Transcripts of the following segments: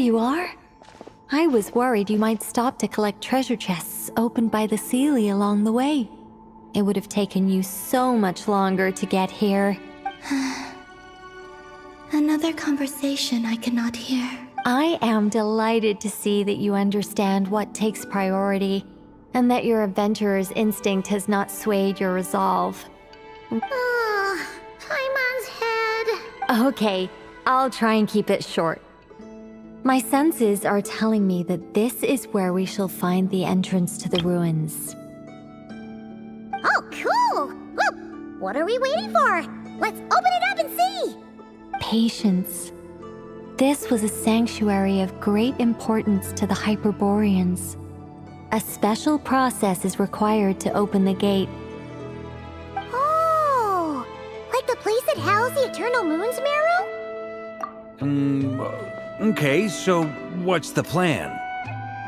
you are. I was worried you might stop to collect treasure chests opened by the Seelie along the way. It would have taken you so much longer to get here. Another conversation I cannot hear. I am delighted to see that you understand what takes priority, and that your adventurer's instinct has not swayed your resolve. Paimon's head. Okay, I'll try and keep it short. My senses are telling me that this is where we shall find the entrance to the ruins. Oh, cool! Well, what are we waiting for? Let's open it up and see! Patience. This was a sanctuary of great importance to the Hyperboreans. A special process is required to open the gate. Oh! Like the place that housed the Eternal Moon's marrow? Okay, so what's the plan?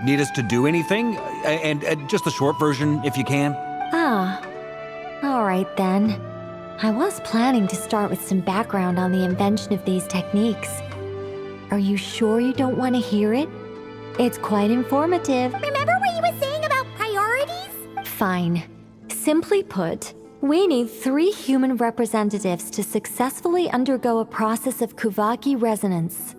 Need us to do anything? And just the short version, if you can. Alright then. I was planning to start with some background on the invention of these techniques. Are you sure you don't want to hear it? It's quite informative. Remember what you were saying about priorities? Fine. Simply put, we need 3 human representatives to successfully undergo a process of Kuvaki resonance.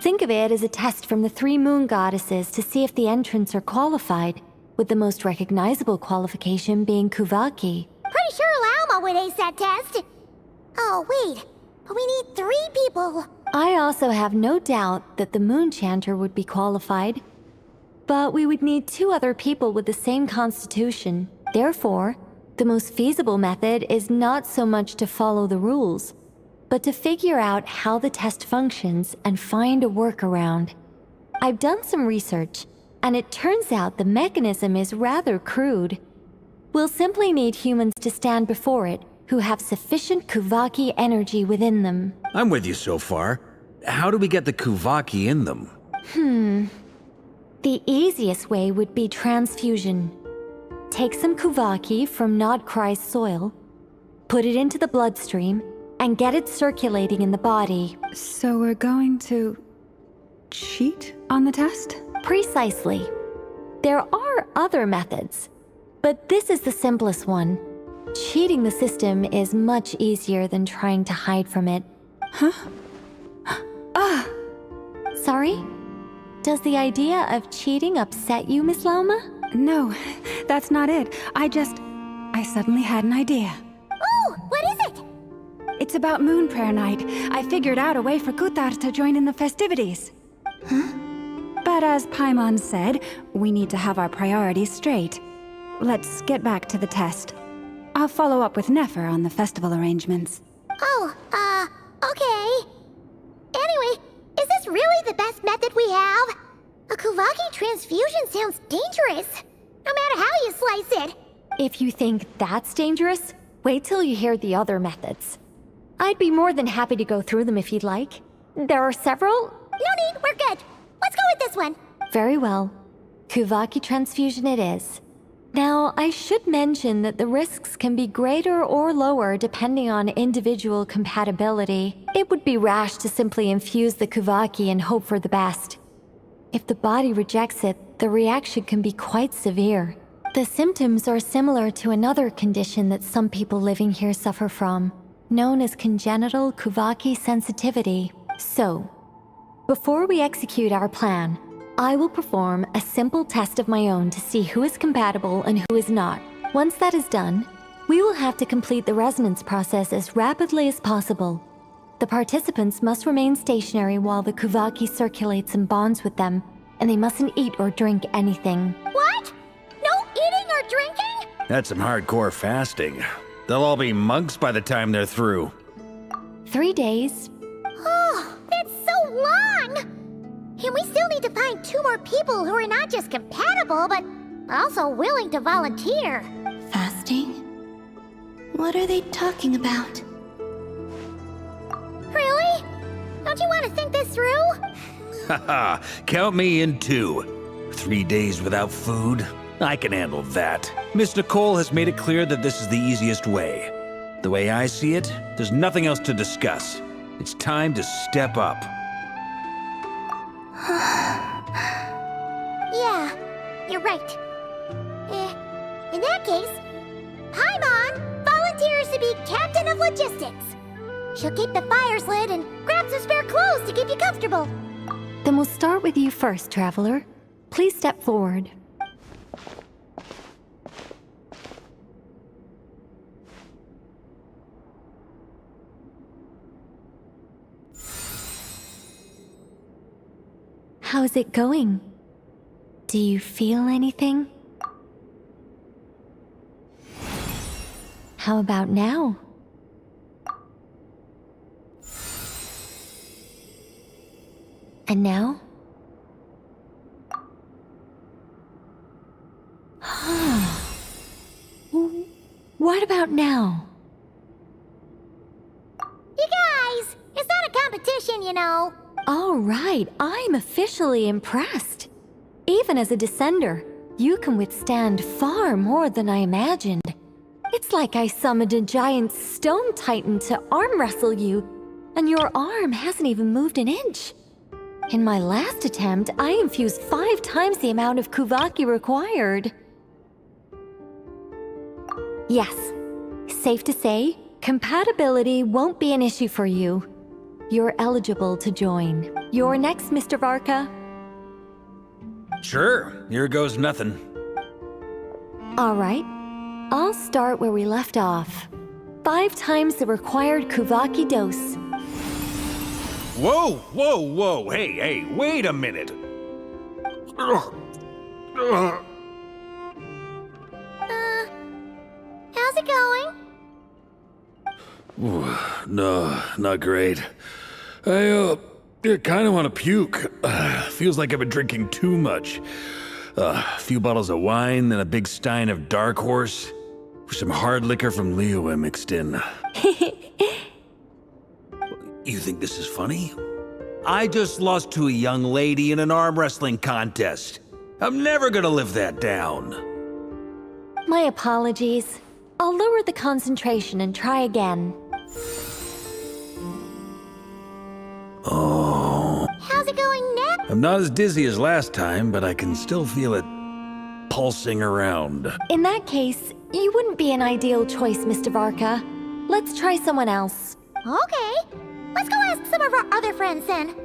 Think of it as a test from the 3 moon goddesses to see if the entrants are qualified, with the most recognizable qualification being Kuvaki. Pretty sure Lauma would ace that test. Oh, wait. But we need 3 people. I also have no doubt that the Moon Chanter would be qualified. But we would need 2 other people with the same constitution. Therefore, the most feasible method is not so much to follow the rules, but to figure out how the test functions and find a workaround. I've done some research, and it turns out the mechanism is rather crude. We'll simply need humans to stand before it who have sufficient Kuvaki energy within them. I'm with you so far. How do we get the Kuvaki in them? The easiest way would be transfusion. Take some Kuvaki from Nod Krai's soil, put it into the bloodstream, and get it circulating in the body. So we're going to cheat on the test? Precisely. There are other methods, but this is the simplest one. Cheating the system is much easier than trying to hide from it. Huh? Sorry? Does the idea of cheating upset you, Miss Lauma? No, that's not it. I suddenly had an idea. Ooh, what is it? It's about Moon Prayer Night. I figured out a way for Kutar to join in the festivities. Huh? But as Paimon said, we need to have our priorities straight. Let's get back to the test. I'll follow up with Nefer on the festival arrangements. Oh, okay. Anyway, is this really the best method we have? A Kuvaki transfusion sounds dangerous, no matter how you slice it. If you think that's dangerous, wait till you hear the other methods. I'd be more than happy to go through them if you'd like. There are several. No need, we're good. Let's go with this one. Very well. Kuvaki transfusion it is. Now, I should mention that the risks can be greater or lower depending on individual compatibility. It would be rash to simply infuse the Kuvaki and hope for the best. If the body rejects it, the reaction can be quite severe. The symptoms are similar to another condition that some people living here suffer from, known as congenital Kuvaki sensitivity. So, before we execute our plan, I will perform a simple test of my own to see who is compatible and who is not. Once that is done, we will have to complete the resonance process as rapidly as possible. The participants must remain stationary while the Kuvaki circulates and bonds with them, and they mustn't eat or drink anything. What? No eating or drinking? That's some hardcore fasting. They'll all be monks by the time they're through. 3 days. Oh, that's so long! And we still need to find 2 more people who are not just compatible, but also willing to volunteer. Fasting? What are they talking about? Really? Don't you want to think this through? Haha, count me in too. 3 days without food? I can handle that. Miss Nicole has made it clear that this is the easiest way. The way I see it, there's nothing else to discuss. It's time to step up. you're right. In that case, Paimon volunteers to be Captain of Logistics. She'll keep the fires lit and grab some spare clothes to keep you comfortable. Then we'll start with you first, Traveler. Please step forward. How's it going? Do you feel anything? How about now? And now? What about now? You guys, it's not a competition, you know. All right, I'm officially impressed. Even as a descender, you can withstand far more than I imagined. It's like I summoned a giant stone titan to arm wrestle you, and your arm hasn't even moved an inch. In my last attempt, I infused 5 times the amount of kuvaki required. Yes, safe to say, compatibility won't be an issue for you. You're eligible to join. You're next, Mr. Varka. Sure, here goes nothing. All right, I'll start where we left off. 5 times the required kuvaki dose. Whoa, whoa, whoa, hey, wait a minute. How's it going? No, not great. I kind of want to puke. Feels like I've been drinking too much. A few bottles of wine, then a big stein of dark horse, with some hard liquor from Liyue mixed in. You think this is funny? I just lost to a young lady in an arm wrestling contest. I'm never gonna live that down. My apologies. I'll lower the concentration and try again. Oh. How's it going now? I'm not as dizzy as last time, but I can still feel it pulsing around. In that case, you wouldn't be an ideal choice, Mr. Varka. Let's try someone else. Okay. Let's go ask some of our other friends then.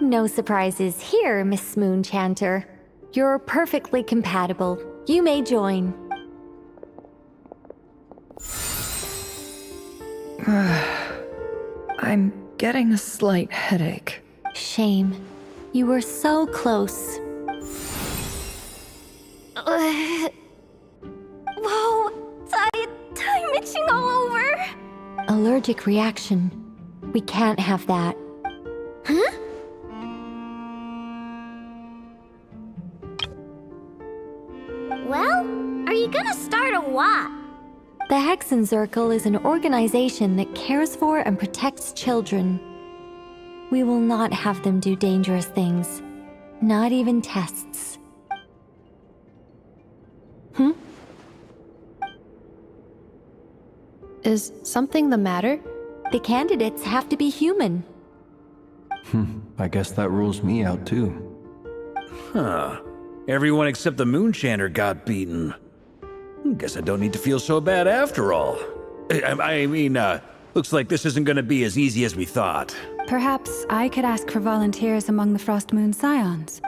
No surprises here, Miss Moonchanter. You're perfectly compatible. You may join. I'm getting a slight headache. Shame. You were so close. Whoa! I'm itching all over! Allergic reaction. We can't have that. Huh? Well, are you gonna start a what? The Hexen Circle is an organization that cares for and protects children. We will not have them do dangerous things. Not even tests. Is something the matter? The candidates have to be human. I guess that rules me out too. Huh. Everyone except the Moonchanter got beaten. Guess I don't need to feel so bad after all. I mean, looks like this isn't gonna be as easy as we thought. Perhaps I could ask for volunteers among the Frost Moon Scions.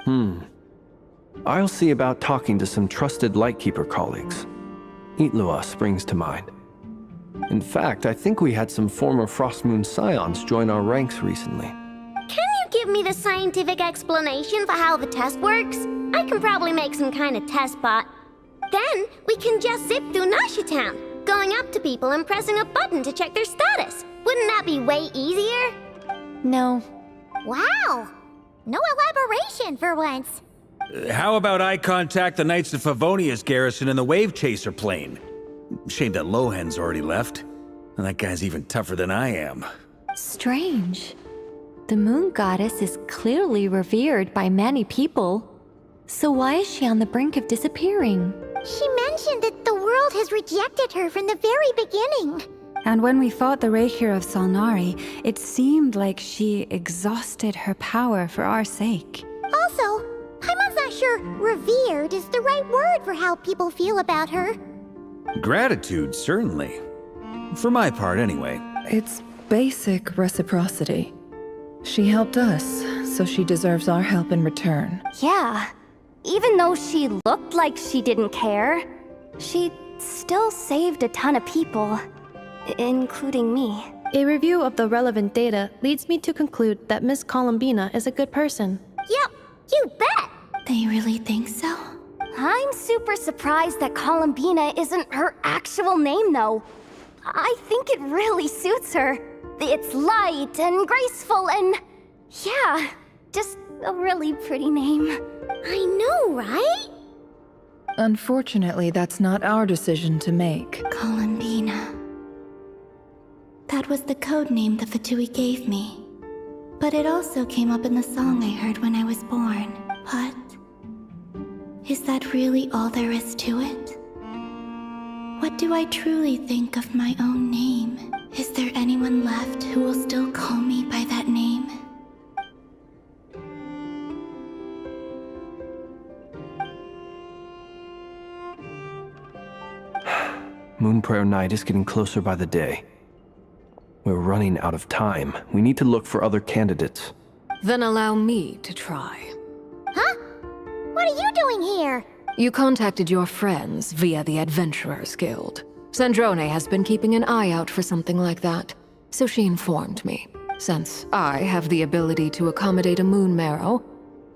I'll see about talking to some trusted Lightkeeper colleagues. Itlua springs to mind. In fact, I think we had some former Frost Moon Scions join our ranks recently. Can you give me the scientific explanation for how the test works? I can probably make some kind of test bot. Then we can just zip through Nasha Town, going up to people and pressing a button to check their status. Wouldn't that be way easier? No. Wow! No elaboration for once. How about I contact the Knights of Favonia's garrison in the Wave Chaser plane? Shame that Lohan's already left. And that guy's even tougher than I am. Strange. The moon goddess is clearly revered by many people. So why is she on the brink of disappearing? She mentioned that the world has rejected her from the very beginning. And when we fought the rerir of Salnari, it seemed like she exhausted her power for our sake. Also, Paimon's not sure revered is the right word for how people feel about her. Gratitude, certainly. For my part, anyway. It's basic reciprocity. She helped us, so she deserves our help in return. Yeah. Even though she looked like she didn't care, she still saved a ton of people, including me. A review of the relevant data leads me to conclude that Miss Coolumbina is a good person. Yep, you bet! They really think so? I'm super surprised that Coolumbina isn't her actual name, though. I think it really suits her. It's light and graceful and... yeah, just a really pretty name. I know, right? Unfortunately, that's not our decision to make. Coolumbina. That was the code name the Fatui gave me. But it also came up in the song I heard when I was born. But... is that really all there is to it? What do I truly think of my own name? Is there anyone left who will still call me by that name? Moon Prayer Night is getting closer by the day. We're running out of time. We need to look for other candidates. Then allow me to try. Huh? What are you doing here? You contacted your friends via the Adventurers Guild. Sandrone has been keeping an eye out for something like that, so she informed me. Since I have the ability to accommodate a moon marrow,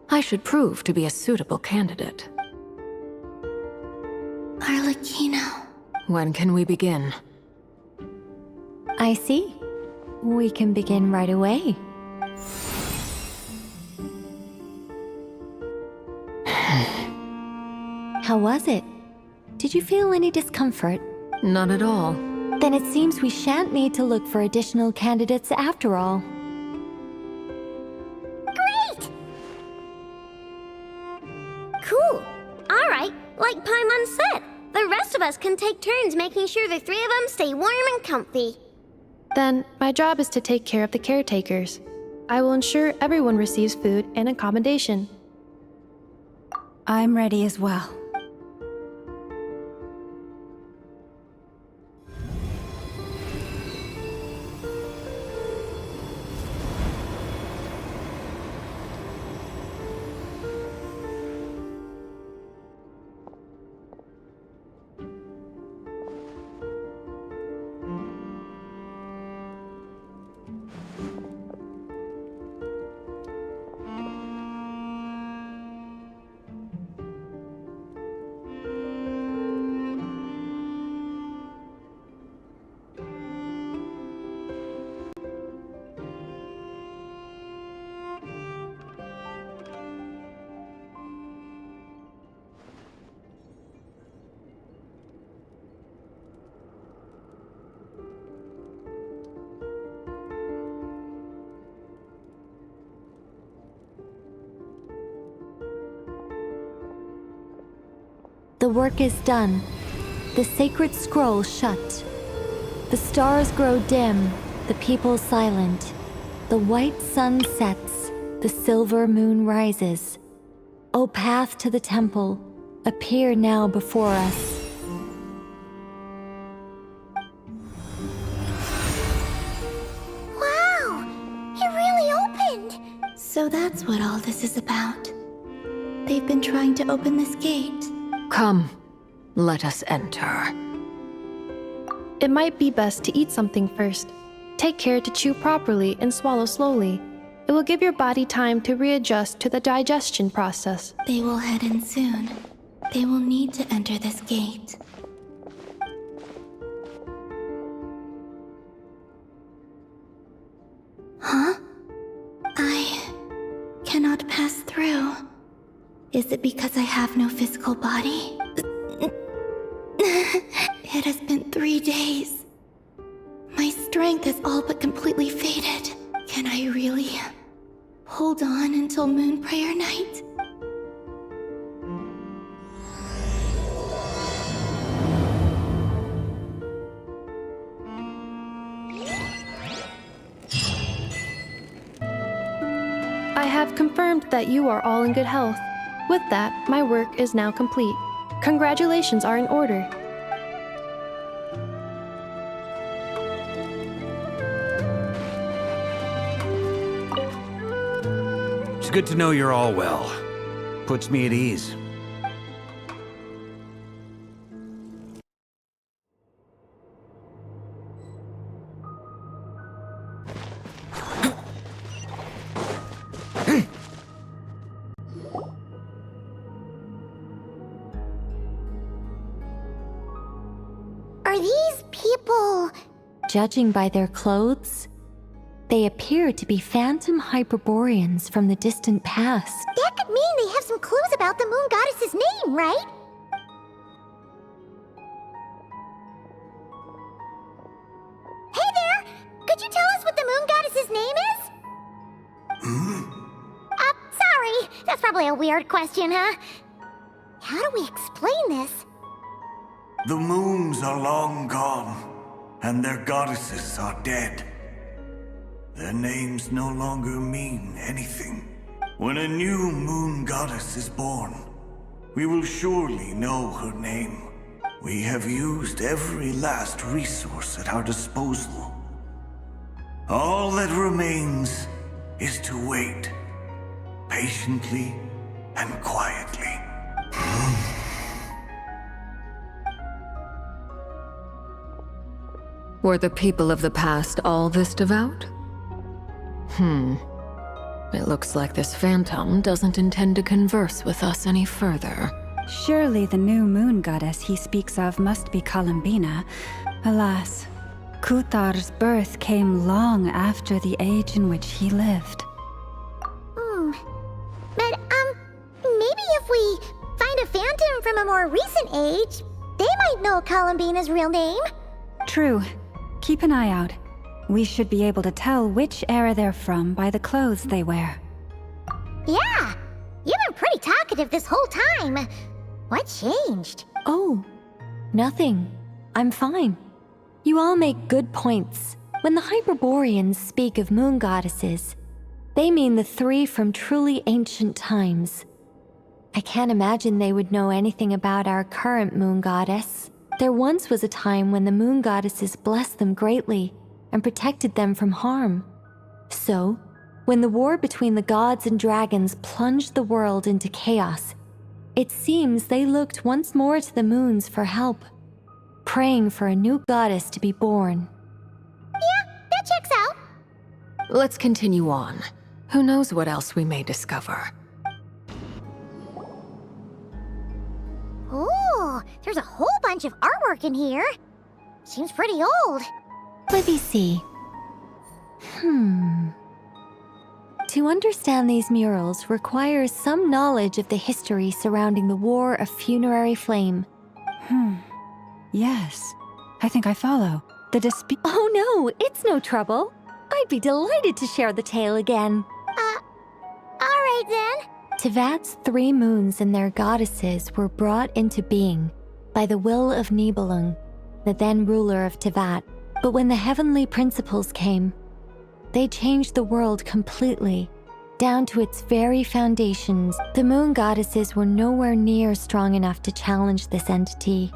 I should prove to be a suitable candidate. Arlecchino. When can we begin? I see. We can begin right away. How was it? Did you feel any discomfort? Not at all. Then it seems we shan't need to look for additional candidates after all. Great! Cool. Alright, like Paimon said, the rest of us can take turns making sure the three of them stay warm and comfy. Then, my job is to take care of the caretakers. I will ensure everyone receives food and accommodation. I'm ready as well. The work is done. The sacred scroll shut. The stars grow dim, the people silent. The white sun sets, the silver moon rises. O path to the temple, appear now before us. Wow! It really opened! So that's what all this is about. They've been trying to open this gate. Come, let us enter. It might be best to eat something first. Take care to chew properly and swallow slowly. It will give your body time to readjust to the digestion process. They will head in soon. They will need to enter this gate. Huh? I cannot pass through. Is it because I have no physical body? It has been 3 days. My strength is all but completely faded. Can I really hold on until Moon Prayer Night? confirmed that you are all in good health. With that, my work is now complete. Congratulations are in order. It's good to know you're all well. Puts me at ease. Are these people... Judging by their clothes, they appear to be phantom Hyperboreans from the distant past. That could mean they have some clues about the moon goddess's name, right? Hey there! Could you tell us what the moon goddess's name is? Sorry. That's probably a weird question, huh? How do we explain this? The moons are long gone, and their goddesses are dead. Their names no longer mean anything. When a new moon goddess is born, we will surely know her name. We have used every last resource at our disposal. All that remains is to wait, patiently and quietly. Were the people of the past all this devout? It looks like this phantom doesn't intend to converse with us any further. Surely the new moon goddess he speaks of must be Coolumbina. Alas, Kuthar's birth came long after the age in which he lived. But, maybe if we find a phantom from a more recent age, they might know Coolumbina's real name. True. Keep an eye out. We should be able to tell which era they're from by the clothes they wear. Yeah! You've been pretty talkative this whole time. What changed? Oh, nothing. I'm fine. You all make good points. When the Hyperboreans speak of moon goddesses, they mean the three from truly ancient times. I can't imagine they would know anything about our current moon goddess. There once was a time when the moon goddesses blessed them greatly and protected them from harm. So, when the war between the gods and dragons plunged the world into chaos, it seems they looked once more to the moons for help, praying for a new goddess to be born. Yeah, that checks out. Let's continue on. Who knows what else we may discover? Ooh, there's a whole bunch of artwork in here. Seems pretty old. Let me see. To understand these murals requires some knowledge of the history surrounding the War of Funerary Flame. Yes. I think I follow. The dispute. Oh no, it's no trouble. I'd be delighted to share the tale again. Alright then. Tevat's three moons and their goddesses were brought into being by the will of Nibelung, the then ruler of Tevat. But when the heavenly principles came, they changed the world completely, down to its very foundations. The moon goddesses were nowhere near strong enough to challenge this entity.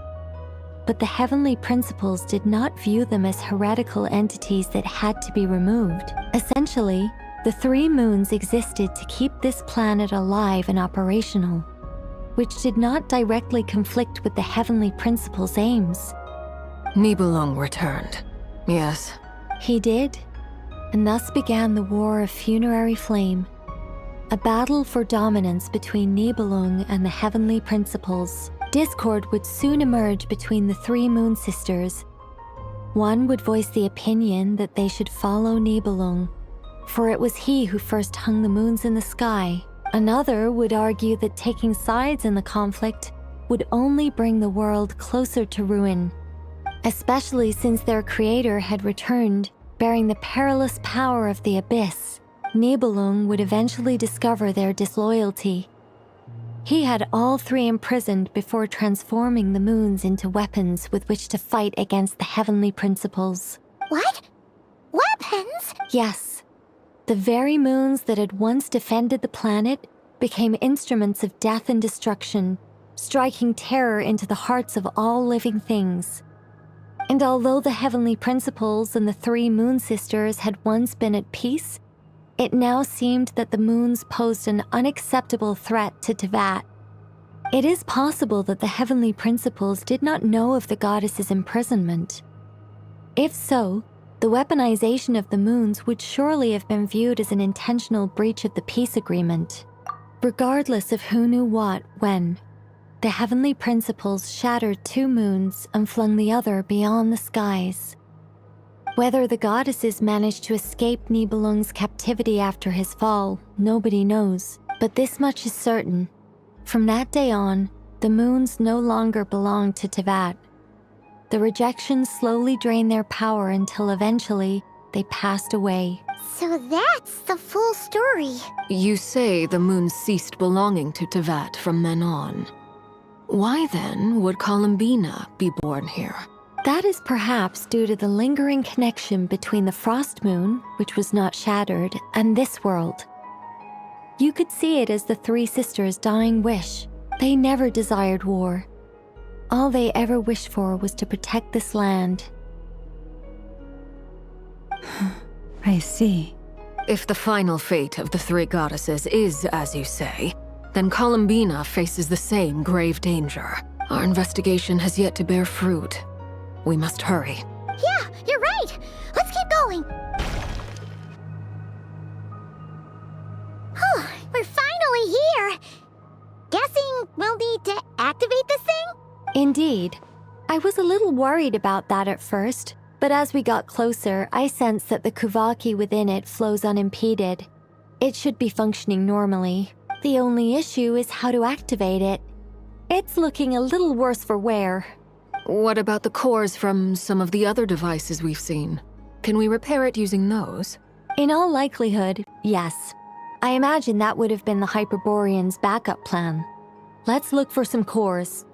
But the heavenly principles did not view them as heretical entities that had to be removed. Essentially, the three moons existed to keep this planet alive and operational, which did not directly conflict with the heavenly principles' aims. Nibelung returned. Yes. He did, and thus began the War of Funerary Flame, a battle for dominance between Nibelung and the heavenly principles. Discord would soon emerge between the three moon sisters. One would voice the opinion that they should follow Nibelung, for it was he who first hung the moons in the sky. Another would argue that taking sides in the conflict would only bring the world closer to ruin, especially since their creator had returned, bearing the perilous power of the abyss. Nibelung would eventually discover their disloyalty. He had all three imprisoned before transforming the moons into weapons with which to fight against the heavenly principles. What? Weapons? Yes. The very moons that had once defended the planet became instruments of death and destruction, striking terror into the hearts of all living things. And although the heavenly principles and the three moon sisters had once been at peace, it now seemed that the moons posed an unacceptable threat to Teyvat. It is possible that the heavenly principles did not know of the goddess's imprisonment. If so, the weaponization of the moons would surely have been viewed as an intentional breach of the peace agreement. Regardless of who knew what, when, the heavenly principles shattered 2 moons and flung the other beyond the skies. Whether the goddesses managed to escape Nibelung's captivity after his fall, nobody knows. But this much is certain. From that day on, the moons no longer belonged to Teyvat. The rejections slowly drained their power until eventually they passed away. So that's the full story. You say the moons ceased belonging to Teyvat from then on. Why then would Coolumbina be born here? That is perhaps due to the lingering connection between the frost moon, which was not shattered, and this world. You could see it as the 3 sisters' dying wish. They never desired war. All they ever wished for was to protect this land. I see. If the final fate of the 3 goddesses is as you say, then Coolumbina faces the same grave danger. Our investigation has yet to bear fruit. We must hurry. Yeah, you're right. Let's keep going. We're finally here. Guessing we'll need to activate this thing? Indeed. I was a little worried about that at first, but as we got closer, I sensed that the Kuvaki within it flows unimpeded. It should be functioning normally. The only issue is how to activate it. It's looking a little worse for wear. What about the cores from some of the other devices we've seen? Can we repair it using those? In all likelihood, yes. I imagine that would have been the Hyperborean's backup plan. Let's look for some cores.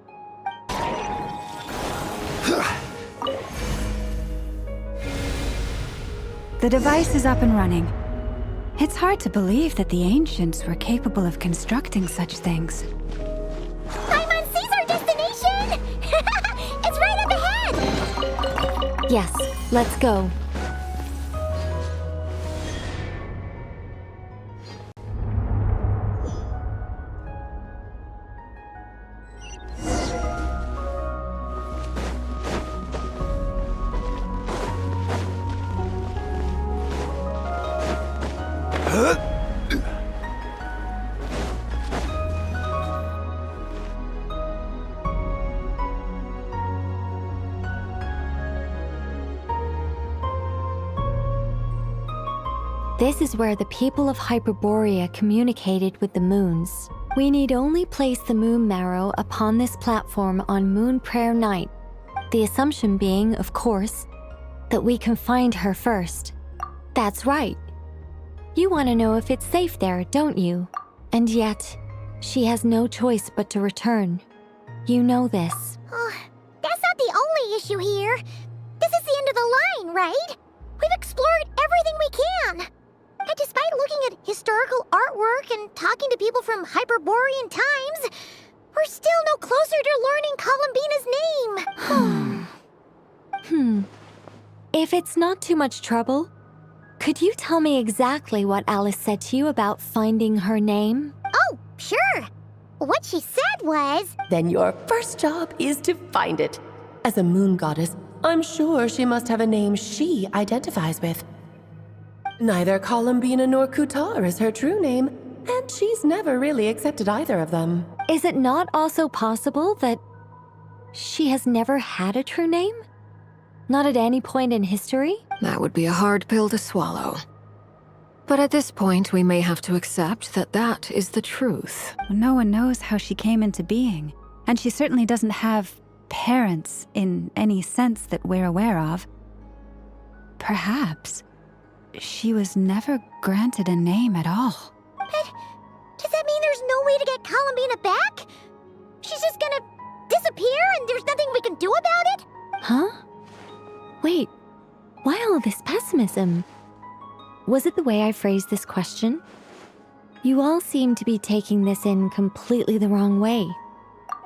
The device is up and running. It's hard to believe that the ancients were capable of constructing such things. Paimon sees our destination! It's right up ahead! Yes, let's go. This is where the people of Hyperborea communicated with the moons. We need only place the moon marrow upon this platform on Moon Prayer Night. The assumption being, of course, that we can find her first. That's right. You want to know if it's safe there, don't you? And yet, she has no choice but to return. You know this. That's not the only issue here. This is the end of the line, right? We've explored everything we can. And despite looking at historical artwork and talking to people from Hyperborean times, we're still no closer to learning Columbina's name. If it's not too much trouble, could you tell me exactly what Alice said to you about finding her name? Oh, sure. What she said was... Then your first job is to find it. As a moon goddess, I'm sure she must have a name she identifies with. Neither Coolumbina nor Kutar is her true name, and she's never really accepted either of them. Is it not also possible that she has never had a true name? Not at any point in history? That would be a hard pill to swallow. But at this point, we may have to accept that that is the truth. No one knows how she came into being, and she certainly doesn't have parents in any sense that we're aware of. Perhaps she was never granted a name at all. But does that mean there's no way to get Coolumbina back? She's just gonna disappear and there's nothing we can do about it? Huh? Wait, why all this pessimism? Was it the way I phrased this question? You all seem to be taking this in completely the wrong way.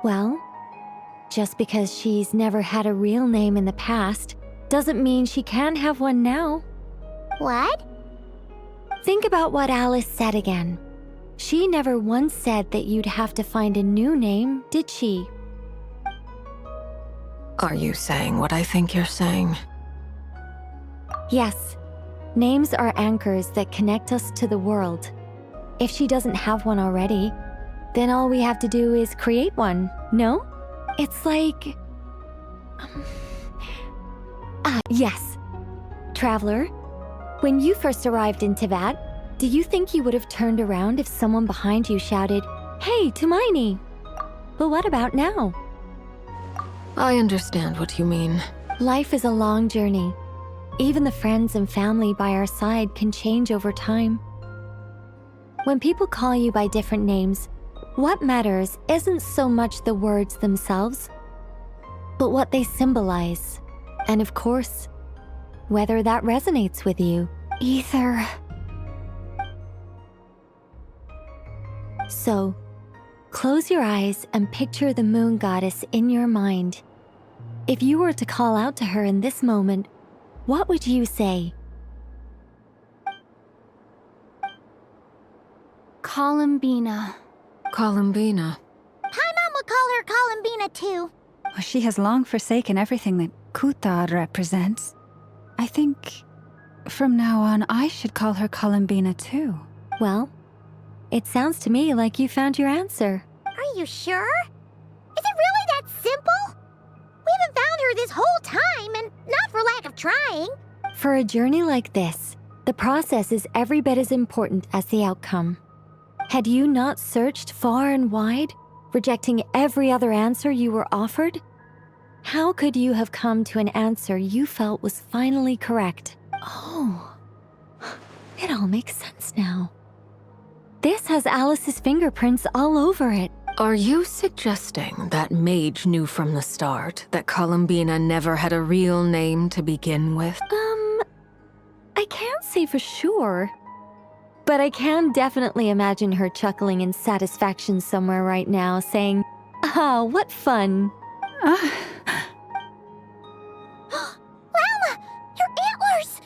Well, just because she's never had a real name in the past doesn't mean she can't have one now. What? Think about what Alice said again. She never once said that you'd have to find a new name, did she? Are you saying what I think you're saying? Yes. Names are anchors that connect us to the world. If she doesn't have one already, then all we have to do is create one, no? It's like... yes. Traveler, when you first arrived in Teyvat, do you think you would have turned around if someone behind you shouted, "Hey, Tumaini"? But what about now? I understand what you mean. Life is a long journey. Even the friends and family by our side can change over time. When people call you by different names, what matters isn't so much the words themselves, but what they symbolize. And of course, whether that resonates with you. Ether. So, close your eyes and picture the moon goddess in your mind. If you were to call out to her in this moment, what would you say? Coolumbina. Coolumbina. Paimon would call her coolumbina too. She has long forsaken everything that Kutar represents. I think from now on I should call her Coolumbina too. Well, it sounds to me like you found your answer. Are you sure? Is it really that simple? We haven't found her this whole time, and not for lack of trying. For a journey like this, the process is every bit as important as the outcome. Had you not searched far and wide, rejecting every other answer you were offered? How could you have come to an answer you felt was finally correct? Oh, it all makes sense now. This has Alice's fingerprints all over it. Are you suggesting that Mage knew from the start that Coolumbina never had a real name to begin with? I can't say for sure. But I can definitely imagine her chuckling in satisfaction somewhere right now, saying, "Ah, what fun." Lauma! Your antlers!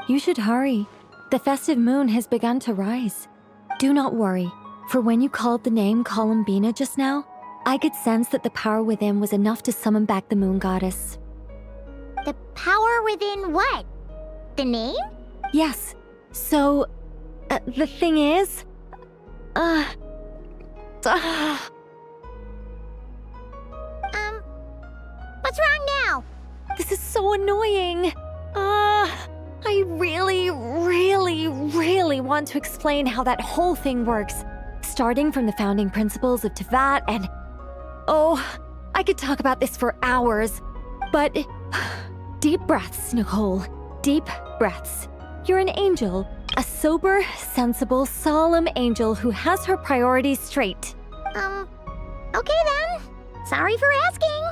You should hurry. The festive moon has begun to rise. Do not worry, for when you called the name Coolumbina just now, I could sense that the power within was enough to summon back the moon goddess. The power within what? The name? Yes. So, the thing is... What's wrong now? This is so annoying. I really want to explain how that whole thing works. Starting from the founding principles of Teyvat and... Oh, I could talk about this for hours. But... Deep breaths, Nicole. Deep breaths. You're an angel. A sober, sensible, solemn angel who has her priorities straight. Okay then. Sorry for asking.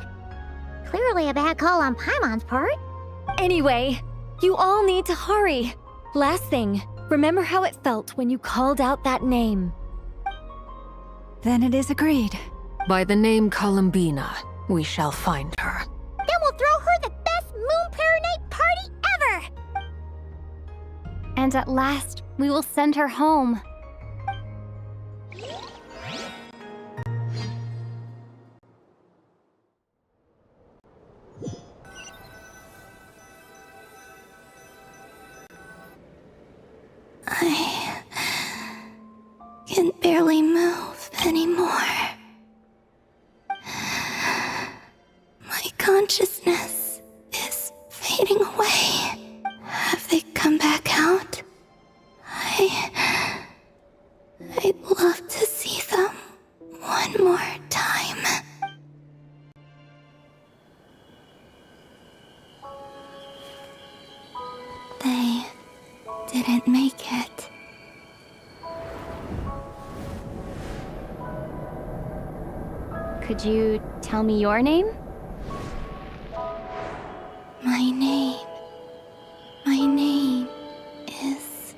Clearly a bad call on Paimon's part. Anyway, you all need to hurry. Last thing, remember how it felt when you called out that name. Then it is agreed. By the name Coolumbina, we shall find her. Then we'll throw her the best Moon Paranite party ever! And at last, we will send her home. I can barely move anymore. My consciousness is fading away. Have they come back out? I'd love to see them one more time. They didn't make it. Could you tell me your name? My name is...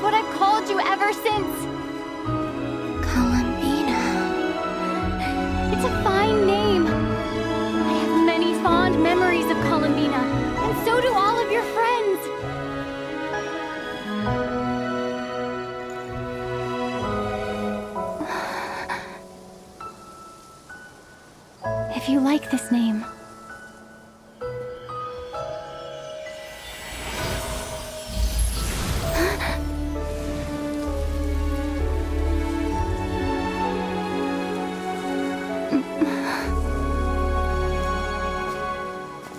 what I've called you ever since. Coolumbina. It's a fine name. I have many fond memories of Coolumbina, and so do all of your friends. If you like this name,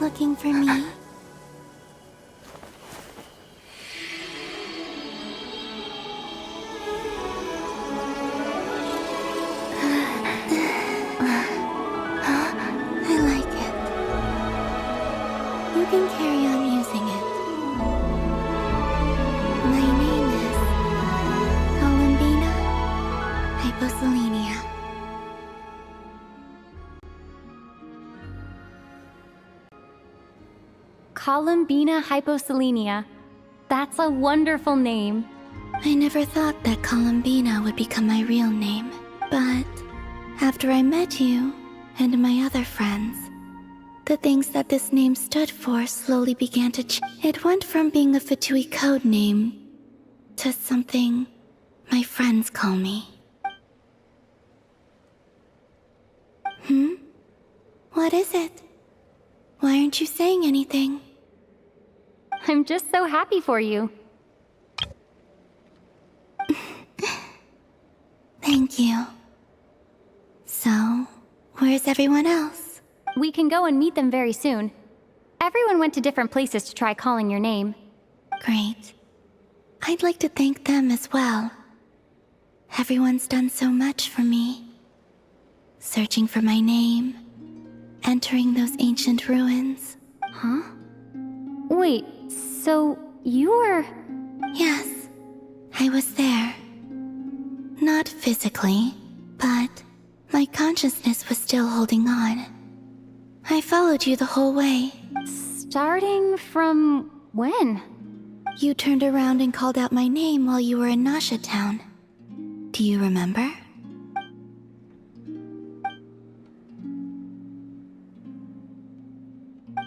looking for me? I like it. You can carry on using it. My name is Coolumbina Hyposelenia. Coolumbina Hyposelenia. That's a wonderful name. I never thought that Coolumbina would become my real name, but after I met you and my other friends, the things that this name stood for slowly began to It went from being a Fatui code name to something my friends call me. What is it? Why aren't you saying anything? I'm just so happy for you. Thank you. So, where's everyone else? We can go and meet them very soon. Everyone went to different places to try calling your name. Great. I'd like to thank them as well. Everyone's done so much for me. Searching for my name, entering those ancient ruins. Huh? Wait, so you were... Yes, I was there. Not physically, but my consciousness was still holding on. I followed you the whole way. Starting from when? You turned around and called out my name while you were in Nasha Town. Do you remember?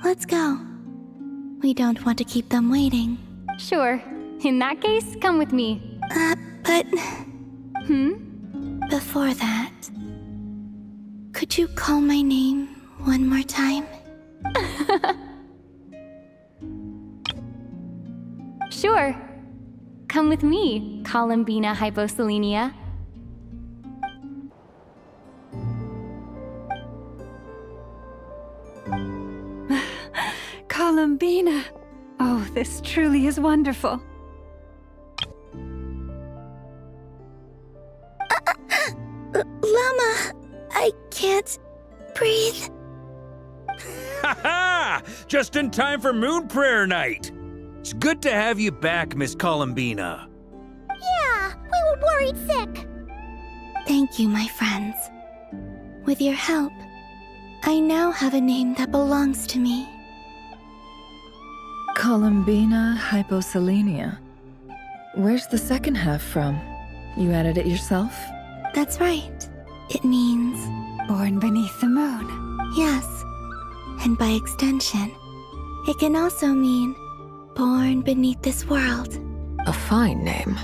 Let's go. We don't want to keep them waiting. Sure. In that case, come with me. But... Hmm? Before that... Could you call my name one more time? Sure. Come with me, Coolumbina Hyposelenia. Coolumbina! Oh, this truly is wonderful. Lauma! I can't breathe. Ha ha! Just in time for Moon Prayer Night! It's good to have you back, Miss Coolumbina. Yeah, we were worried sick. Thank you, my friends. With your help, I now have a name that belongs to me. Coolumbina Hyposelenia. Where's the second half from? You added it yourself? That's right. It means... Born beneath the moon. Yes. And by extension, it can also mean born beneath this world. A fine name.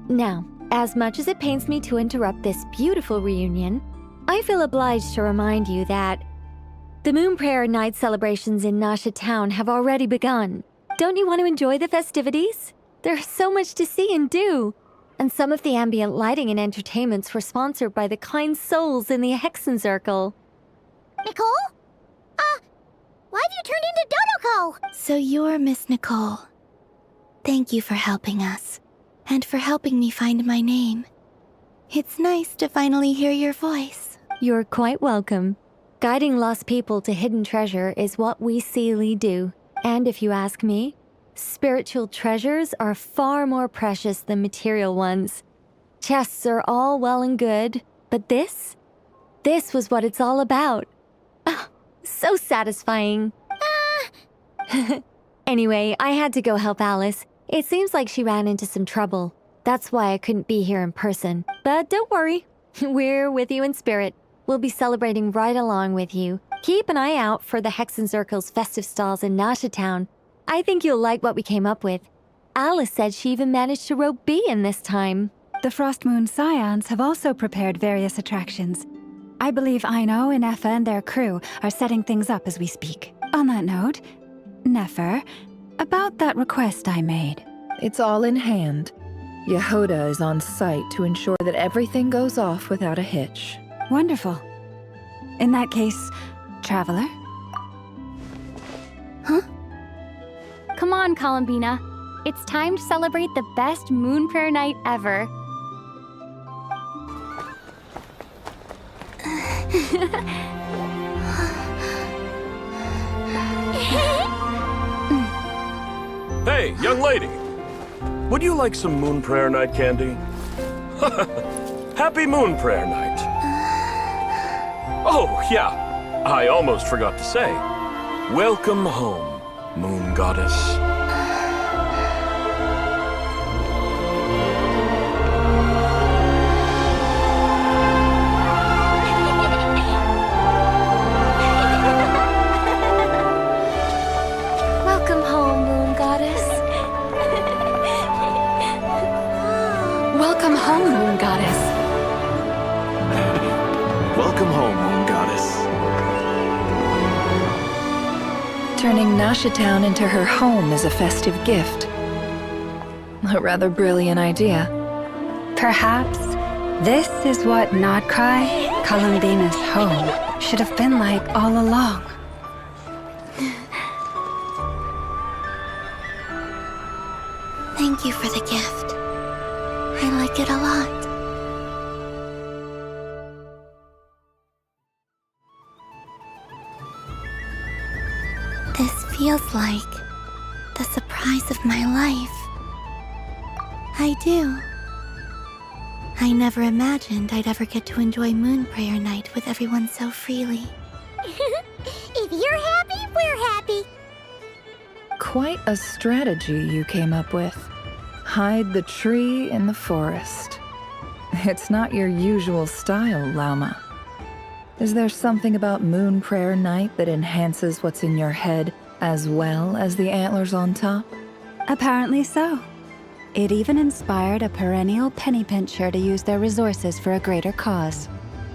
Now, as much as it pains me to interrupt this beautiful reunion, I feel obliged to remind you that the Moon Prayer Night celebrations in Nasha Town have already begun. Don't you want to enjoy the festivities? There's so much to see and do. And some of the ambient lighting and entertainments were sponsored by the kind souls in the Hexen Circle. Nicole? Why have you turned into Dodoko? So you're Miss Nicole. Thank you for helping us, and for helping me find my name. It's nice to finally hear your voice. You're quite welcome. Guiding lost people to hidden treasure is what we Seelie do. And if you ask me, spiritual treasures are far more precious than material ones. Chests are all well and good, but this was what it's all about. So satisfying. Anyway, I had to go help Alice. It seems like she ran into some trouble. That's why I couldn't be here in person. But don't worry, we're with you in spirit. We'll be celebrating right along with you. Keep an eye out for the Hexenzirkel's festive stalls in Nasha Town. I think you'll like what we came up with. Alice said she even managed to rope B in this time. The Frost Moon Scions have also prepared various attractions. I believe Aino, Nefer, and their crew are setting things up as we speak. On that note, Nefer, about that request I made. It's all in hand. Yehoda is on site to ensure that everything goes off without a hitch. Wonderful. In that case, Traveler? Huh? Come on, Coolumbina. It's time to celebrate the best moon prayer night ever. Hey, young lady. Would you like some moon prayer night candy? Happy moon prayer night. Oh, yeah. I almost forgot to say. Welcome home, moon goddess. Welcome home, Moon Goddess. Welcome home, Moon Goddess. Welcome home, Moon Goddess. Turning Nasha Town into her home is a festive gift. A rather brilliant idea. Perhaps this is what Krai, Coolumbina's home, should have been like all along. Thank you for the gift. I like it a lot. This feels like the surprise of my life. I do. I never imagined I'd ever get to enjoy Moon Prayer Night with everyone so freely. If you're happy, we're happy. Quite a strategy you came up with. Hide the tree in the forest. It's not your usual style, Lauma. Is there something about Moon Prayer Night that enhances what's in your head as well as the antlers on top? Apparently so. It even inspired a perennial penny pincher to use their resources for a greater cause.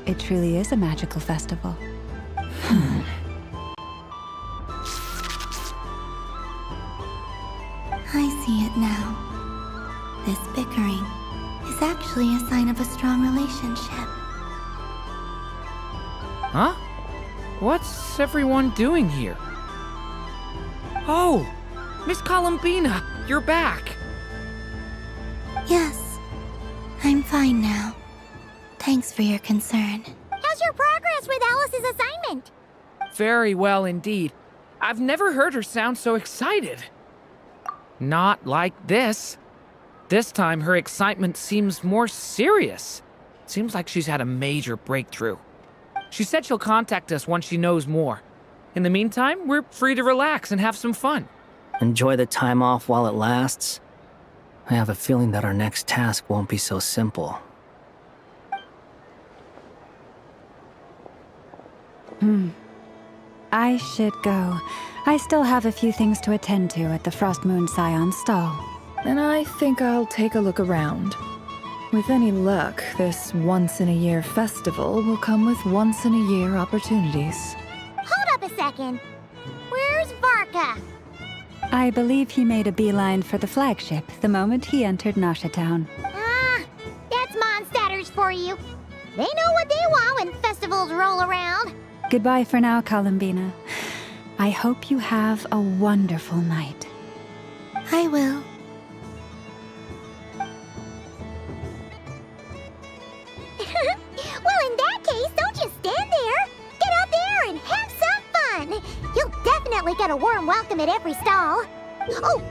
It truly is a magical festival. I see it now. This bickering is actually a sign of a strong relationship. Huh? What's everyone doing here? Oh! Miss Coolumbina, you're back! Yes, I'm fine now. Thanks for your concern. How's your progress with Alice's assignment? Very well indeed. I've never heard her sound so excited. Not like this. This time her excitement seems more serious. Seems like she's had a major breakthrough. She said she'll contact us once she knows more. In the meantime, we're free to relax and have some fun. Enjoy the time off while it lasts. I have a feeling that our next task won't be so simple. I should go. I still have a few things to attend to at the Frost Moon Scion stall. And I think I'll take a look around. With any luck, this once-in-a-year festival will come with once-in-a-year opportunities. Hold up a second. Where's Varka? I believe he made a beeline for the flagship the moment he entered Nasha Town. That's Monstatters for you. They know what they want when festivals roll around. Goodbye for now, Coolumbina. I hope you have a wonderful night. I will. Well, in that case, don't just stand there. Get out there and have some fun. You'll definitely get a warm welcome at every stall. Oh,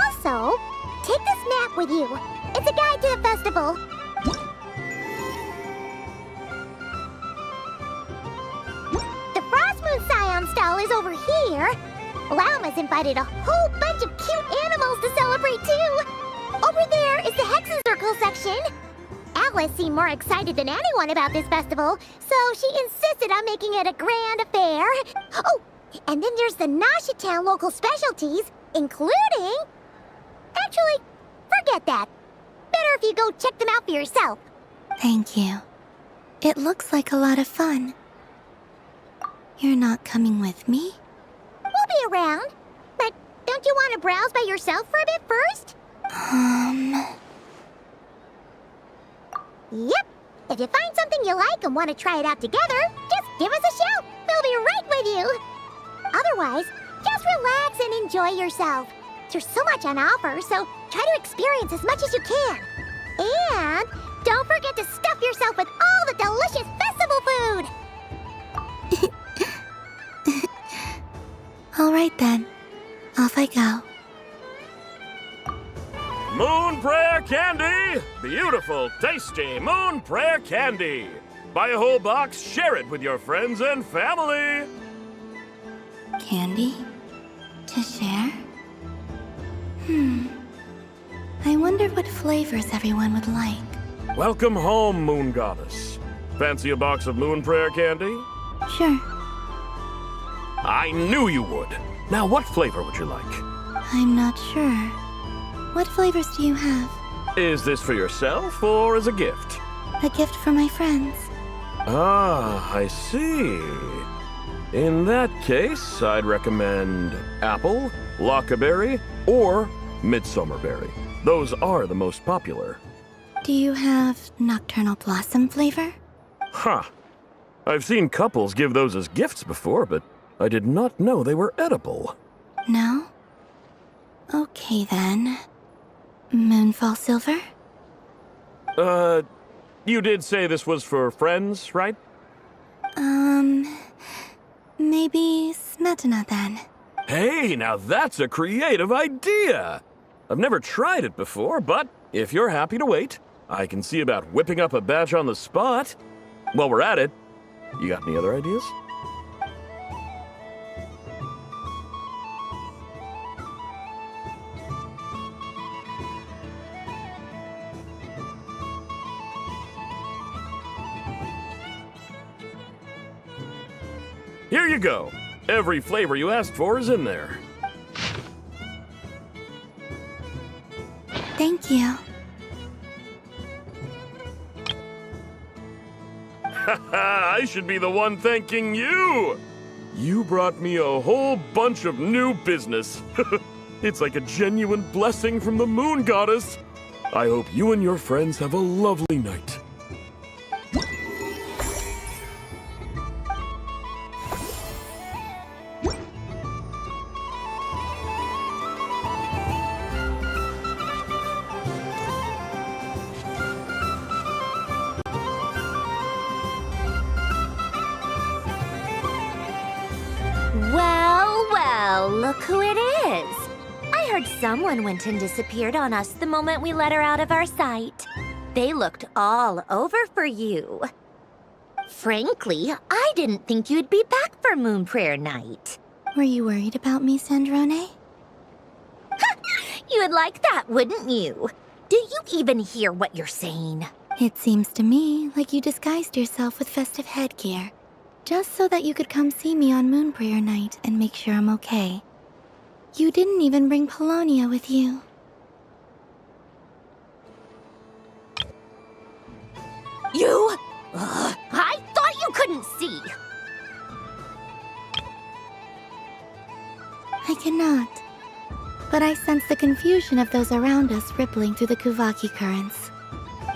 also, take this map with you. It's a guide to the festival. The Frost Moon Scion stall is over here. Lauma's invited a whole bunch of cute animals to celebrate too. Over there is the Hexen Circle section. Alice seemed more excited than anyone about this festival, so she insisted on making it a grand affair. Oh, and then there's the Nasha Town local specialties, including... Actually, forget that. Better if you go check them out for yourself. Thank you. It looks like a lot of fun. You're not coming with me? We'll be around. But don't you want to browse by yourself for a bit first? Yep. If you find something you like and want to try it out together, just give us a shout. We'll be right with you. Otherwise, just relax and enjoy yourself. There's so much on offer, so try to experience as much as you can. And don't forget to stuff yourself with all the delicious festival food. All right then. Off I go. Moon Prayer Candy! Beautiful, tasty Moon Prayer Candy! Buy a whole box, share it with your friends and family! Candy? To share? I wonder what flavors everyone would like. Welcome home, Moon Goddess. Fancy a box of Moon Prayer Candy? Sure. I knew you would. Now, what flavor would you like? I'm not sure. What flavors do you have? Is this for yourself or as a gift? A gift for my friends. Ah, I see. In that case, I'd recommend apple, lockaberry, or midsummerberry. Those are the most popular. Do you have nocturnal blossom flavor? Huh. I've seen couples give those as gifts before, but I did not know they were edible. No? Okay then. Moonfall silver? You did say this was for friends, right? Maybe smetana then. Hey, now that's a creative idea! I've never tried it before, but if you're happy to wait, I can see about whipping up a batch on the spot. While we're at it, you got any other ideas? Here you go. Every flavor you asked for is in there. Thank you. I should be the one thanking you! You brought me a whole bunch of new business. It's like a genuine blessing from the Moon Goddess. I hope you and your friends have a lovely night. Well, look who it is. I heard someone went and disappeared on us the moment we let her out of our sight. They looked all over for you. Frankly, I didn't think you'd be back for Moon Prayer Night. Were you worried about me, Sandrone? You would like that, wouldn't you? Do you even hear what you're saying? It seems to me like you disguised yourself with festive headgear, just so that you could come see me on Moon Prayer Night and make sure I'm okay. You didn't even bring Polonia with you. You? I thought you couldn't see. I cannot. But I sense the confusion of those around us rippling through the Kuvaki currents.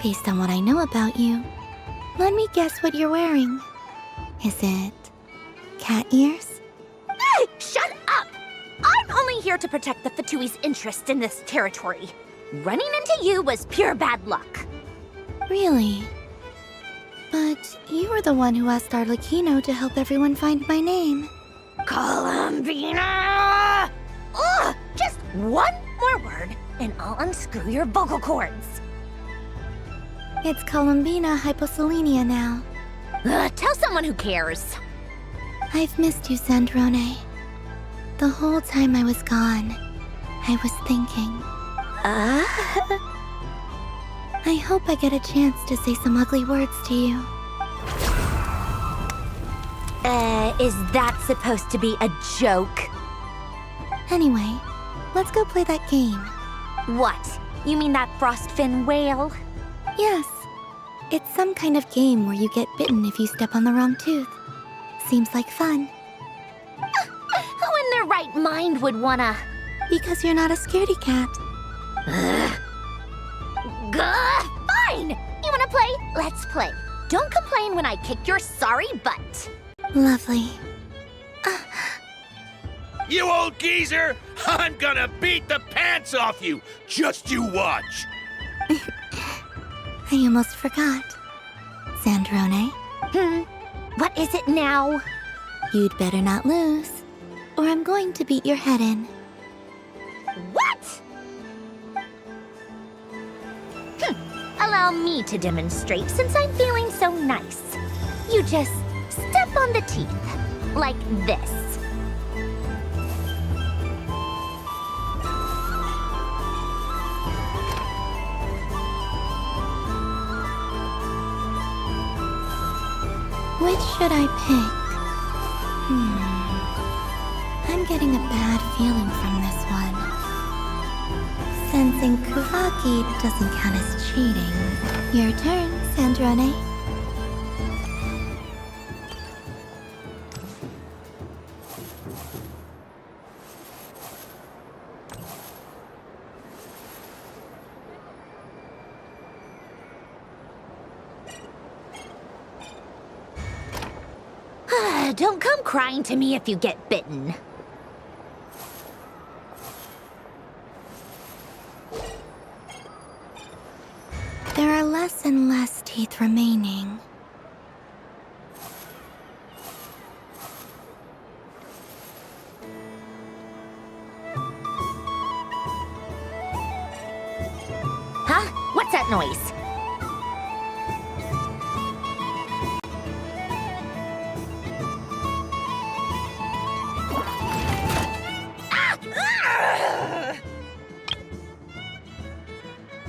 Based on what I know about you, let me guess what you're wearing. Is it cat ears? Hey, shut up! I'm only here to protect the Fatui's interest in this territory. Running into you was pure bad luck. Really? But you were the one who asked Arlecchino to help everyone find my name. Coolumbina! Ugh! Just one more word, and I'll unscrew your vocal cords. It's coolumbina hyposelenia now. Tell someone who cares. I've missed you, Sandrone. The whole time I was gone, I was thinking. I hope I get a chance to say some ugly words to you. Is that supposed to be a joke? Anyway, let's go play that game. What? You mean that frostfin whale? Yes. It's some kind of game where you get bitten if you step on the wrong tooth. Seems like fun. Who in their right mind would wanna? Because you're not a scaredy cat. Fine! You wanna play? Let's play. Don't complain when I kick your sorry butt. Lovely. You old geezer! I'm gonna beat the pants off you! Just you watch! I almost forgot. Sandrone? What is it now? You'd better not lose, or I'm going to beat your head in. What? Allow me to demonstrate since I'm feeling so nice. You just step on the teeth, like this. Which should I pick? I'm getting a bad feeling from this one. Sensing Kuvaki doesn't count as cheating. Your turn, Sandrone. Don't come crying to me if you get bitten. There are less and less teeth remaining. Huh? What's that noise?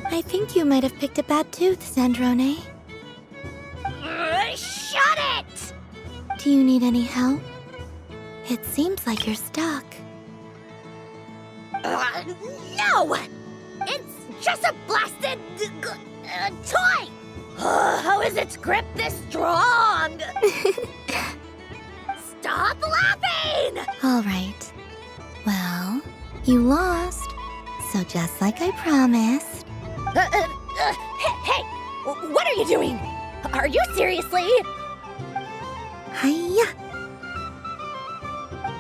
I think you might have picked a bad tooth, Sandrone. Shut it! Do you need any help? It seems like you're stuck. No! It's just a blasted toy! How is its grip this strong? Stop laughing! All right. Well, you lost. So just like I promised. Hey! What are you doing? Are you seriously? Hiya!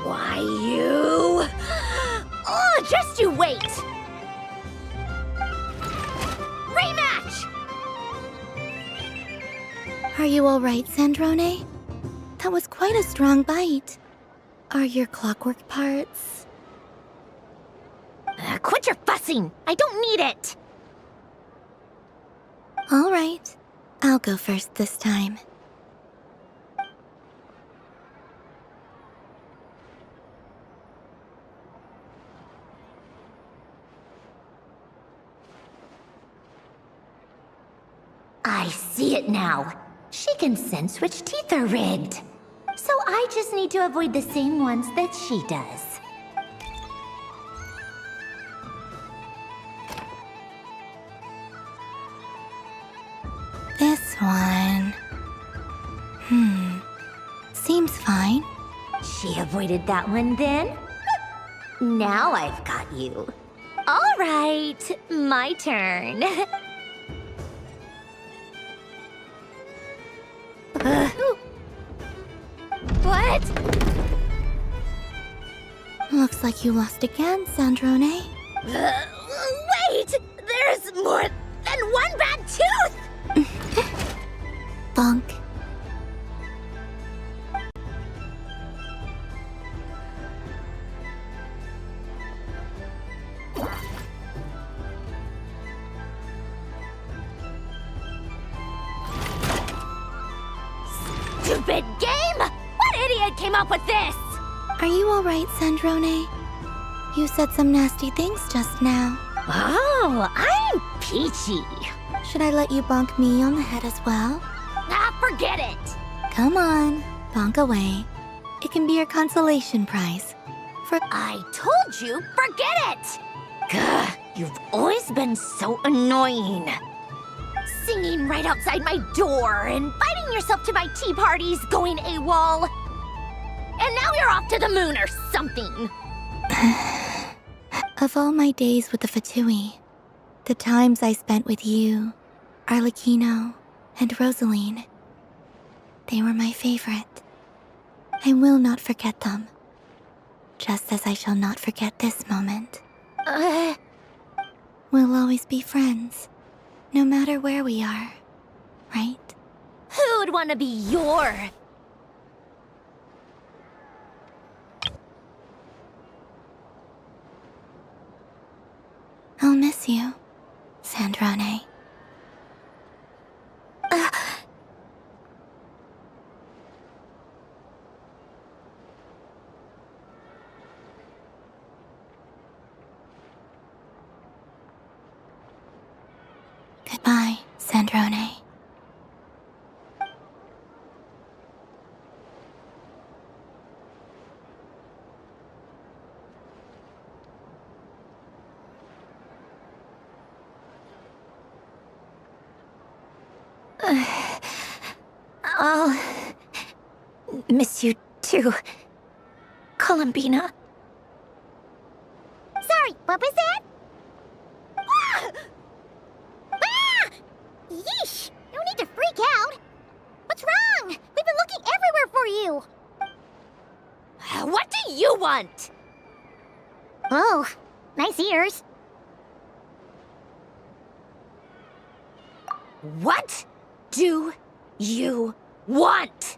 Why, you... Oh, just you wait! Rematch! Are you all right, Sandrone? That was quite a strong bite. Are your clockwork parts? Quit your fussing! I don't need it! All right. I'll go first this time. I see it now. She can sense which teeth are rigged. So I just need to avoid the same ones that she does. This one... Seems fine. She avoided that one then? Now I've got you. All right, my turn. What? Looks like you lost again, Sandrone. Wait! There's more than one bad tooth! Bonk. Stupid game! What idiot came up with this? Are you alright, Sandrone? You said some nasty things just now. Oh, I'm peachy. Should I let you bonk me on the head as well? Ah, forget it. Come on, bonk away. It can be your consolation prize. I told you, forget it! Gah, you've always been so annoying. Singing right outside my door, inviting yourself to my tea parties, going AWOL. And now you're off to the moon or something. Of all my days with the Fatui, the times I spent with you, Arlecchino, and Rosaline, they were my favorite. I will not forget them. Just as I shall not forget this moment. We'll always be friends, no matter where we are, right? Who'd want to be your... I'll miss you, Sandrone. Goodbye, Sandrone. I'll miss you too, Coolumbina. Sorry, what was that? Ah! Ah! Yeesh! No need to freak out. What's wrong? We've been looking everywhere for you. What do you want? Oh, nice ears. What do you want?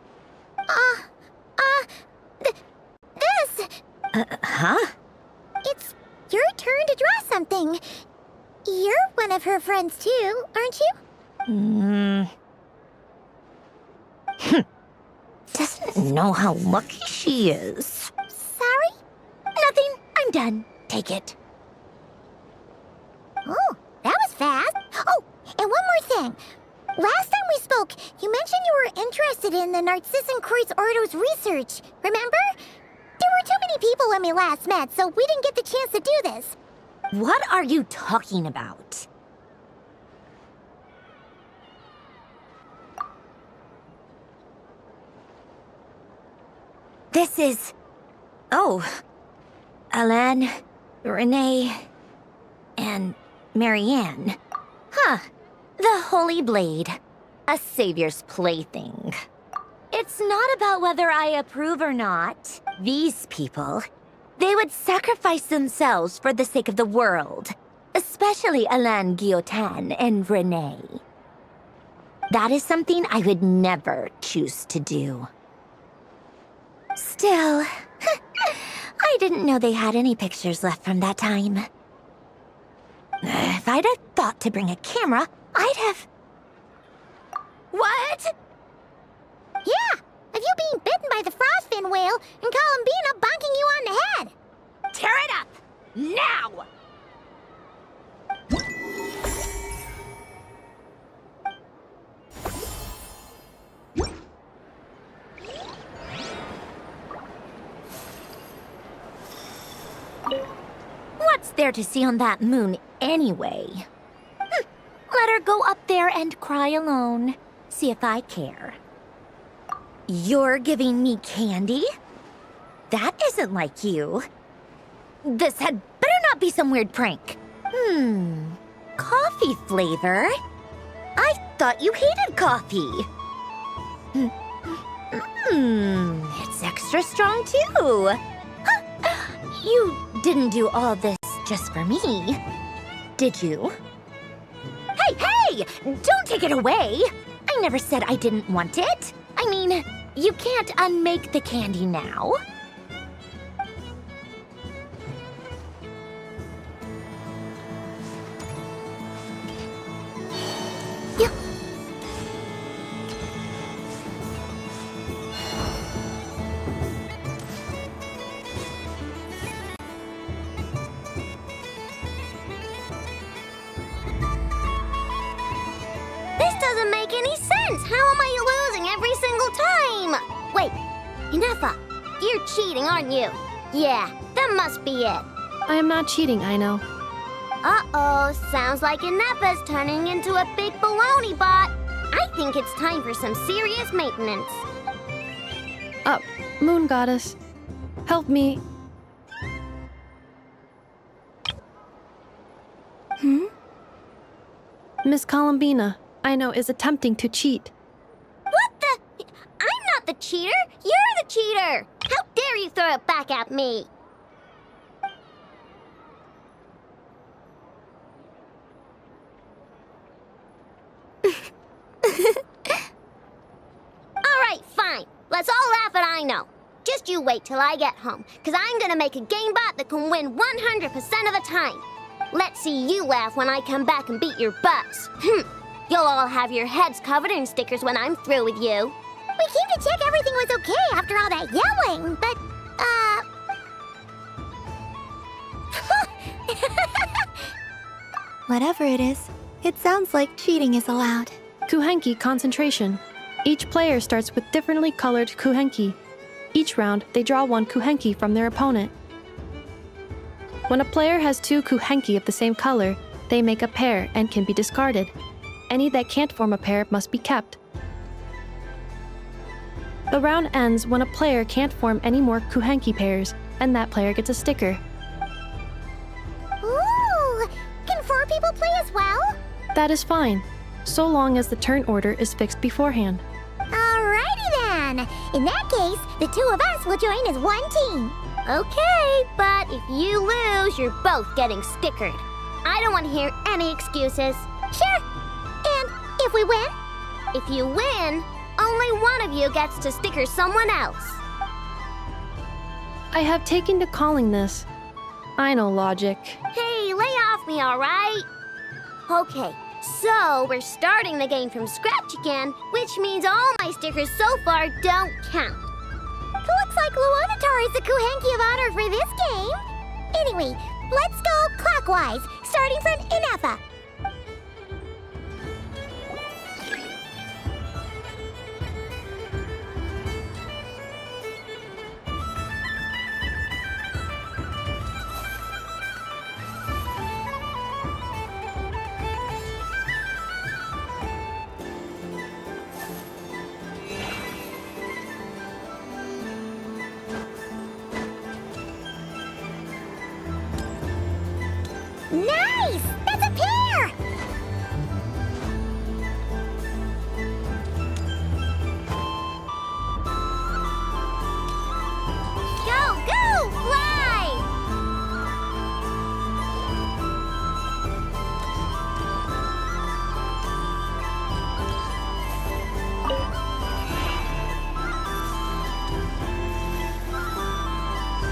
This! Huh? It's your turn to draw something. You're one of her friends too, aren't you? Doesn't know how lucky she is. Sorry? Nothing. I'm done. Take it. Oh, that was fast. Oh, and one more thing. Last time we spoke, you mentioned you were interested in the Narcissan Kreuz Ordo's research, remember? There were too many people when we last met, so we didn't get the chance to do this. What are you talking about? This is... Oh. Alain, Renee, and Marianne. Huh. The Holy Blade. A savior's plaything. It's not about whether I approve or not. These people, they would sacrifice themselves for the sake of the world. Especially Alain Guillotin and Renee. That is something I would never choose to do. Still, I didn't know they had any pictures left from that time. If I'd have thought to bring a camera, I'd have... What? Yeah, of you being bitten by the frostfin whale and Coolumbina bonking you on the head. Tear it up! Now! What's there to see on that moon anyway? Let her go up there and cry alone. See if I care. You're giving me candy? That isn't like you. This had better not be some weird prank. Coffee flavor? I thought you hated coffee. It's extra strong too. You didn't do all this just for me, did you? Hey! Don't take it away! I never said I didn't want it. I mean, you can't unmake the candy now. Yep. doesn't make any sense. How am I losing every single time? Wait, Nefer, you're cheating, aren't you? Yeah, that must be it. I am not cheating, I know. Uh-oh, sounds like Nefer's turning into a big baloney bot. I think it's time for some serious maintenance. Moon Goddess, help me. Miss Coolumbina, I know, is attempting to cheat. What the? I'm not the cheater. You're the cheater. How dare you throw it back at me? All right, fine. Let's all laugh at I know. Just you wait till I get home, because I'm going to make a game bot that can win 100% of the time. Let's see you laugh when I come back and beat your butts. You'll all have your heads covered in stickers when I'm through with you. We came to check everything was okay after all that yelling, but, Whatever it is, it sounds like cheating is allowed. Kuhenki concentration. Each player starts with differently colored kuhenki. Each round, they draw one kuhenki from their opponent. When a player has two kuhenki of the same color, they make a pair and can be discarded. Any that can't form a pair must be kept. The round ends when a player can't form any more kuhenki pairs, and that player gets a sticker. Ooh! Can 4 people play as well? That is fine, so long as the turn order is fixed beforehand. Alrighty then! In that case, the 2 of us will join as one team. Okay, but if you lose, you're both getting stickered. I don't want to hear any excuses. Sure. And if we win? If you win, only one of you gets to sticker someone else. I have taken to calling this. I know logic. Hey, lay off me, all right? Okay, so we're starting the game from scratch again, which means all my stickers so far don't count. Looks like Luonatar is the Kuhenki of honor for this game. Anyway, let's go clockwise, starting from Nefer. Nice! That's a pair! Go, go, fly!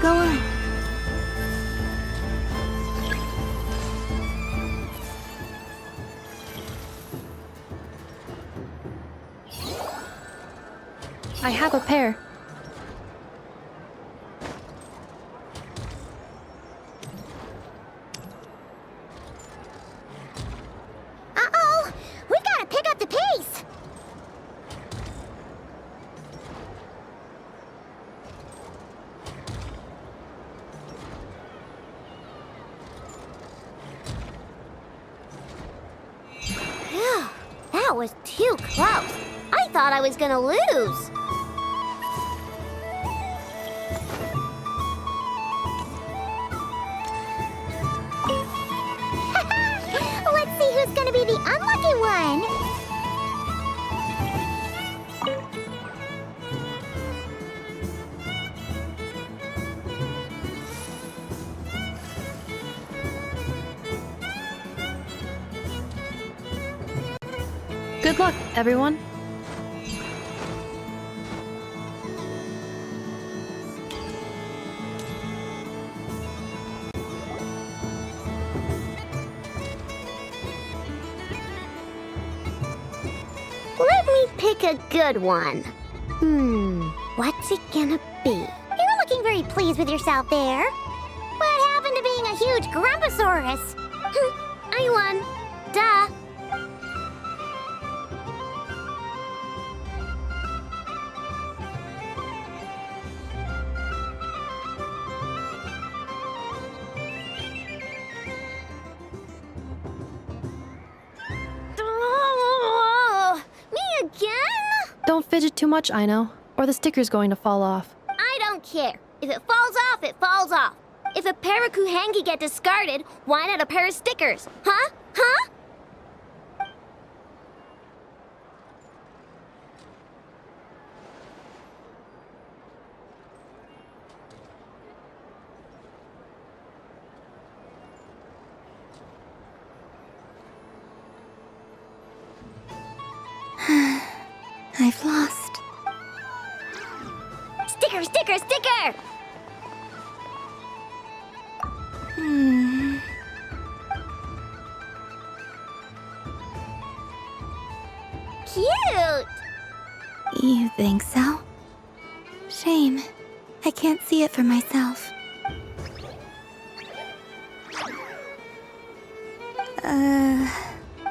Go on. I have a pair. Uh-oh! We've got to pick up the pace! Phew, that was too close. I thought I was gonna lose. Let's see who's gonna be the unlucky one! Good luck, everyone. Let me pick a good one. What's it gonna be? You're looking very pleased with yourself there. What happened to being a huge Grumposaurus? I won. Duh. Don't fidget too much, Aino, or the sticker's going to fall off. I don't care. If it falls off, it falls off. If a pair of kuhenki get discarded, why not a pair of stickers? Huh? Huh? I've lost. Sticker, sticker, sticker! Cute! You think so? Shame. I can't see it for myself.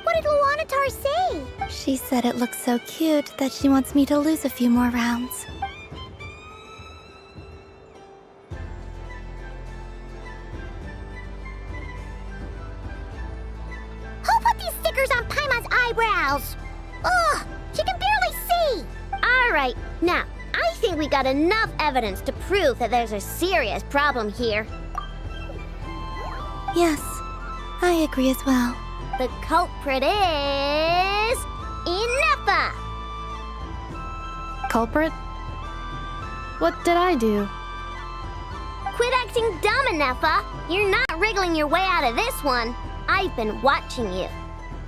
What did Luanatar say? She said it looks so cute that she wants me to lose a few more rounds. Who put these stickers on Paimon's eyebrows? Ugh, she can barely see! Alright, now, I think we got enough evidence to prove that there's a serious problem here. Yes, I agree as well. The culprit is... nefer! Culprit? What did I do? Quit acting dumb, nefer! You're not wriggling your way out of this one. I've been watching you.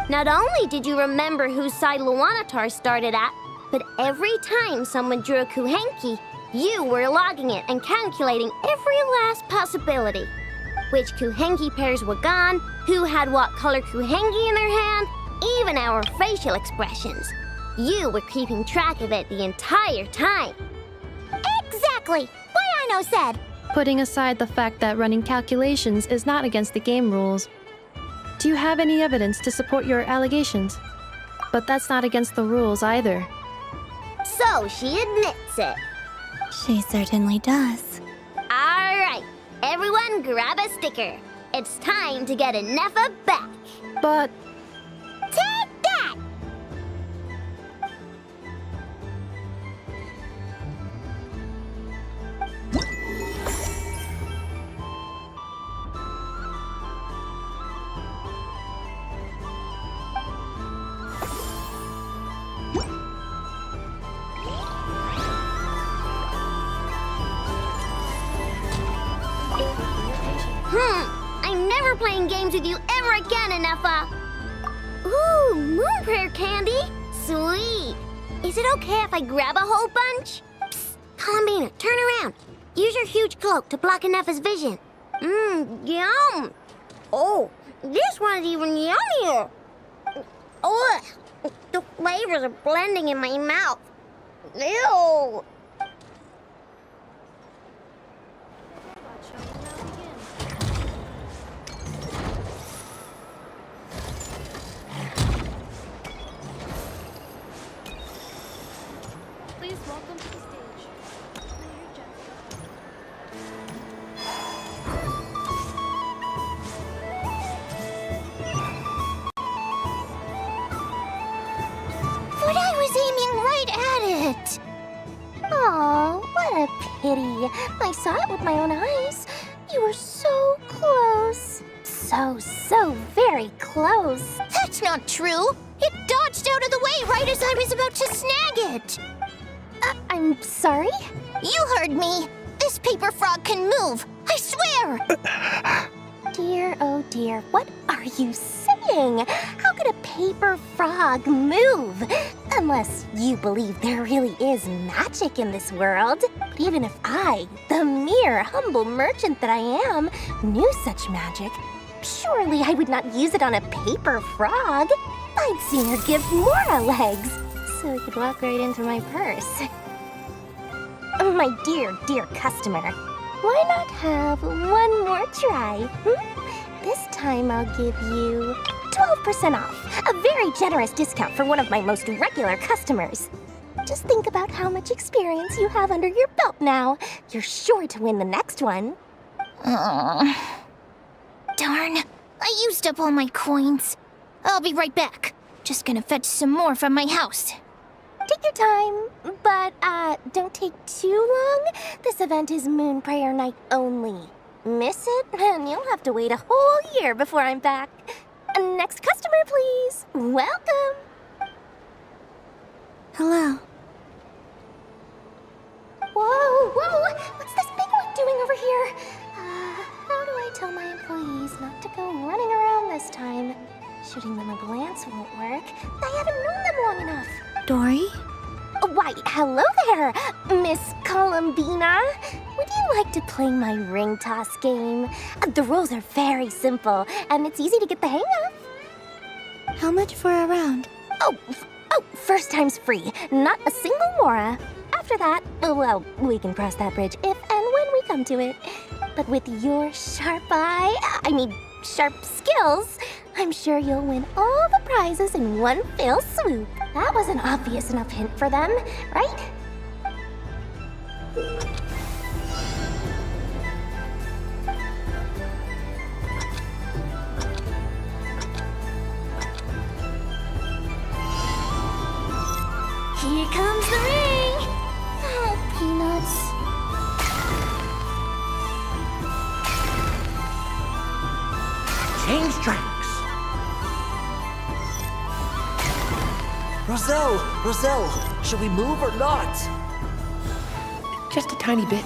Not only did you remember whose side Luanatar started at, but every time someone drew a kuhenki, you were logging it and calculating every last possibility. Which kuhenki pairs were gone, who had what color kuhenki in their hand, even our facial expressions. You were keeping track of it the entire time. Exactly! What Aino said! Putting aside the fact that running calculations is not against the game rules, do you have any evidence to support your allegations? But that's not against the rules either. So she admits it. She certainly does. Alright, everyone grab a sticker. It's time to get a nefer back. But... Take that! I'm never playing games with you ever again, nefer. Ooh, moon prayer candy? Sweet. Is it okay if I grab a whole bunch? Psst, coolumbina, turn around. Use your huge cloak to block nefer's vision. Yum. Oh, this one's even yummier. Ugh, the flavors are blending in my mouth. Ew. Please welcome to the stage. But I was aiming right at it! Aw, what a pity. I saw it with my own eyes. You were so close. So very close. That's not true. It dodged out of the way right as I was about to snag it. I'm sorry? You heard me. This paper frog can move. I swear! Dear, oh dear, what are you saying? How could a paper frog move? Unless you believe there really is magic in this world. But even if I, the mere humble merchant that I am, knew such magic, surely I would not use it on a paper frog. I'd sooner give Mora legs, so it could walk right into my purse. My dear customer, why not have one more try? This time I'll give you 12% off, a very generous discount for one of my most regular customers. Just think about how much experience you have under your belt now. You're sure to win the next one. Darn, I used up all my coins. I'll be right back. Just gonna fetch some more from my house. Take your time, but don't take too long. This event is Moon Prayer Night only. Miss it, and you'll have to wait a whole year before I'm back. Next customer, please. Welcome. Hello. Whoa! What's this big one doing over here? How do I tell my employees not to go running around this time? Shooting them a glance won't work. I haven't known them long enough. Dory? Why, hello there, Miss Coolumbina. Would you like to play my ring toss game? The rules are very simple, and it's easy to get the hang of. How much for a round? Oh, first time's free. Not a single mora. After that, well, we can cross that bridge if and when we come to it. But with your sharp skills, I'm sure you'll win all the prizes in one fell swoop. That was an obvious enough hint for them, right? Here comes the ring! Oh, peanuts. Change tracks! Roselle, should we move or not? Just a tiny bit.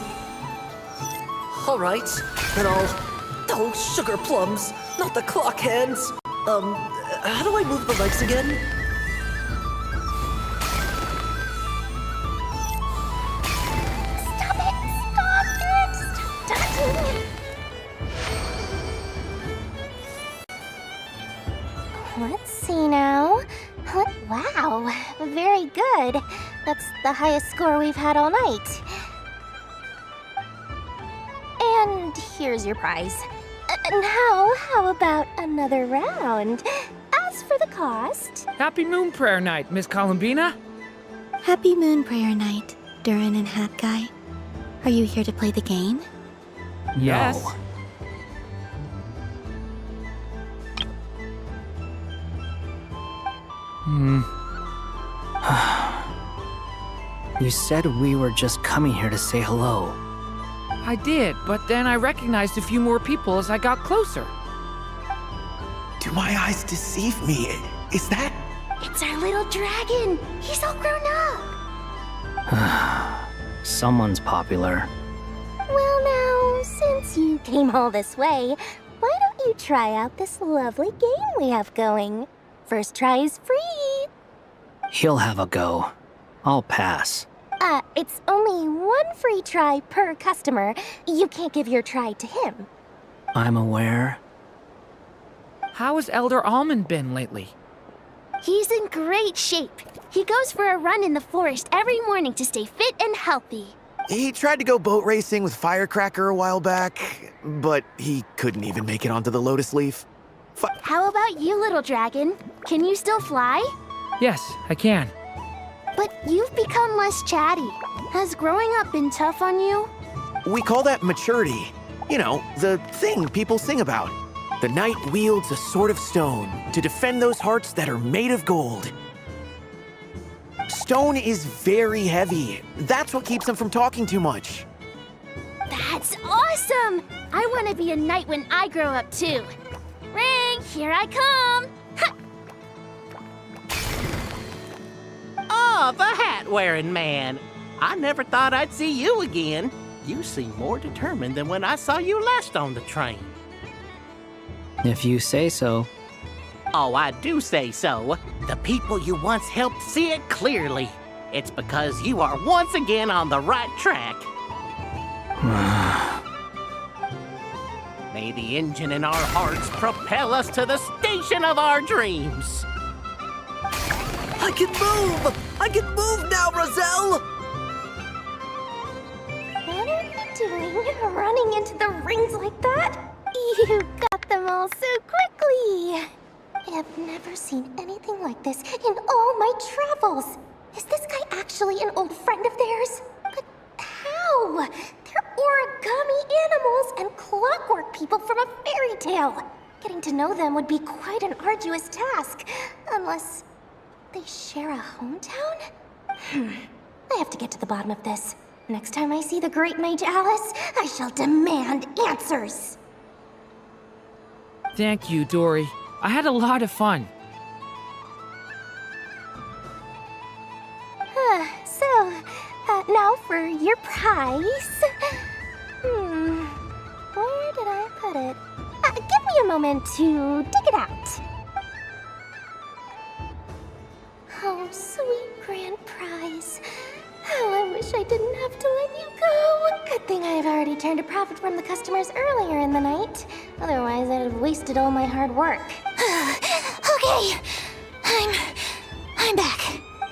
All right, then oh, sugar plums, not the clock hands. How do I move the legs again? Let's see now. Wow, very good. That's the highest score we've had all night. And here's your prize. Now, how about another round? As for the cost... Happy Moon Prayer Night, Miss Coolumbina. Happy Moon Prayer Night, Durin and Hat Guy. Are you here to play the game? Yes. No. You said we were just coming here to say hello. I did, but then I recognized a few more people as I got closer. Do my eyes deceive me? Is that... It's our little dragon! He's all grown up! Someone's popular. Well now, since you came all this way, why don't you try out this lovely game we have going? First try is free! He'll have a go. I'll pass. It's only one free try per customer. You can't give your try to him. I'm aware. How has Elder Almond been lately? He's in great shape. He goes for a run in the forest every morning to stay fit and healthy. He tried to go boat racing with Firecracker a while back, but he couldn't even make it onto the Lotus Leaf. How about you, little dragon? Can you still fly? Yes, I can. But you've become less chatty. Has growing up been tough on you? We call that maturity. You know, the thing people sing about. The knight wields a sword of stone to defend those hearts that are made of gold. Stone is very heavy. That's what keeps him from talking too much. That's awesome! I want to be a knight when I grow up too. Ring, here I come! Ha! Oh, the hat-wearing man. I never thought I'd see you again. You seem more determined than when I saw you last on the train. If you say so. Oh, I do say so. The people you once helped see it clearly. It's because you are once again on the right track. May the engine in our hearts propel us to the station of our dreams. I can move! I can move now, Roselle! What are you doing, running into the rings like that? You got them all so quickly! I have never seen anything like this in all my travels. Is this guy actually an old friend of theirs? But how? They're origami animals and clockwork people from a fairy tale. Getting to know them would be quite an arduous task, unless they share a hometown? I have to get to the bottom of this. Next time I see the Great Mage Alice, I shall demand answers. Thank you, Dory. I had a lot of fun. Now for your prize. Where did I put it? Give me a moment to dig it out. Oh, sweet grand prize. How I wish I didn't have to let you go. Good thing I've already turned a profit from the customers earlier in the night. Otherwise, I'd have wasted all my hard work. Okay, I'm back.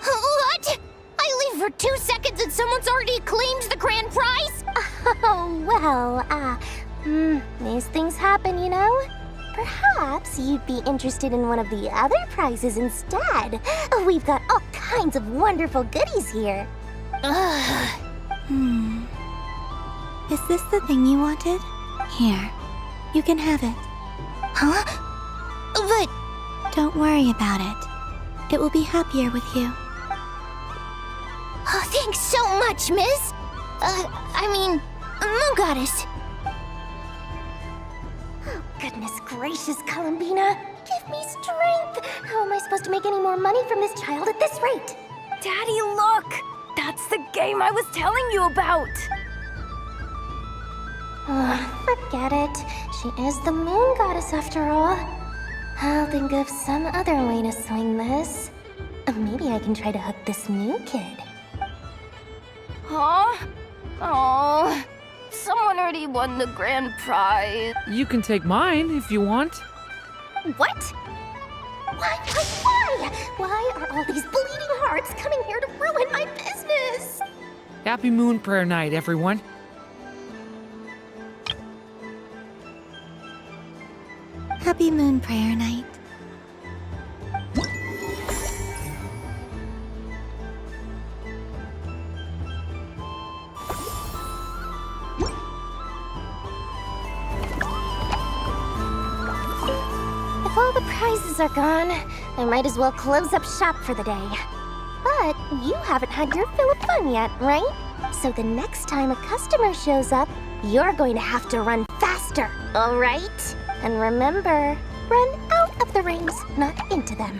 What? I leave for 2 seconds and someone's already claimed the grand prize? Oh, well, these things happen, you know? Perhaps you'd be interested in one of the other prizes instead. We've got all kinds of wonderful goodies here. Is this the thing you wanted? Here, you can have it. Huh? But... Don't worry about it. It will be happier with you. Oh, thanks so much, miss. Moon Goddess. Oh, goodness gracious, Coolumbina. Give me strength. How am I supposed to make any more money from this child at this rate? Daddy, look! That's the game I was telling you about! Forget it. She is the Moon Goddess after all. I'll think of some other way to swing this. Maybe I can try to hook this new kid. Huh? Oh, someone already won the grand prize. You can take mine if you want. What? Why? Why are all these bleeding hearts coming here to ruin my business? Happy Moon Prayer Night, everyone. Happy Moon Prayer Night. If all the prizes are gone, I might as well close up shop for the day. But you haven't had your fill of fun yet, right? So the next time a customer shows up, you're going to have to run faster, all right? And remember, run out of the rings, not into them.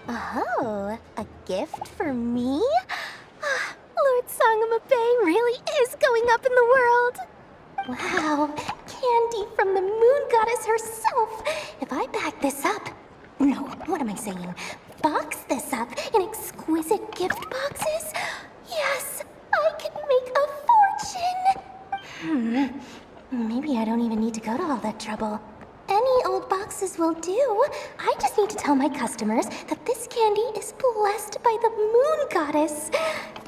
Oh, a gift for me? Lord Sangamabe really is going up in the world. Wow, candy from the Moon Goddess herself. If I back this up... No, what am I saying? Box this up in exquisite gift boxes? Yes, I can make a fortune. Maybe I don't even need to go to all that trouble. Any old boxes will do. I just need to tell my customers that this candy is blessed by the Moon Goddess.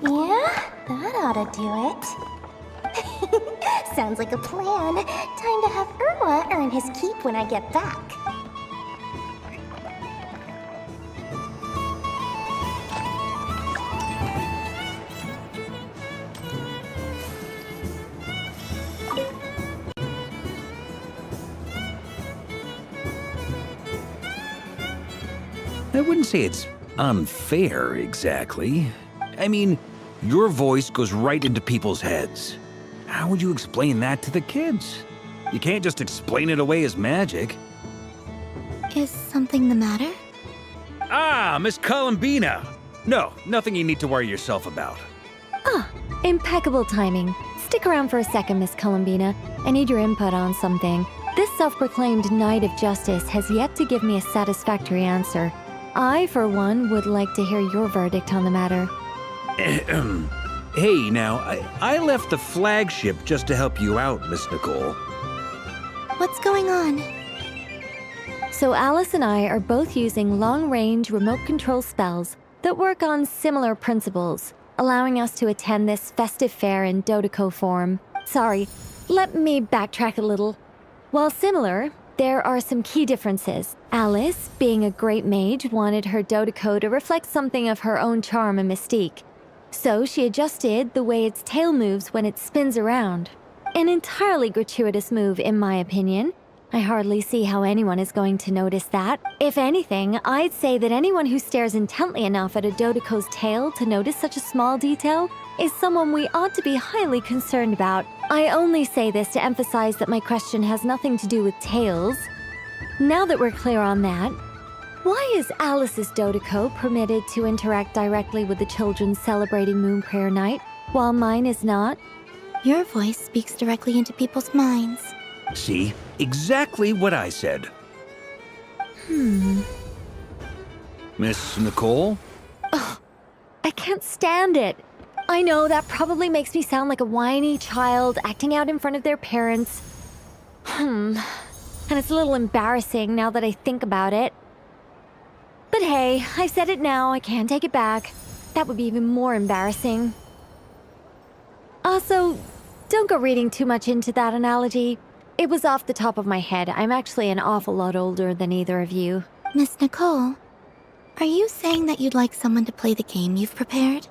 Yeah, that ought to do it. Sounds like a plan. Time to have Irwa earn his keep when I get back. I wouldn't say it's unfair, exactly. I mean, your voice goes right into people's heads. How would you explain that to the kids? You can't just explain it away as magic. Is something the matter? Ah, Miss Coolumbina! No, nothing you need to worry yourself about. Impeccable timing. Stick around for a second, Miss Coolumbina. I need your input on something. This self-proclaimed Knight of Justice has yet to give me a satisfactory answer. I, for one, would like to hear your verdict on the matter. Hey, now, I left the flagship just to help you out, Miss Nicole. What's going on? So Alice and I are both using long-range remote control spells that work on similar principles, allowing us to attend this festive fair in Dodeco form. Sorry, let me backtrack a little. While similar, there are some key differences. Alice, being a great mage, wanted her Dodeco to reflect something of her own charm and mystique. So she adjusted the way its tail moves when it spins around. An entirely gratuitous move, in my opinion. I hardly see how anyone is going to notice that. If anything, I'd say that anyone who stares intently enough at a Dodoco's tail to notice such a small detail is someone we ought to be highly concerned about. I only say this to emphasize that my question has nothing to do with tails. Now that we're clear on that, why is Alice's Dodoco permitted to interact directly with the children celebrating Moon Prayer Night, while mine is not? Your voice speaks directly into people's minds. See? Exactly what I said. Miss Nicole? Ugh, I can't stand it. I know that probably makes me sound like a whiny child acting out in front of their parents. And it's a little embarrassing now that I think about it. But hey, I've said it now, I can't take it back. That would be even more embarrassing. Also, don't go reading too much into that analogy. It was off the top of my head. I'm actually an awful lot older than either of you. Miss Nicole, are you saying that you'd like someone to play the game you've prepared?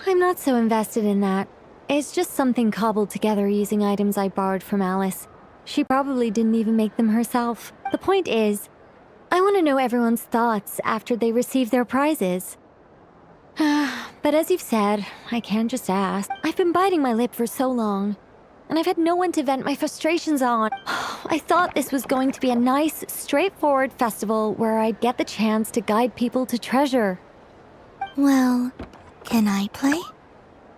I'm not so invested in that. It's just something cobbled together using items I borrowed from Alice. She probably didn't even make them herself. The point is, I want to know everyone's thoughts after they receive their prizes. But as you've said, I can't just ask. I've been biting my lip for so long, and I've had no one to vent my frustrations on. I thought this was going to be a nice, straightforward festival where I'd get the chance to guide people to treasure. Well, can I play?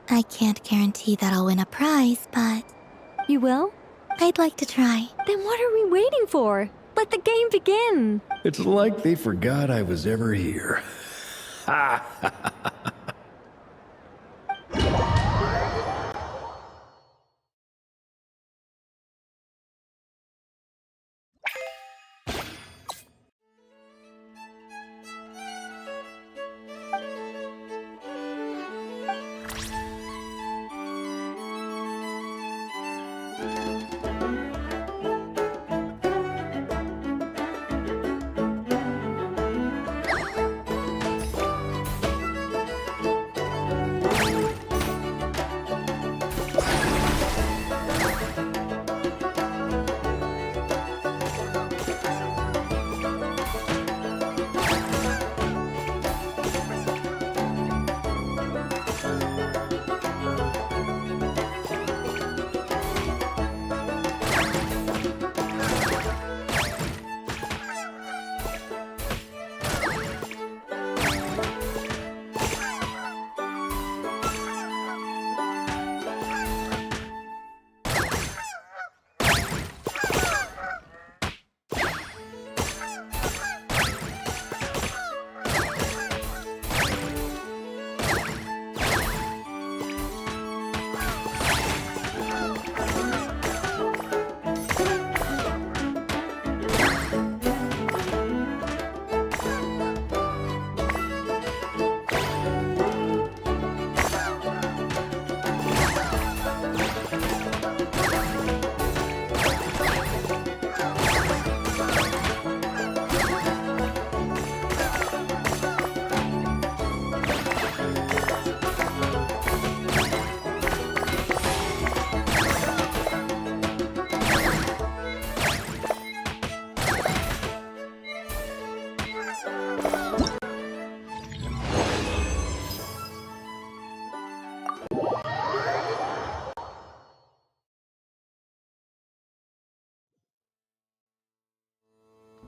I can't guarantee that I'll win a prize, but... You will? I'd like to try. Then what are we waiting for? Let the game begin! It's like they forgot I was ever here. Ha ha ha ha.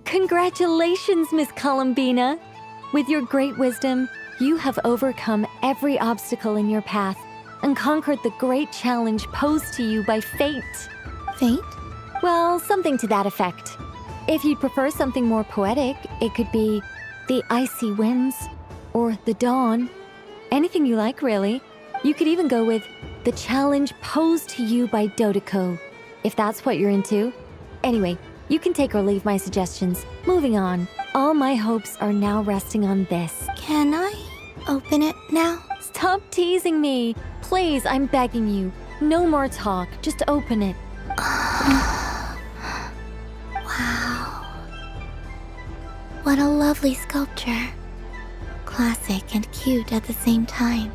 Congratulations, Miss Coolumbina! With your great wisdom, you have overcome every obstacle in your path and conquered the great challenge posed to you by fate. Fate? Well, something to that effect. If you'd prefer something more poetic, it could be the icy winds or the dawn. Anything you like, really. You could even go with the challenge posed to you by Dodoco, if that's what you're into. Anyway, you can take or leave my suggestions. Moving on. All my hopes are now resting on this. Can I open it now? Stop teasing me. Please, I'm begging you. No more talk. Just open it. Wow. What a lovely sculpture. Classic and cute at the same time.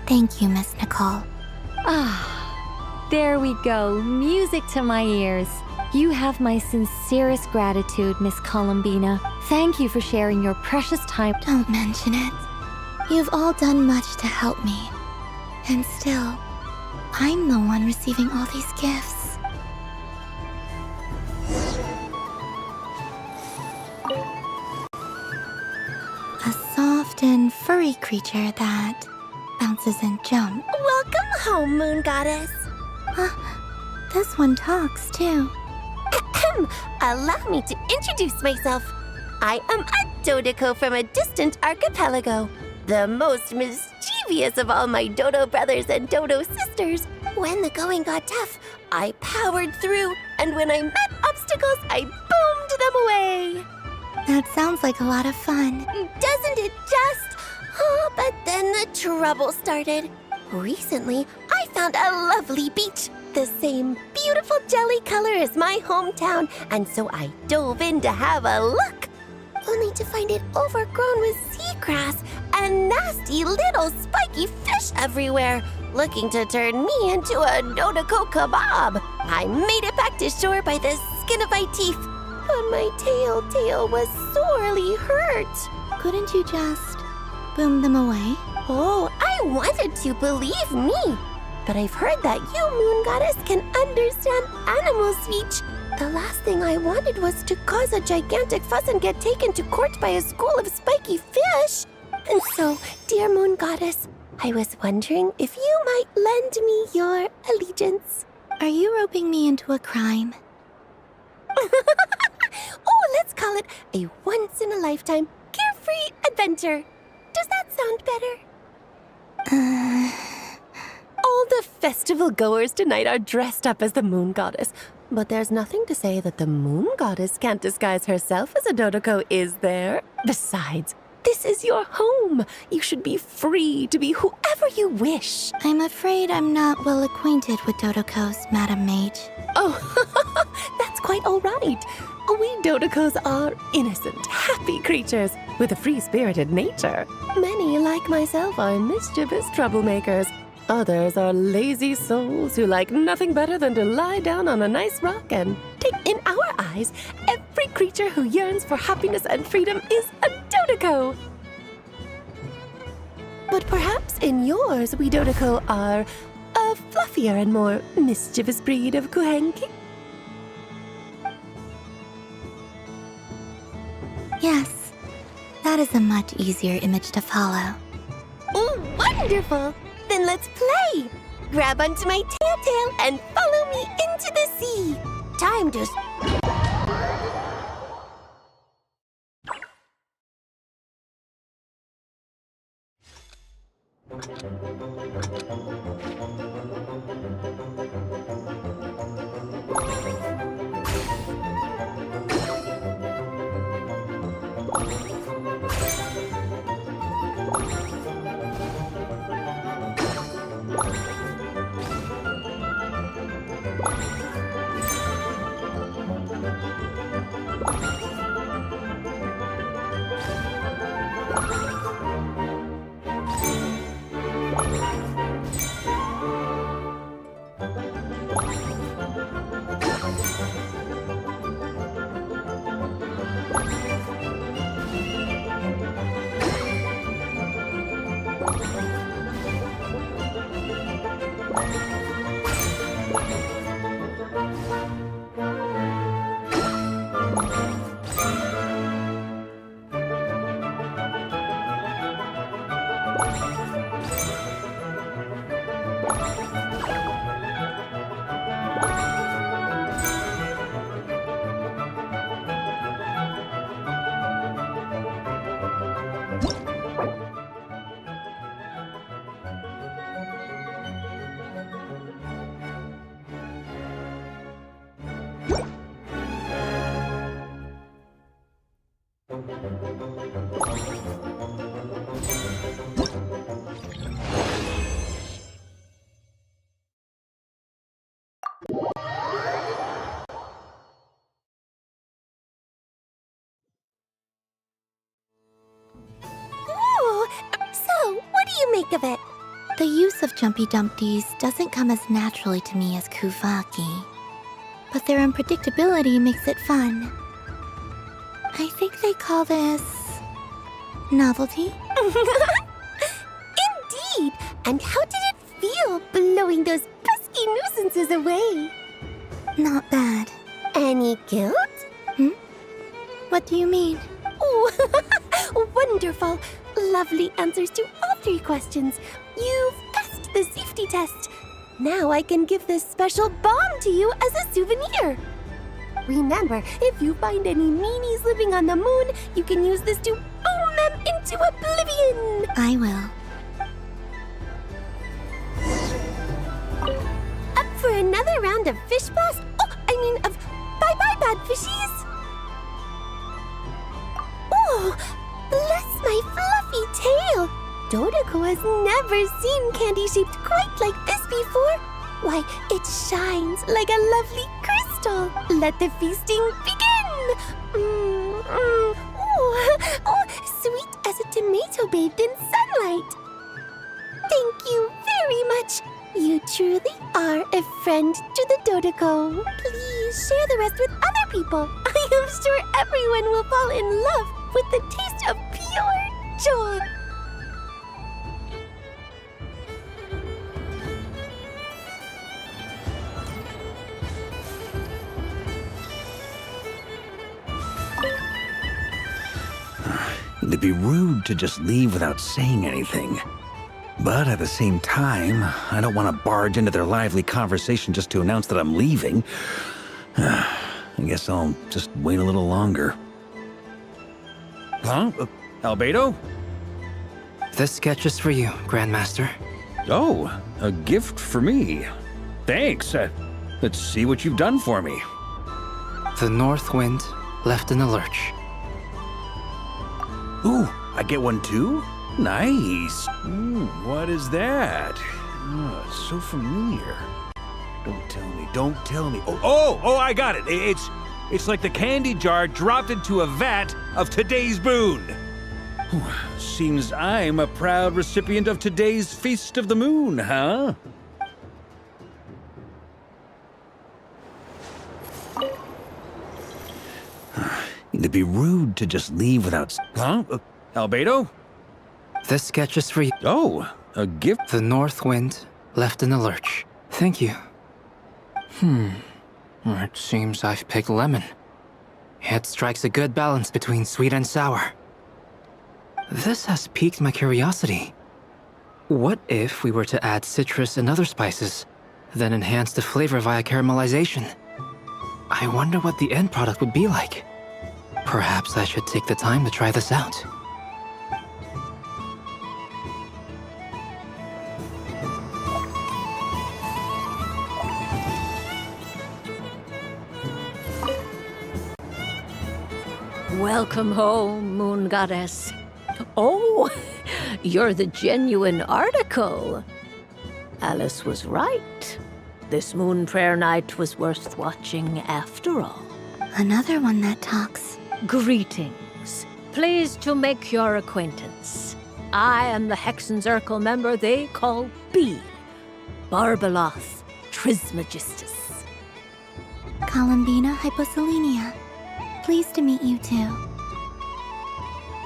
Thank you, Miss Nicole. Ah, there we go. Music to my ears. You have my sincerest gratitude, Miss Coolumbina. Thank you for sharing your precious time. Don't mention it. You've all done much to help me. And still, I'm the one receiving all these gifts. A soft and furry creature that bounces and jumps. Welcome home, Moon Goddess. This one talks too. Allow me to introduce myself. I am a Dodoco from a distant archipelago, the most mischievous of all my Dodo brothers and Dodo sisters. When the going got tough, I powered through, and when I met obstacles, I boomed them away. That sounds like a lot of fun. Doesn't it just? Oh, but then the trouble started. Recently, I found a lovely beach, the same beautiful jelly color as my hometown, and so I dove in to have a look, only to find it overgrown with seagrass and nasty little spiky fish everywhere, looking to turn me into a Dodoco kebab. I made it back to shore by the skin of my teeth, but my tail was sorely hurt. Couldn't you just boom them away? Oh, I wanted to, believe me. But I've heard that you, Moon Goddess, can understand animal speech. The last thing I wanted was to cause a gigantic fuss and get taken to court by a school of spiky fish. And so, dear Moon Goddess, I was wondering if you might lend me your allegiance. Are you roping me into a crime? Oh, let's call it a once-in-a-lifetime carefree adventure. Does that sound better? All the festival goers tonight are dressed up as the Moon Goddess, but there's nothing to say that the Moon Goddess can't disguise herself as a Dodoco, is there? Besides, this is your home. You should be free to be whoever you wish. I'm afraid I'm not well acquainted with Dodocos, Madam Mage. Oh, that's quite all right. We Dodocos are innocent, happy creatures with a free-spirited nature. Many, like myself, are mischievous troublemakers. Others are lazy souls who like nothing better than to lie down on a nice rock and take, in our eyes, every creature who yearns for happiness and freedom is a Dodoco. But perhaps in yours, we Dodoco are a fluffier and more mischievous breed of kuhenki. Yes, that is a much easier image to follow. Oh, wonderful! Then let's play! Grab onto my tail and follow me into the sea. Time to... So, what do you make of it? The use of Jumpy Dumpties doesn't come as naturally to me as Kuvaki. but their unpredictability makes it fun. I think they call this novelty. Indeed! And how did it feel blowing those pesky nuisances away? Not bad. Any guilt? What do you mean? Oh, wonderful! Lovely answers to all 3 questions. You've passed the safety test. Now I can give this special bomb to you as a souvenir. Remember, if you find any meanies living on the moon, you can use this to boom them into oblivion. I will. Up for another round of fish blast? Of bye-bye, bad fishies. Oh, bless my fluffy tail! Dodoko has never seen candy shaped quite like this before. Why, it shines like a lovely crystal. Let the feasting begin! Oh, sweet as a tomato bathed in sunlight. Thank you very much. You truly are a friend to the Dodoko. Please share the rest with other people. I am sure everyone will fall in love with the taste of pure joy. It'd be rude to just leave without saying anything. But at the same time, I don't want to barge into their lively conversation just to announce that I'm leaving. I guess I'll just wait a little longer. Huh? Albedo? This sketch is for you, Grandmaster. Oh, a gift for me. Thanks. Let's see what you've done for me. The north wind left in the lurch. Ooh, I get one too? Nice. What is that? Oh, it's so familiar. Don't tell me. Oh, I got it. It's like the candy jar dropped into a vat of today's boon. Seems I'm a proud recipient of today's Feast of the Moon, huh? It'd be rude to just leave without... Huh? Albedo? This sketch is for you. Oh, a gift? The north wind left in the lurch. Thank you. It seems I've picked lemon. It strikes a good balance between sweet and sour. This has piqued my curiosity. What if we were to add citrus and other spices, then enhance the flavor via caramelization? I wonder what the end product would be like. Perhaps I should take the time to try this out. Welcome home, Moon Goddess. Oh, you're the genuine article. Alice was right. This moon prayer night was worth watching after all. Another one that talks. Greetings. Pleased to make your acquaintance. I am the Hexenzirkel member they call B. Barbeloth Trismegistus. Coolumbina hyposelenia. Pleased to meet you too.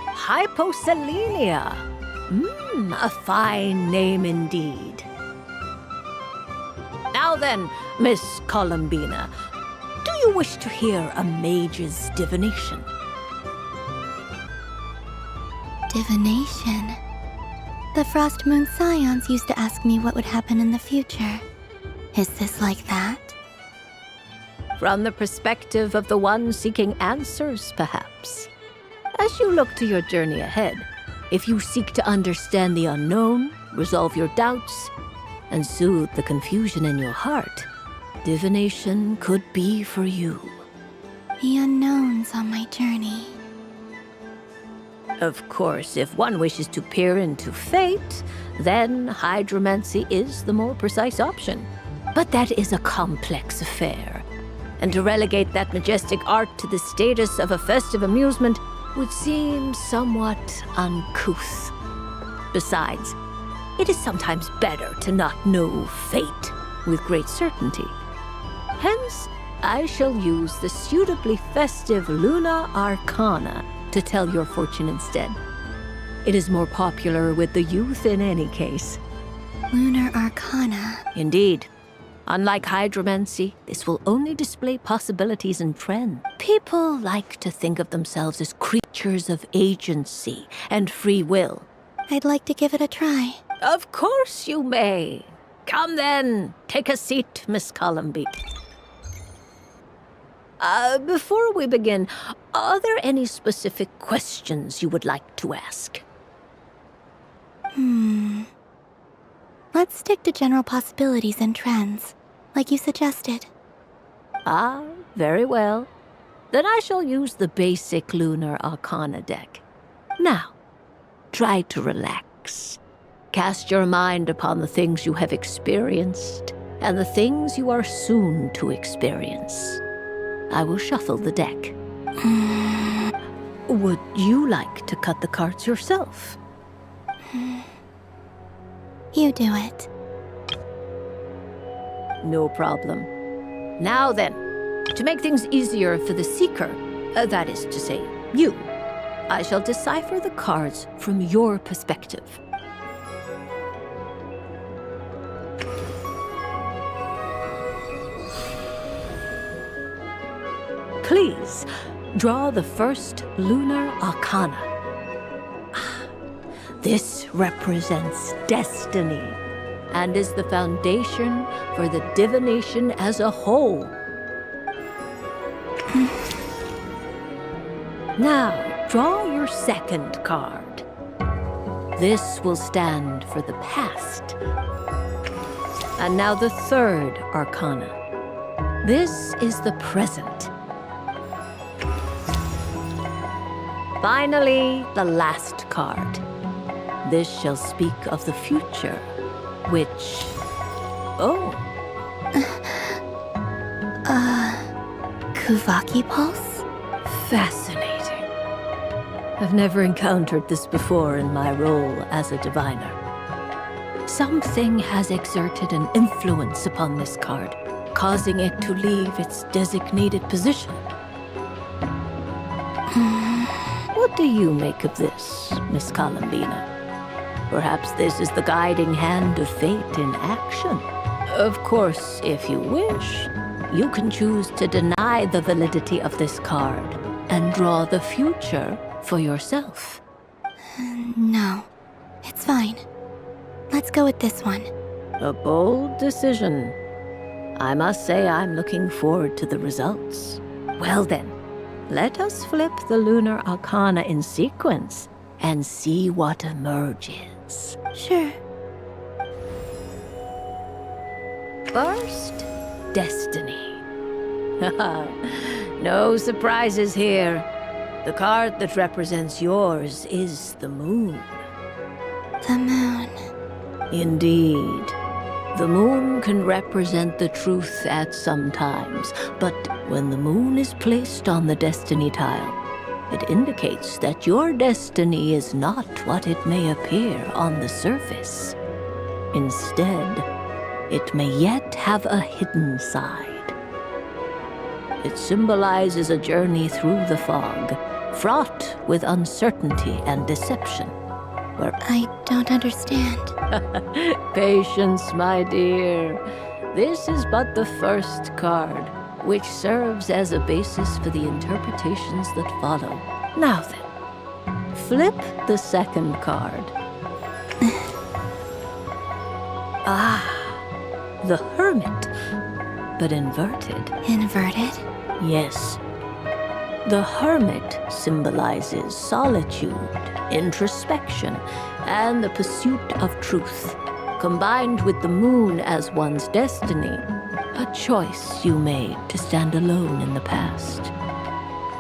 Hyposelenia. A fine name indeed. Now then, Miss Coolumbina, do you wish to hear a mage's divination? Divination? The Frost Moon Scions used to ask me what would happen in the future. Is this like that? From the perspective of the one seeking answers, perhaps. As you look to your journey ahead, if you seek to understand the unknown, resolve your doubts, and soothe the confusion in your heart, divination could be for you. The unknowns on my journey. Of course, if one wishes to peer into fate, then hydromancy is the more precise option. But that is a complex affair, and to relegate that majestic art to the status of a festive amusement would seem somewhat uncouth. Besides, it is sometimes better to not know fate with great certainty. Hence, I shall use the suitably festive Luna Arcana to tell your fortune instead. It is more popular with the youth in any case. Lunar Arcana. Indeed. Unlike hydromancy, this will only display possibilities and trends. People like to think of themselves as creatures of agency and free will. I'd like to give it a try. Of course you may. Come then, take a seat, Miss Coolumbina. Before we begin, are there any specific questions you would like to ask? Let's stick to general possibilities and trends, like you suggested. Ah, very well. Then I shall use the basic Lunar Arcana deck. Now, try to relax. Cast your mind upon the things you have experienced and the things you are soon to experience. I will shuffle the deck. Would you like to cut the cards yourself? You do it. No problem. Now then, to make things easier for the seeker, that is to say, you, I shall decipher the cards from your perspective. Please, draw the first Lunar Arcana. This represents destiny and is the foundation for the divination as a whole. Now, draw your second card. This will stand for the past. And now the third Arcana. This is the present. Finally, the last card. This shall speak of the future, which... Oh. Kuvaki Pulse? Fascinating. I've never encountered this before in my role as a diviner. Something has exerted an influence upon this card, causing it to leave its designated position. What do you make of this, Miss Coolumbina? Perhaps this is the guiding hand of fate in action. Of course, if you wish, you can choose to deny the validity of this card and draw the future for yourself. No, it's fine. Let's go with this one. A bold decision. I must say I'm looking forward to the results. Well then, let us flip the Lunar Arcana in sequence and see what emerges. Sure. First, Destiny. No surprises here. The card that represents yours is the moon. The moon. Indeed. The moon can represent the truth at some times, but when the moon is placed on the destiny tile, it indicates that your destiny is not what it may appear on the surface. Instead, it may yet have a hidden side. It symbolizes a journey through the fog, fraught with uncertainty and deception. Where I don't understand. Patience, my dear. This is but the first card, which serves as a basis for the interpretations that follow. Now then, flip the second card. The Hermit, but inverted. Inverted? Yes. The Hermit symbolizes solitude, introspection, and the pursuit of truth, combined with the moon as one's destiny, a choice you made to stand alone in the past.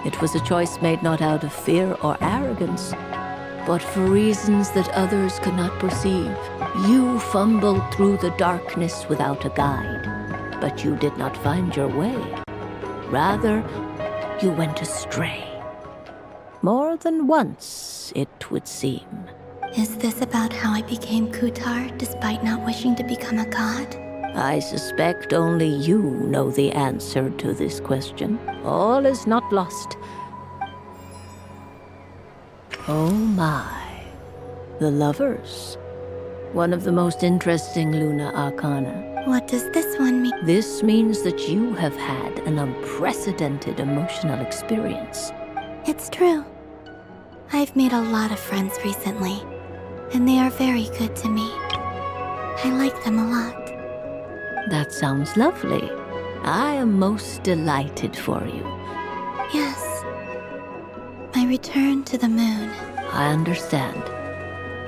It was a choice made not out of fear or arrogance, but for reasons that others could not perceive. You fumbled through the darkness without a guide, but you did not find your way. Rather, you went astray. More than once, it would seem. Is this about how I became Kutar despite not wishing to become a god? I suspect only you know the answer to this question. All is not lost. Oh my. The lovers. One of the most interesting Luna Arcana. What does this one mean? This means that you have had an unprecedented emotional experience. It's true. I've made a lot of friends recently, and they are very good to me. I like them a lot. That sounds lovely. I am most delighted for you. Yes. My return to the moon. I understand.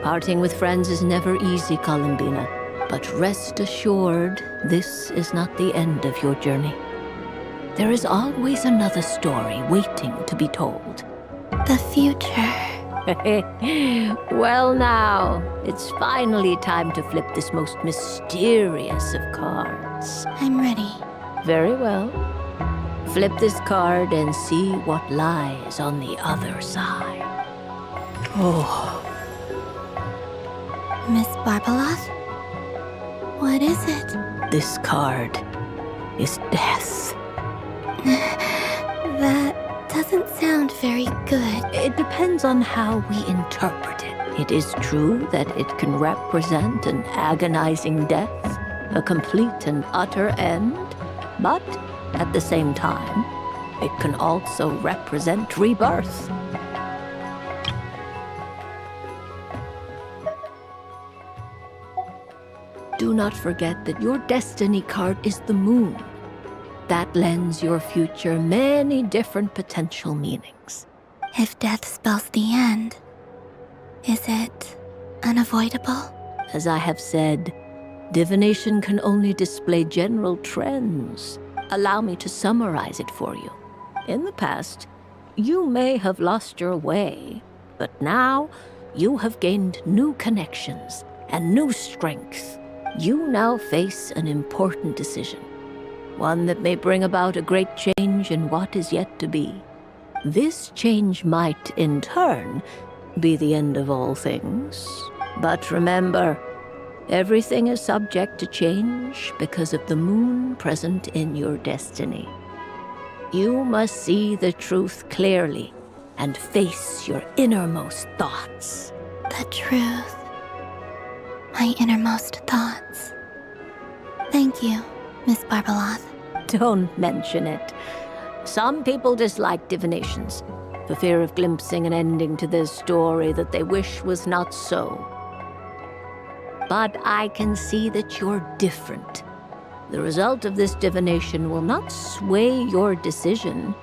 Parting with friends is never easy, Coolumbina. But rest assured, this is not the end of your journey. There is always another story waiting to be told. The future. Well now, it's finally time to flip this most mysterious of cards. I'm ready. Very well. Flip this card and see what lies on the other side. Oh. Miss Barbeloth? What is it? This card is death. That doesn't sound very good. It depends on how we interpret it. It is true that it can represent an agonizing death, a complete and utter end, but at the same time, it can also represent rebirth. Do not forget that your destiny card is the moon. That lends your future many different potential meanings. If death spells the end, is it unavoidable? As I have said, divination can only display general trends. Allow me to summarize it for you. In the past, you may have lost your way, but now you have gained new connections and new strength. You now face an important decision, one that may bring about a great change in what is yet to be. This change might, in turn, be the end of all things. But remember, everything is subject to change because of the moon present in your destiny. You must see the truth clearly and face your innermost thoughts. The truth. My innermost thoughts. Thank you, Miss Barbeloth. Don't mention it. Some people dislike divinations, for fear of glimpsing an ending to their story that they wish was not so. But I can see that you're different. The result of this divination will not sway your decision.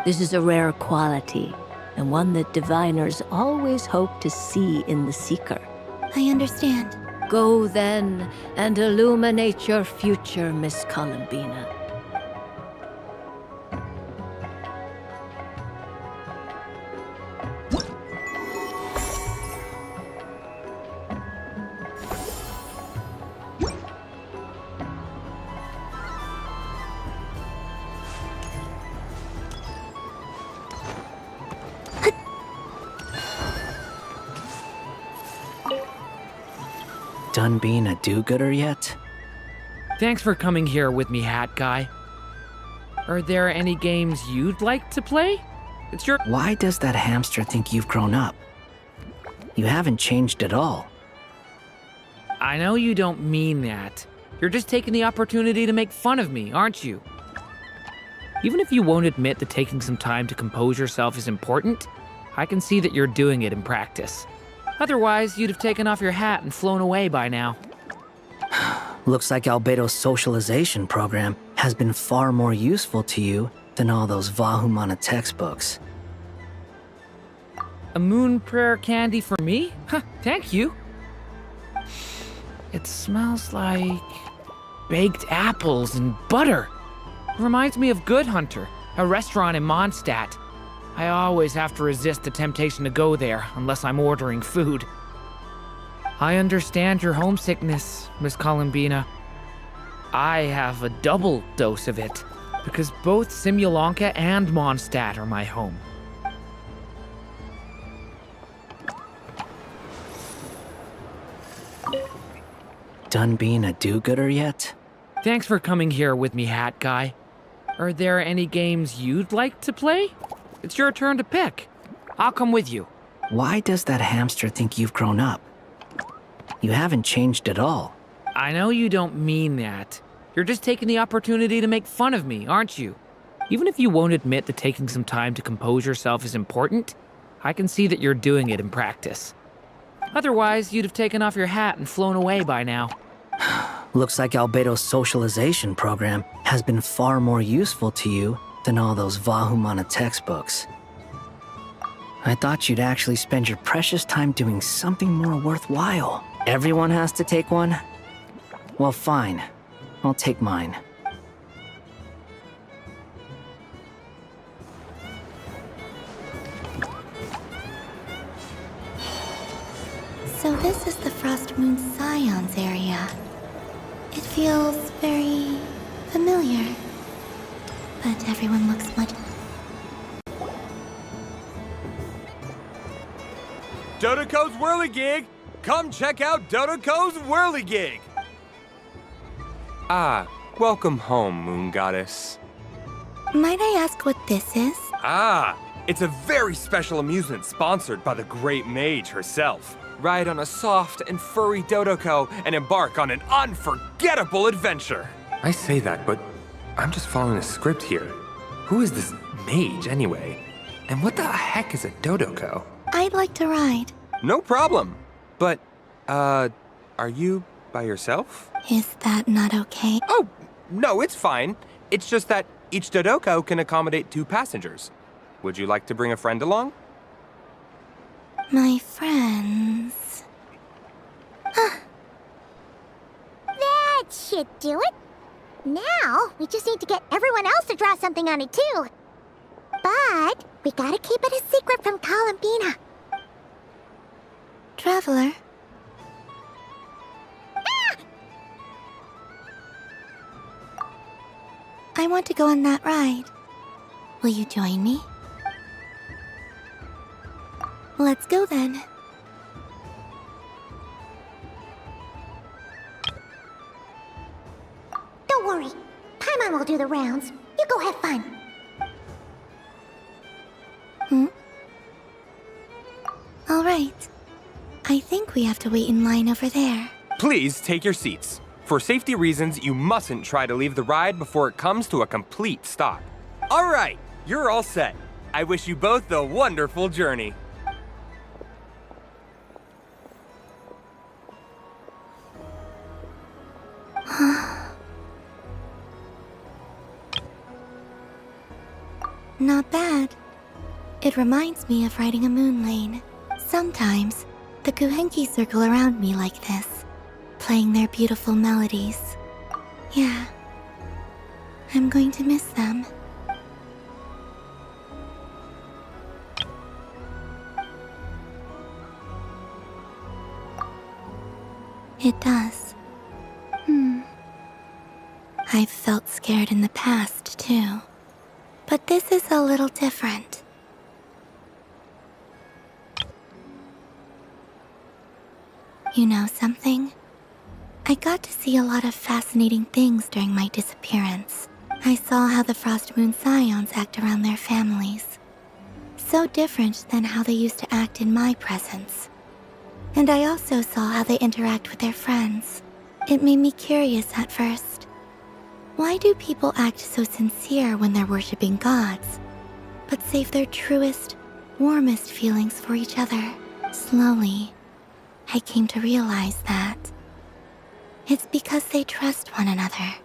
This is a rare quality, and one that diviners always hope to see in the seeker. I understand. Go then and illuminate your future, Miss Coolumbina. Done being a do-gooder yet? Thanks for coming here with me, Hat Guy. Are there any games you'd like to play? It's your— Why does that hamster think you've grown up? You haven't changed at all. I know you don't mean that. You're just taking the opportunity to make fun of me, aren't you? Even if you won't admit that taking some time to compose yourself is important, I can see that you're doing it in practice. Otherwise, you'd have taken off your hat and flown away by now. Looks like Albedo's socialization program has been far more useful to you than all those Vahumana textbooks. A moon prayer candy for me? Huh, thank you. It smells like baked apples and butter. Reminds me of Good Hunter, a restaurant in Mondstadt. I always have to resist the temptation to go there unless I'm ordering food. I understand your homesickness, Miss Coolumbina. I have a double dose of it, because both Simulanka and Mondstadt are my home. done being a do-gooder yet? Thanks for coming here with me, Hat Guy. Are there any games you'd like to play? It's your turn to pick. I'll come with you. Why does that hamster think you've grown up? You haven't changed at all. I know you don't mean that. You're just taking the opportunity to make fun of me, aren't you? Even if you won't admit that taking some time to compose yourself is important, I can see that you're doing it in practice. Otherwise, you'd have taken off your hat and flown away by now. Looks like Albedo's socialization program has been far more useful to you than all those Vahumana textbooks. I thought you'd actually spend your precious time doing something more worthwhile. Everyone has to take one? Well, fine. I'll take mine. So this is the Frost Moon Scions area. It feels very familiar. But everyone looks much... Dodoco's Whirligig! Come check out Dodoco's Whirligig! Ah, welcome home, Moon Goddess. Might I ask what this is? Ah, it's a very special amusement sponsored by the great mage herself. Ride on a soft and furry Dodoco and embark on an unforgettable adventure. I say that, but I'm just following a script here. Who is this mage, anyway? And what the heck is a Dodoco? I'd like to ride. No problem. But, are you by yourself? Is that not okay? Oh, no, it's fine. It's just that each Dodoco can accommodate 2 passengers. Would you like to bring a friend along? My friends... That should do it. Now, we just need to get everyone else to draw something on it, too. But we gotta keep it a secret from coolumbina. Traveler? I want to go on that ride. Will you join me? Let's go then. Don't worry. Paimon will do the rounds. You go have fun. All right. I think we have to wait in line over there. Please take your seats. For safety reasons, you mustn't try to leave the ride before it comes to a complete stop. All right, you're all set. I wish you both a wonderful journey. Not bad. It reminds me of riding a moon lane. Sometimes, the Kuhenki circle around me like this, playing their beautiful melodies. Yeah, I'm going to miss them. It does. I've felt scared in the past, too. But this is a little different. You know something? I got to see a lot of fascinating things during my disappearance. I saw how the Frost Moon Scions act around their families. So different than how they used to act in my presence. And I also saw how they interact with their friends. It made me curious at first. Why do people act so sincere when they're worshipping gods, but save their truest, warmest feelings for each other? Slowly, I came to realize that it's because they trust one another.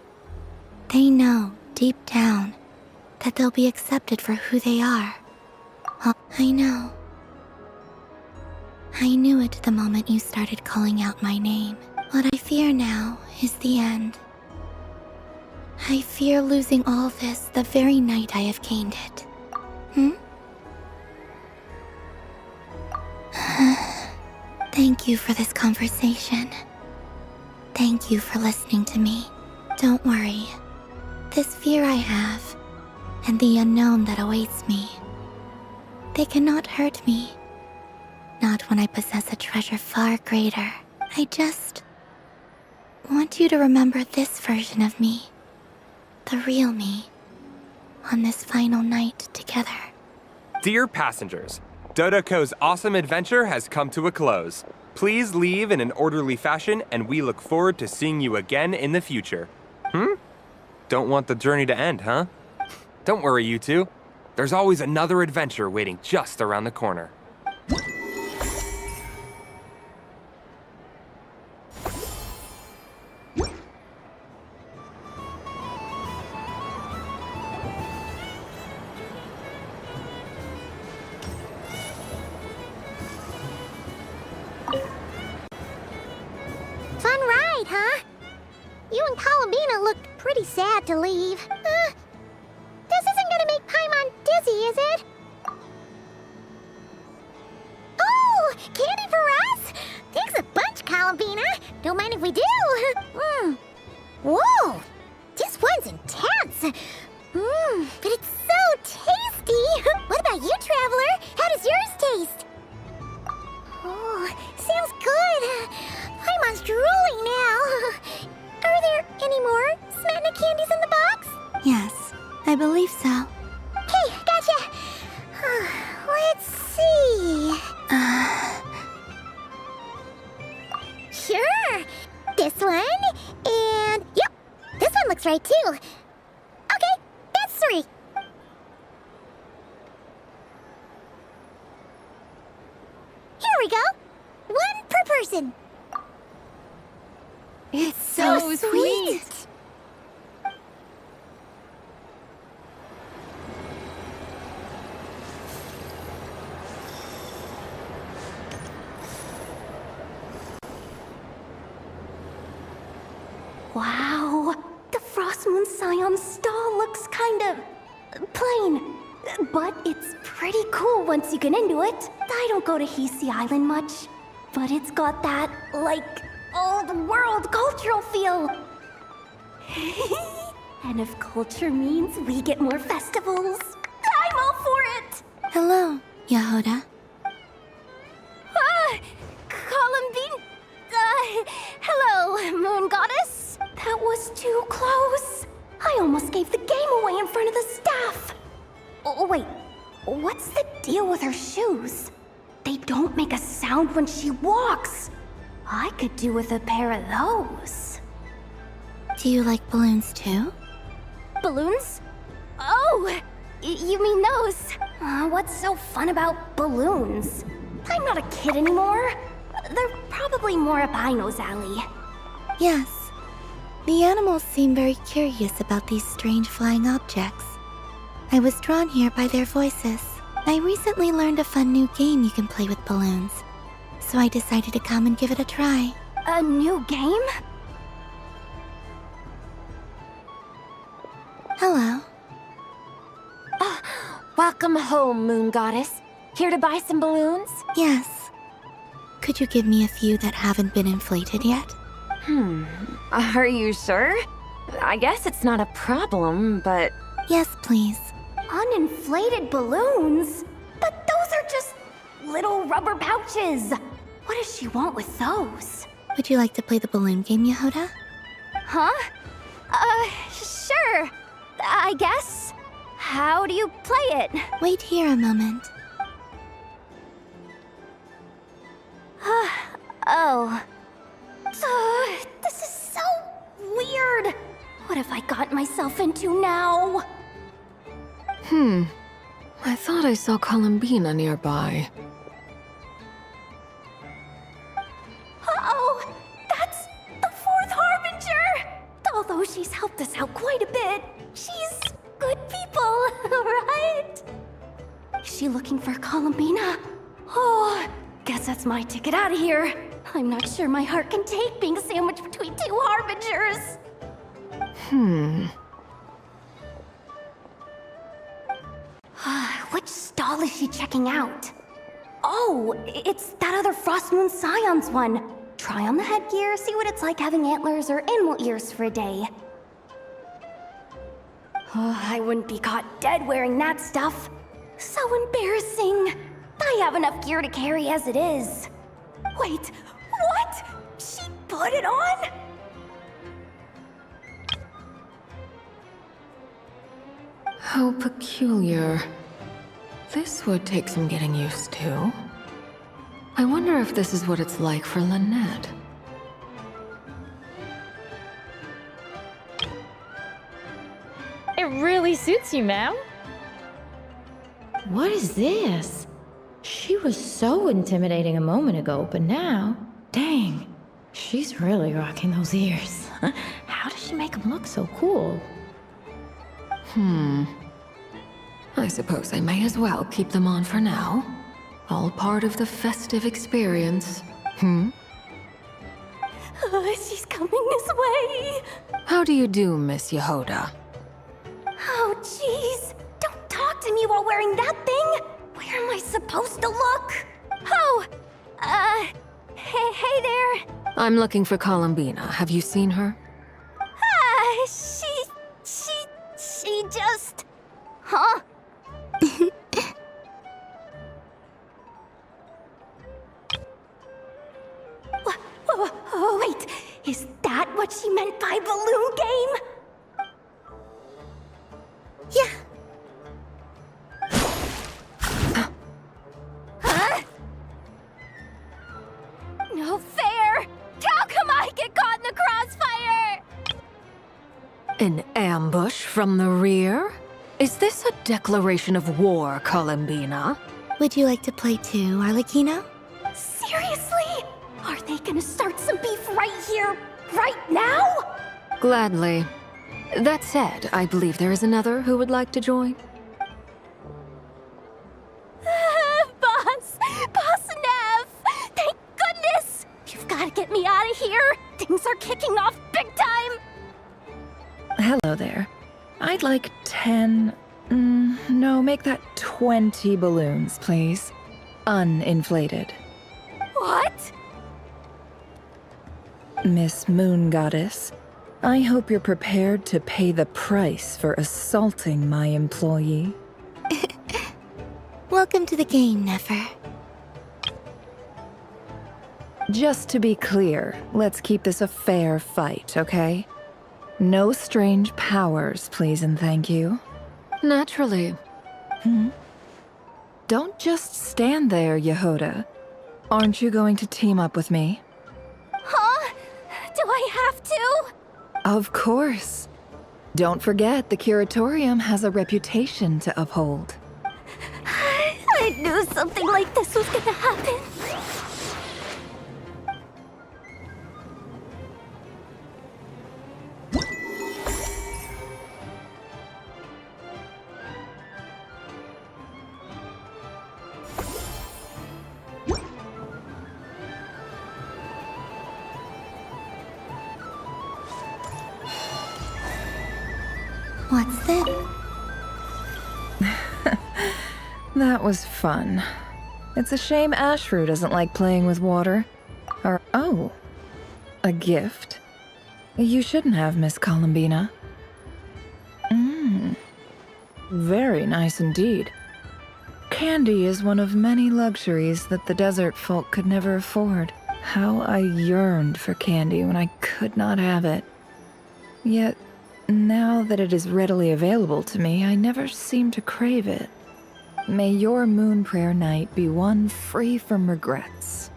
They know, deep down, that they'll be accepted for who they are. Oh, I know. I knew it the moment you started calling out my name. What I fear now is the end. I fear losing all this the very night I have gained it. Thank you for this conversation. Thank you for listening to me. Don't worry. This fear I have, and the unknown that awaits me, they cannot hurt me. Not when I possess a treasure far greater. I just I want you to remember this version of me. The real me. On this final night together. Dear passengers, Dodoko's awesome adventure has come to a close. Please leave in an orderly fashion, and we look forward to seeing you again in the future. Don't want the journey to end, huh? Don't worry, you two. There's always another adventure waiting just around the corner. Fun ride, huh? You and Coolumbina looked pretty sad to leave. This isn't gonna make Paimon dizzy, is it? Oh, candy for us? Thanks a bunch, Coolumbina. Don't mind if we do. Whoa, this one's intense. But it's so tasty. What about you, Traveler? How does yours taste? Oh, sounds good. Paimon's drooling now. Are there any more Smetna candies in the box? Yes, I believe so. Okay, gotcha. Let's see. Sure. This one, and yep, this one looks right too. Okay, that's 3. Here we go. 1 per person. It's so sweet. Wow, the Frost Moon Scion stall looks kind of plain, but it's pretty cool once you get into it. I don't go to Hisi Island much, but it's got that, like, old world cultural feel. And if culture means we get more festivals, I'm all for it. Hello, Yahoda. Coolumbine. Hello, Moon Goddess. That was too close. I almost gave the game away in front of the staff. Oh, wait. What's the deal with her shoes? They don't make a sound when she walks. I could do with a pair of those. Do you like balloons too? Balloons? Oh, you mean those? What's so fun about balloons? I'm not a kid anymore. They're probably more up Aino's alley. Yes. The animals seem very curious about these strange flying objects. I was drawn here by their voices. I recently learned a fun new game you can play with balloons, so I decided to come and give it a try. A new game? Hello. Welcome home, Moon Goddess. Here to buy some balloons? Yes. Could you give me a few that haven't been inflated yet? Are you sure? I guess it's not a problem, but... Yes, please. Uninflated balloons? But those are just little rubber pouches. What does she want with those? Would you like to play the balloon game, Yahoda? Huh? Sure. I guess. How do you play it? Wait here a moment. Oh. This is so weird. What have I got myself into now? I thought I saw Coolumbina nearby. Uh-oh! That's the 4th Harbinger! Although she's helped us out quite a bit, she's good people, right? Is she looking for Coolumbina? Oh, guess that's my ticket out of here. I'm not sure my heart can take being sandwiched between 2 Harbingers. Which stall is she checking out? Oh, it's that other Frost Moon Scion's one. Try on the headgear, see what it's like having antlers or animal ears for a day. I wouldn't be caught dead wearing that stuff. So embarrassing. I have enough gear to carry as it is. Wait, what? She put it on? How peculiar. This would take some getting used to. I wonder if this is what it's like for Lynette. It really suits you, ma'am. What is this? She was so intimidating a moment ago, but now, dang, she's really rocking those ears. How does she make them look so cool? I suppose I may as well keep them on for now. All part of the festive experience. She's coming this way. How do you do, Miss Yehoda? Oh, jeez. Don't talk to me while wearing that thing. Where am I supposed to look? Oh, hey there. I'm looking for Coolumbina. Have you seen her? She just... Huh? Wait, is that what she meant by balloon game? Yeah. Huh? No fair! How come I get caught in the crossfire? An ambush from the rear? Is this a declaration of war, Coolumbina? Would you like to play too, Arlecchino? Seriously? Are they gonna start some beef right here, right now? Gladly. That said, I believe there is another who would like to join. Boss Nev! Thank goodness! You've gotta get me out of here! Things are kicking off big time! Hello there. I'd like 10... no, make that 20 balloons, please. Uninflated. What? Miss Moon Goddess, I hope you're prepared to pay the price for assaulting my employee. Welcome to the game, Nefer. Just to be clear, let's keep this a fair fight, okay? No strange powers, please and thank you. Naturally. Don't just stand there, Yehoda. Aren't you going to team up with me? Huh? Do I have to? Of course. Don't forget, the Curatorium has a reputation to uphold. I knew something like this was gonna happen. What's this? That was fun. It's a shame Ashfru doesn't like playing with water. Or, oh, a gift? You shouldn't have, Miss Coolumbina. Very nice indeed. Candy is one of many luxuries that the desert folk could never afford. How I yearned for candy when I could not have it. Yet, now that it is readily available to me, I never seem to crave it. May your moon prayer night be one free from regrets.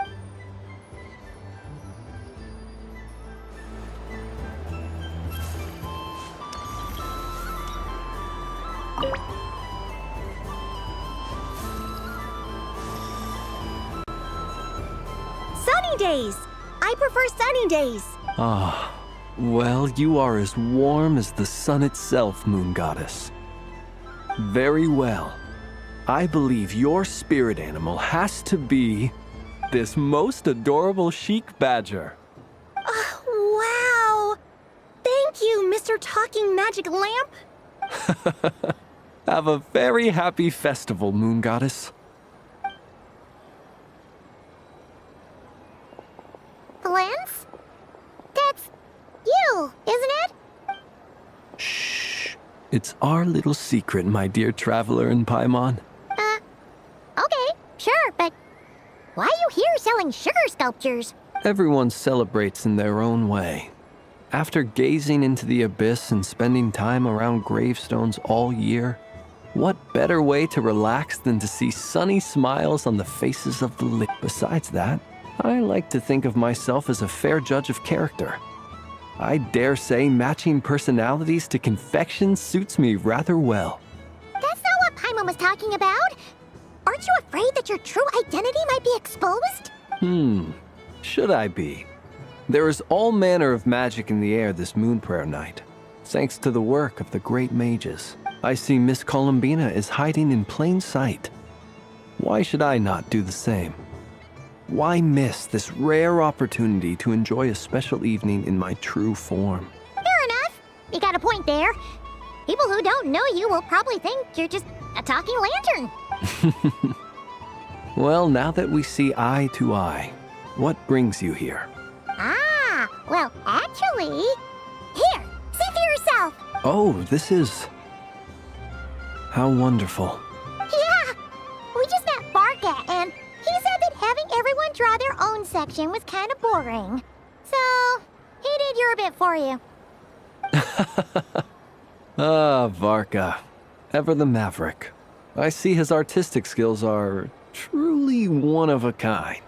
Sunny days! I prefer sunny days. Ah, well, you are as warm as the sun itself, Moon Goddess. Very well. I believe your spirit animal has to be this most adorable chic badger. Wow! Thank you, Mr. Talking Magic Lamp. Have a very happy festival, Moon Goddess. Flins? That's you, isn't it? Shh. It's our little secret, my dear traveler in Paimon. Okay, sure, but why are you here selling sugar sculptures? Everyone celebrates in their own way. After gazing into the abyss and spending time around gravestones all year, what better way to relax than to see sunny smiles on the faces of the living? Besides that, I like to think of myself as a fair judge of character. I dare say matching personalities to confection suits me rather well. That's not what Paimon was talking about. Aren't you afraid that your true identity might be exposed? Should I be? There is all manner of magic in the air this moon prayer night, thanks to the work of the great mages. I see Miss Coolumbina is hiding in plain sight. Why should I not do the same? Why miss this rare opportunity to enjoy a special evening in my true form? Fair enough. You got a point there. People who don't know you will probably think you're just a talking lantern. Well, now that we see eye to eye, what brings you here? Ah, well, actually... Here, see for yourself. Oh, this is... How wonderful. Yeah, we just met Varka, and he said that having everyone draw their own section was kind of boring. So, he did your bit for you. Ah, Varka. Ever the maverick. I see his artistic skills are truly one of a kind.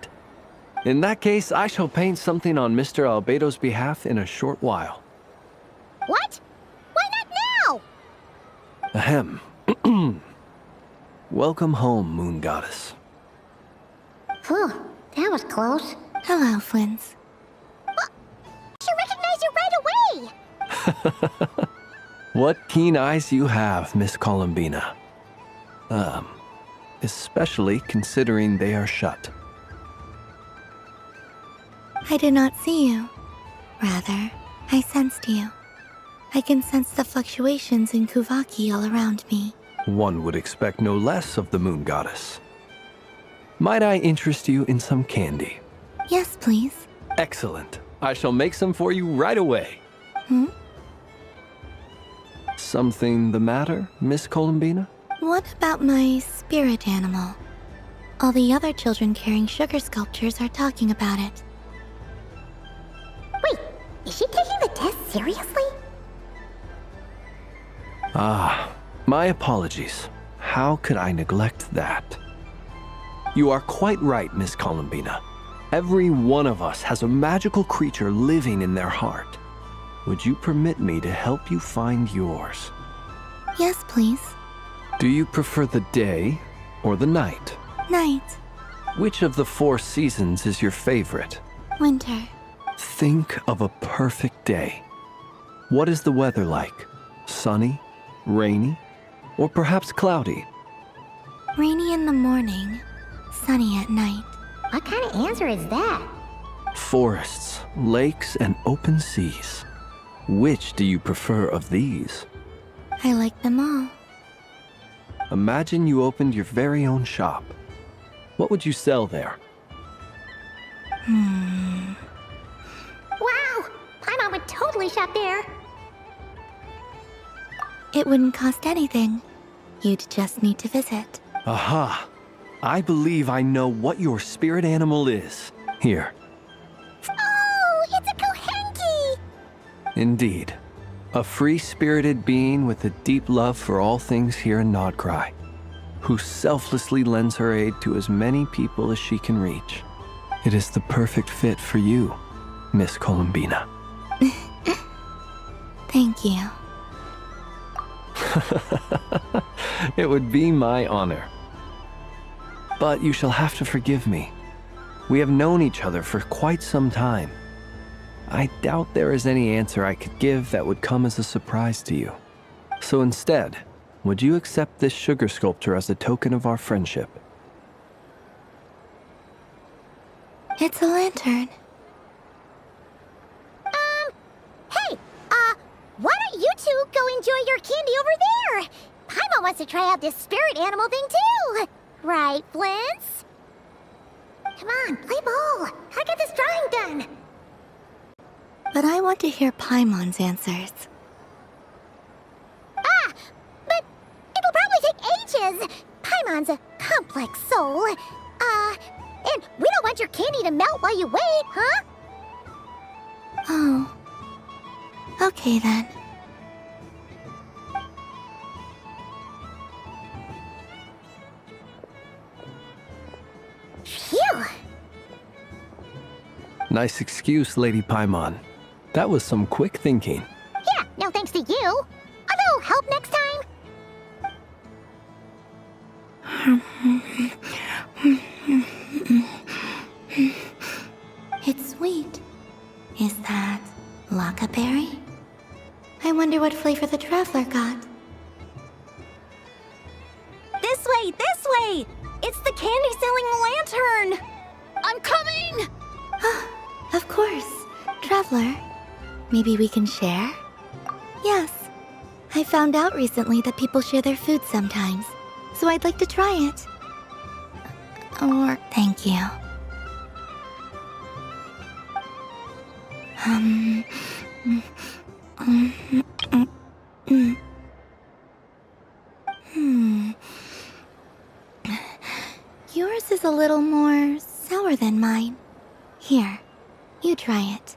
In that case, I shall paint something on Mr. Albedo's behalf in a short while. What? Why not now? Ahem. Welcome home, Moon Goddess. Phew, that was close. Hello, Flins. She recognized you right away! What keen eyes you have, Miss Coolumbina. Especially considering they are shut. I did not see you. Rather, I sensed you. I can sense the fluctuations in Kuvaki all around me. One would expect no less of the Moon Goddess. Might I interest you in some candy? Yes, please. Excellent. I shall make some for you right away. Something the matter, Miss Coolumbina? What about my spirit animal? All the other children carrying sugar sculptures are talking about it. Wait, is she taking the test seriously? Ah, my apologies. How could I neglect that? You are quite right, Miss Coolumbina. Every one of us has a magical creature living in their heart. Would you permit me to help you find yours? Yes, please. Do you prefer the day or the night? Night. Which of the 4 seasons is your favorite? Winter. Think of a perfect day. What is the weather like? Sunny, rainy, or perhaps cloudy? Rainy in the morning, sunny at night. What kind of answer is that? Forests, lakes, and open seas. Which do you prefer of these? I like them all. Imagine you opened your very own shop. What would you sell there? Wow! Paimon would totally shop there. It wouldn't cost anything. You'd just need to visit. Aha! I believe I know what your spirit animal is. Here. Oh, it's a Kohenki! Indeed. A free-spirited being with a deep love for all things here in Nodkrai, who selflessly lends her aid to as many people as she can reach. It is the perfect fit for you, Miss Coolumbina. Thank you. It would be my honor. But you shall have to forgive me. We have known each other for quite some time. I doubt there is any answer I could give that would come as a surprise to you. So instead, would you accept this sugar sculpture as a token of our friendship? It's a lantern. Hey, why don't you two go enjoy your candy over there? Paimon wants to try out this spirit animal thing too. Right, Flins? Come on, play ball. I got this drawing done. But I want to hear Paimon's answers. Ah, but it'll probably take ages. Paimon's a complex soul. And we don't want your candy to melt while you wait, huh? Oh, Okay then. Phew! Nice excuse, Lady Paimon. That was some quick thinking. Yeah, no thanks to you. A little help next time. It's sweet. Is that Laka berry? I wonder what flavor the traveler got. This way! This way! It's the candy-selling lantern! I'm coming! Of course. Traveler, maybe we can share? Yes. I found out recently that people share their food sometimes, so I'd like to try it. Or thank you. Yours is a little more sour than mine. Here, you try it.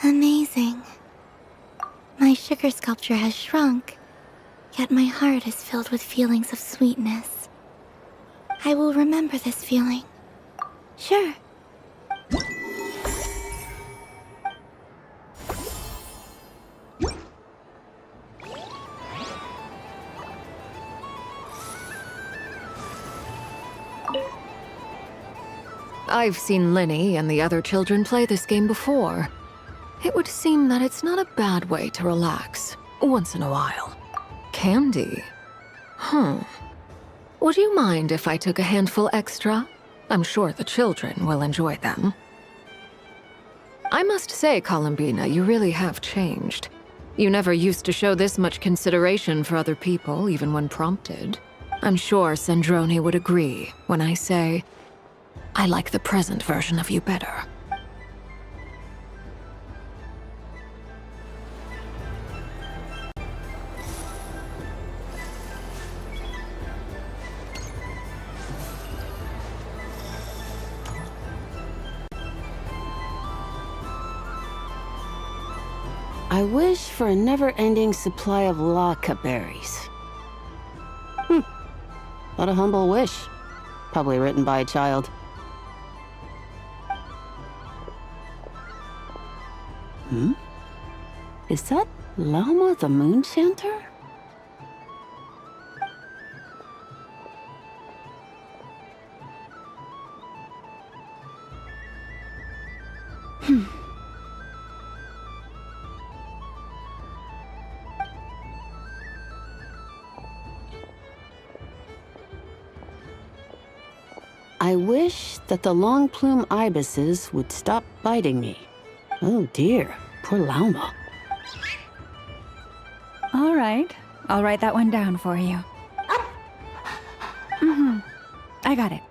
Amazing. My sugar sculpture has shrunk, yet my heart is filled with feelings of sweetness. I will remember this feeling. Sure. I've seen Linny and the other children play this game before. It would seem that it's not a bad way to relax, once in a while. Candy? Would you mind if I took a handful extra? I'm sure the children will enjoy them. I must say, Coolumbina, you really have changed. You never used to show this much consideration for other people, even when prompted. I'm sure Sandrone would agree when I say, I like the present version of you better. I wish for a never-ending supply of Laka berries. What a humble wish. Probably written by a child. Is that Lauma the Moon Chanter? I wish that the long plume ibises would stop biting me. Oh dear, poor Lauma. All right, I'll write that one down for you. I got it.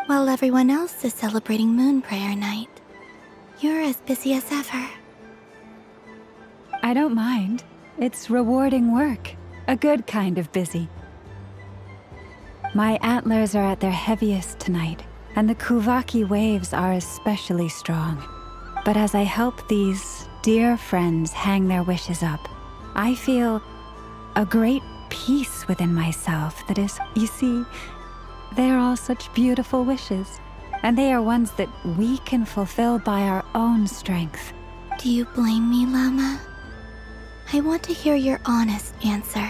While everyone else is celebrating Moon Prayer Night, you're as busy as ever. I don't mind. It's rewarding work. A good kind of busy. My antlers are at their heaviest tonight, and the Kuvaki waves are especially strong. But as I help these dear friends hang their wishes up, I feel a great peace within myself that is, you see, they are all such beautiful wishes, and they are ones that we can fulfill by our own strength. Do you blame me, Lauma? I want to hear your honest answer.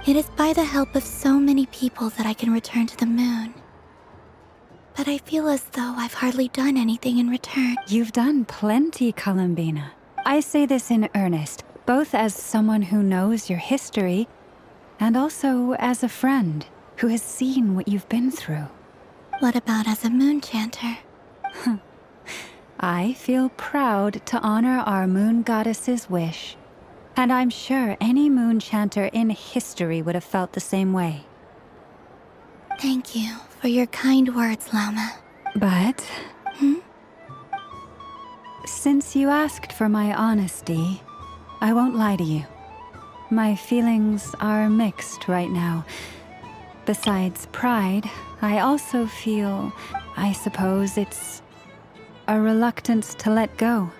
It is by the help of so many people that I can return to the moon. But I feel as though I've hardly done anything in return. You've done plenty, Coolumbina. I say this in earnest, both as someone who knows your history, and also as a friend who has seen what you've been through. What about as a moon chanter? I feel proud to honor our moon goddess's wish. And I'm sure any moon chanter in history would have felt the same way. Thank you for your kind words, Lauma. But... since you asked for my honesty, I won't lie to you. My feelings are mixed right now. Besides pride, I also feel, I suppose it's a reluctance to let go.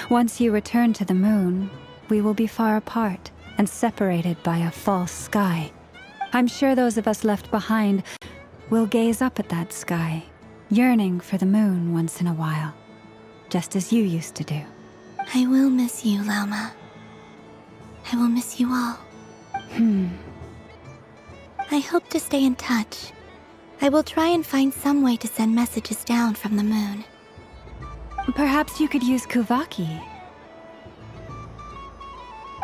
Once you return to the moon, we will be far apart and separated by a false sky. I'm sure those of us left behind will gaze up at that sky, yearning for the moon once in a while, just as you used to do. I will miss you, Lauma. I will miss you all. I hope to stay in touch. I will try and find some way to send messages down from the moon. Perhaps you could use Kuvaki.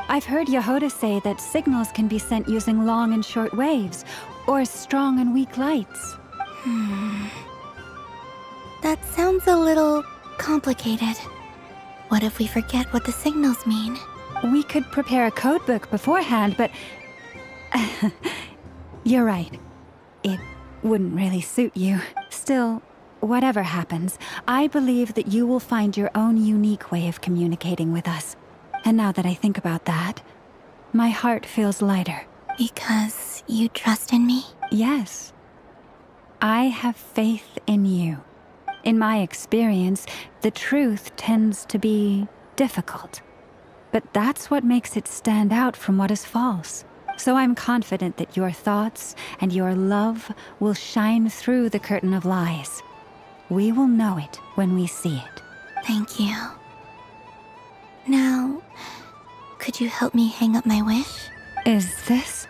I've heard Yehoda say that signals can be sent using long and short waves, or strong and weak lights. That sounds a little complicated. What if we forget what the signals mean? We could prepare a codebook beforehand, but... You're right. It wouldn't really suit you. Still, whatever happens, I believe that you will find your own unique way of communicating with us. And now that I think about that, my heart feels lighter. Because you trust in me? Yes. I have faith in you. In my experience, the truth tends to be difficult. But that's what makes it stand out from what is false. So I'm confident that your thoughts and your love will shine through the curtain of lies. We will know it when we see it. Thank you. Now, could you help me hang up my wish? Is this?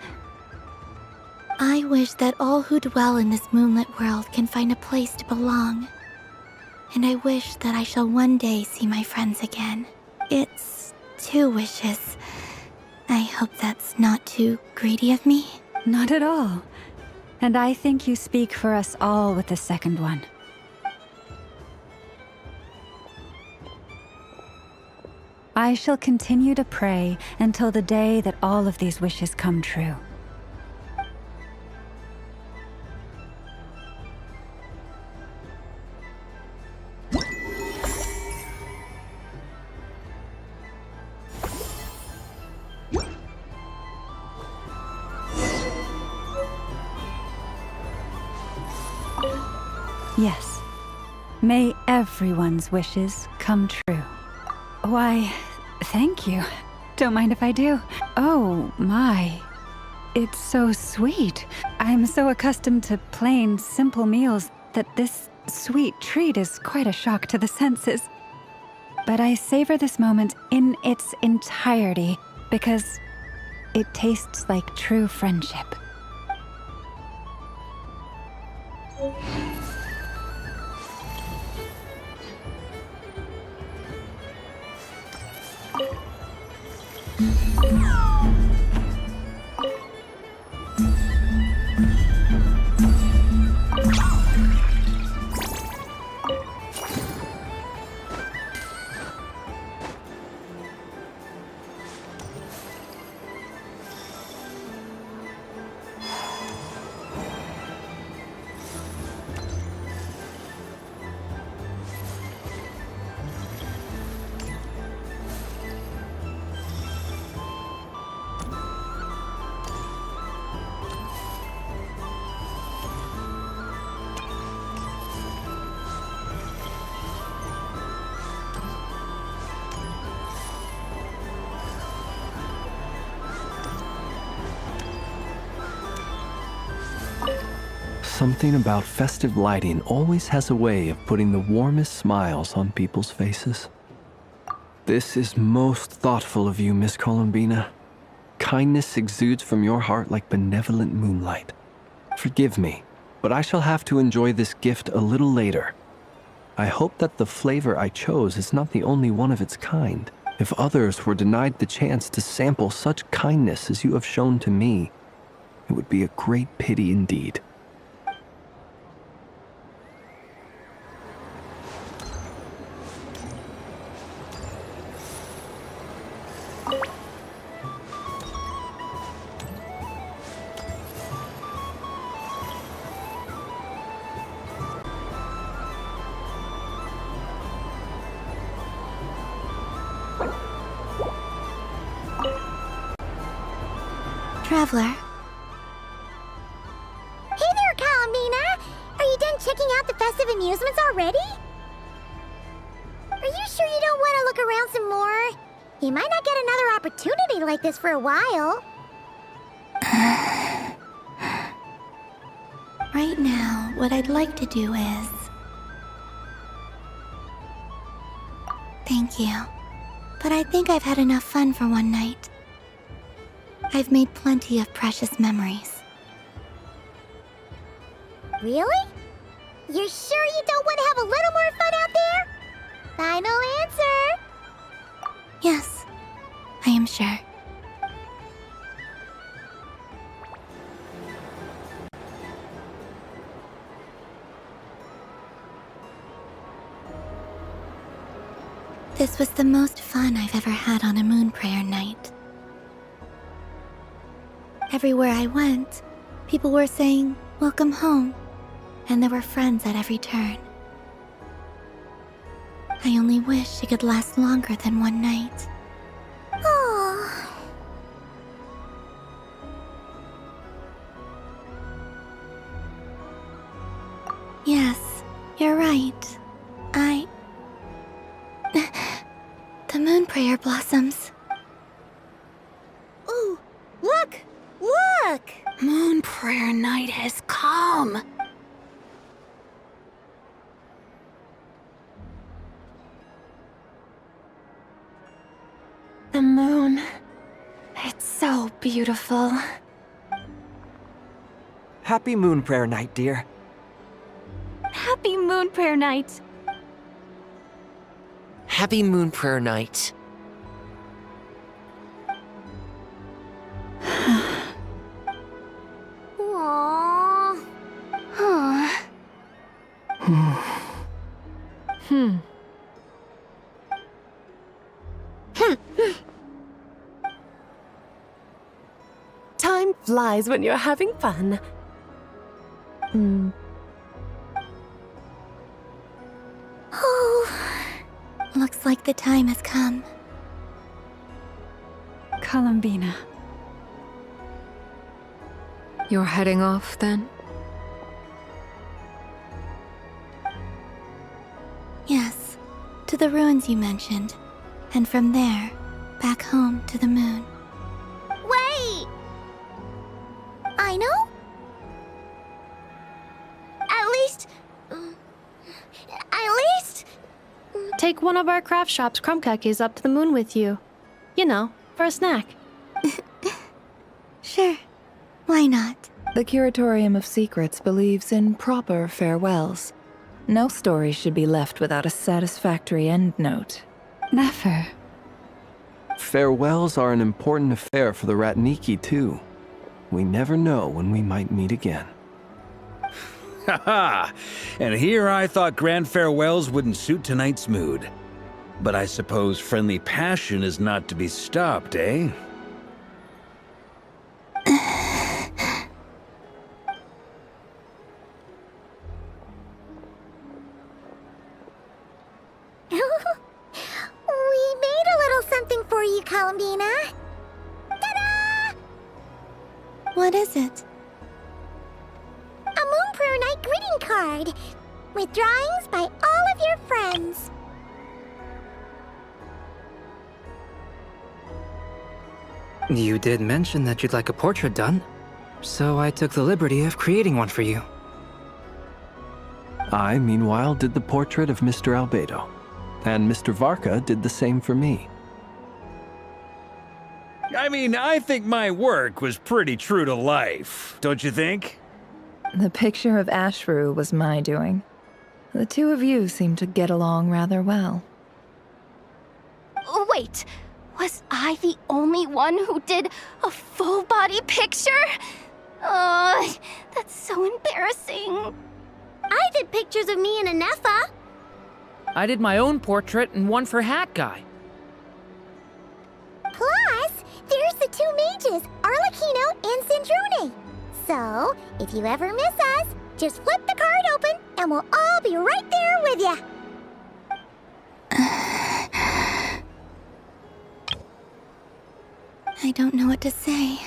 I wish that all who dwell in this moonlit world can find a place to belong. And I wish that I shall one day see my friends again. It's 2 wishes. I hope that's not too greedy of me. Not at all. And I think you speak for us all with the second one. I shall continue to pray until the day that all of these wishes come true. Yes. May everyone's wishes come true. Why, thank you. Don't mind if I do. Oh, my. It's so sweet. I'm so accustomed to plain, simple meals that this sweet treat is quite a shock to the senses. But I savor this moment in its entirety because it tastes like true friendship. Something about festive lighting always has a way of putting the warmest smiles on people's faces. This is most thoughtful of you, Miss Coolumbina. Kindness exudes from your heart like benevolent moonlight. Forgive me, but I shall have to enjoy this gift a little later. I hope that the flavor I chose is not the only one of its kind. If others were denied the chance to sample such kindness as you have shown to me, it would be a great pity indeed. Traveler. Hey there, Coolumbina! Are you done checking out the festive amusements already? Are you sure you don't want a look around some more? You might not get another opportunity like this for a while. Right now, what I'd like to do is... Thank you. But I think I've had enough fun for one night. I've made plenty of precious memories. Really? You're sure you don't want to have a little more fun out there? Final answer! Yes, I am sure. This was the most fun I've ever had on a moon prayer night. Everywhere I went, people were saying, "Welcome home," and there were friends at every turn. I only wish it could last longer than one night. Oh. Yes, you're right. The moon prayer blossoms. Ooh, look! Look! Moon prayer night has come. The moon. It's so beautiful. Happy moon prayer night, dear. Happy moon prayer night. Happy moon prayer night. Aww. Huh. Time flies when you're having fun. Oh, looks like the time has come. Coolumbina. You're heading off, then? Yes, to the ruins you mentioned. And from there, back home to the moon. Wait! I know? At least... Take one of our craft shop's crumb cookies up to the moon with you. You know, for a snack. Sure. Why not? The Curatorium of Secrets believes in proper farewells. No story should be left without a satisfactory endnote. Nefer. Farewells are an important affair for the Ratniki, too. We never know when we might meet again. Haha! And here I thought grand farewells wouldn't suit tonight's mood. But I suppose friendly passion is not to be stopped, eh? We made a little something for you, Coolumbina. Ta-da! What is it? A Moon Prayer Night greeting card with drawings by all of your friends. You did mention that you'd like a portrait done, so I took the liberty of creating one for you. I, meanwhile, did the portrait of Mr. Albedo, and Mr. Varka did the same for me. I mean, I think my work was pretty true to life, don't you think? The picture of Ashru was my doing. The two of you seem to get along rather well. Wait, was I the only one who did a full-body picture? That's so embarrassing. I did pictures of me and a nefer. I did my own portrait and one for Hat Guy. Plus, there's the two mages, Arlecchino and Sandrune. So, if you ever miss us, just flip the card open and we'll all be right there with you. I don't know what to say.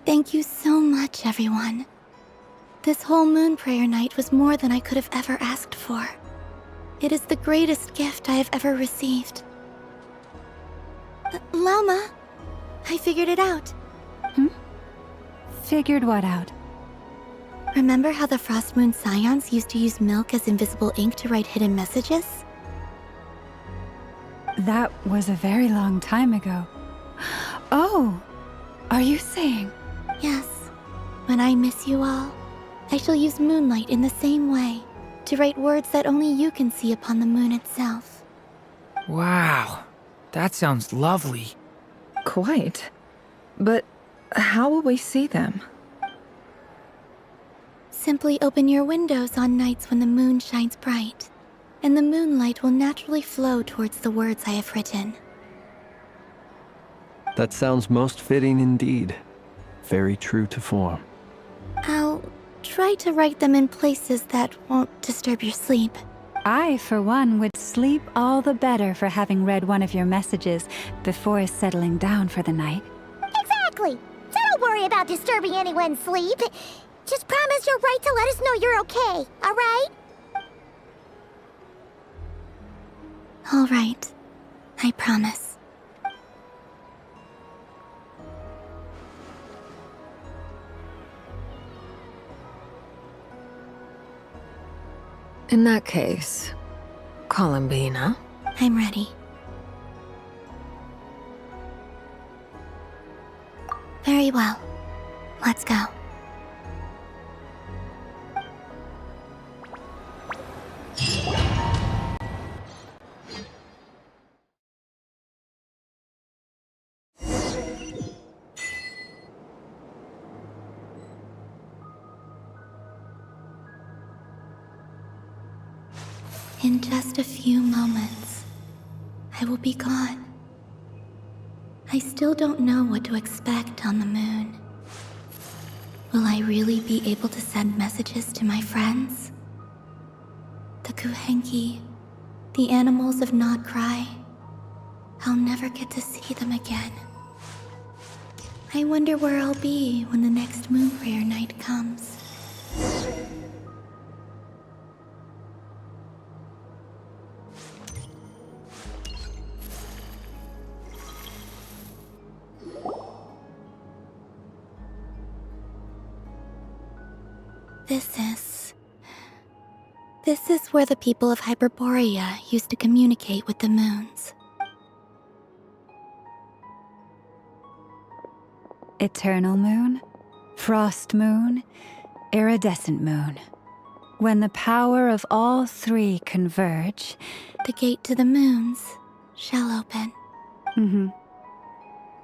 Thank you so much, everyone. This whole moon prayer night was more than I could have ever asked for. It is the greatest gift I have ever received. Lauma, I figured it out. Figured what out? Remember how the Frost Moon Scions used to use milk as invisible ink to write hidden messages? That was a very long time ago. Oh, are you saying? Yes. When I miss you all, I shall use moonlight in the same way to write words that only you can see upon the moon itself. Wow, that sounds lovely. Quite. But how will we see them? Simply open your windows on nights when the moon shines bright, and the moonlight will naturally flow towards the words I have written. That sounds most fitting indeed. Very true to form. I'll try to write them in places that won't disturb your sleep. I, for one, would sleep all the better for having read one of your messages before settling down for the night. Exactly! So don't worry about disturbing anyone's sleep. Just promise you'll write to let us know you're okay, alright? All right. I promise. In that case, Coolumbina. I'm ready. Very well. Let's go. In just a few moments, I will be gone. I still don't know what to expect on the moon. Will I really be able to send messages to my friends? The Kuhenki, the animals of not Krai. I'll never get to see them again. I wonder where I'll be when the next moon prayer night comes. This is where the people of Hyperborea used to communicate with the moons. Eternal moon, frost moon, iridescent moon. When the power of all three converge, the gate to the moons shall open.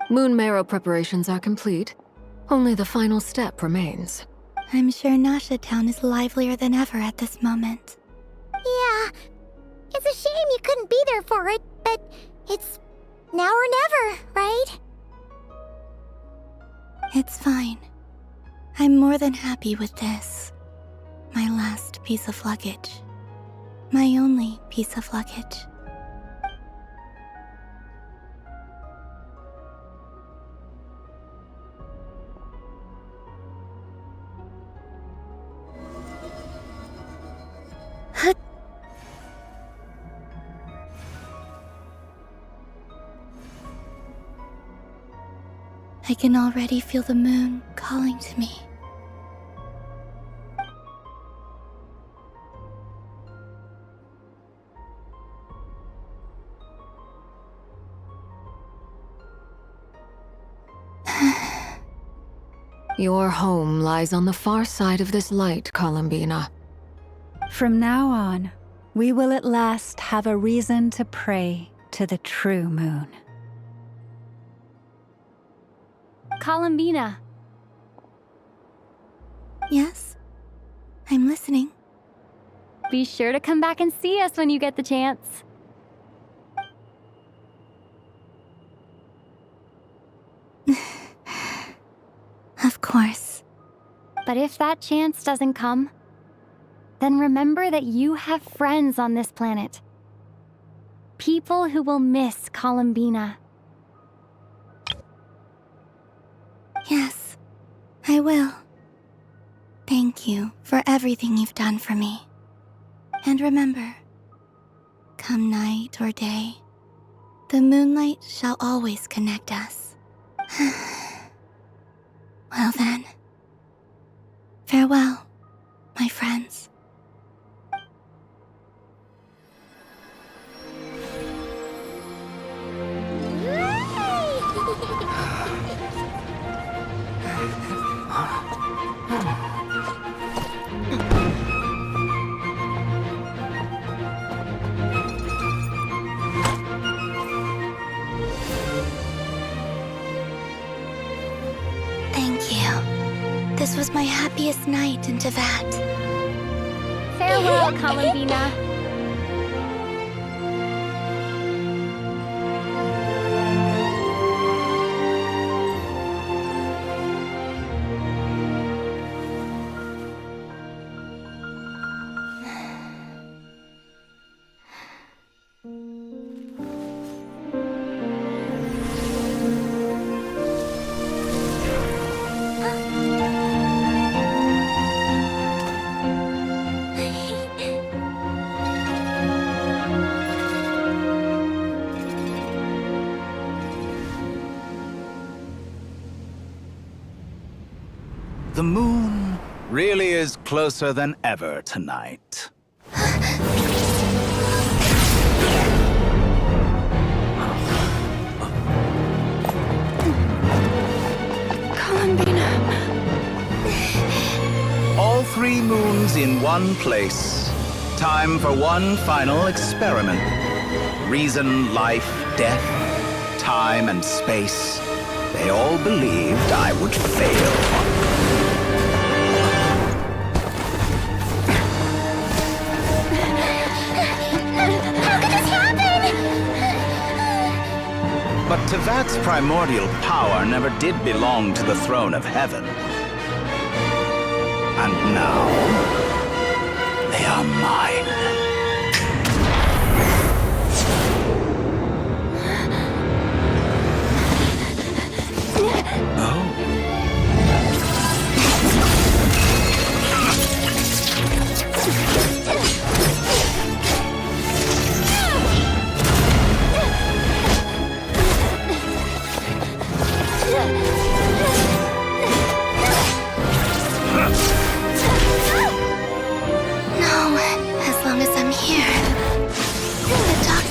Moon marrow preparations are complete. Only the final step remains. I'm sure Nasha Town is livelier than ever at this moment. Yeah, it's a shame you couldn't be there for it, but it's now or never, right? It's fine. I'm more than happy with this. My last piece of luggage. My only piece of luggage. I can already feel the moon calling to me. Your home lies on the far side of this light, Coolumbina. From now on, we will at last have a reason to pray to the true moon. Coolumbina. Yes? I'm listening. Be sure to come back and see us when you get the chance. Of course. But if that chance doesn't come, then remember that you have friends on this planet. People who will miss Coolumbina. Yes, I will. Thank you for everything you've done for me. And remember, come night or day, The moonlight shall always connect us. Well then. Farewell, my friends. Thank you. This was my happiest night in Tevat. Farewell, Coolumbina. The moon really is closer than ever tonight. Coolumbina. All 3 moons in one place. Time for one final experiment. Reason, life, death, time and space. They all believed I would fail. But Tevat's primordial power never did belong to the throne of heaven. And now, they are mine.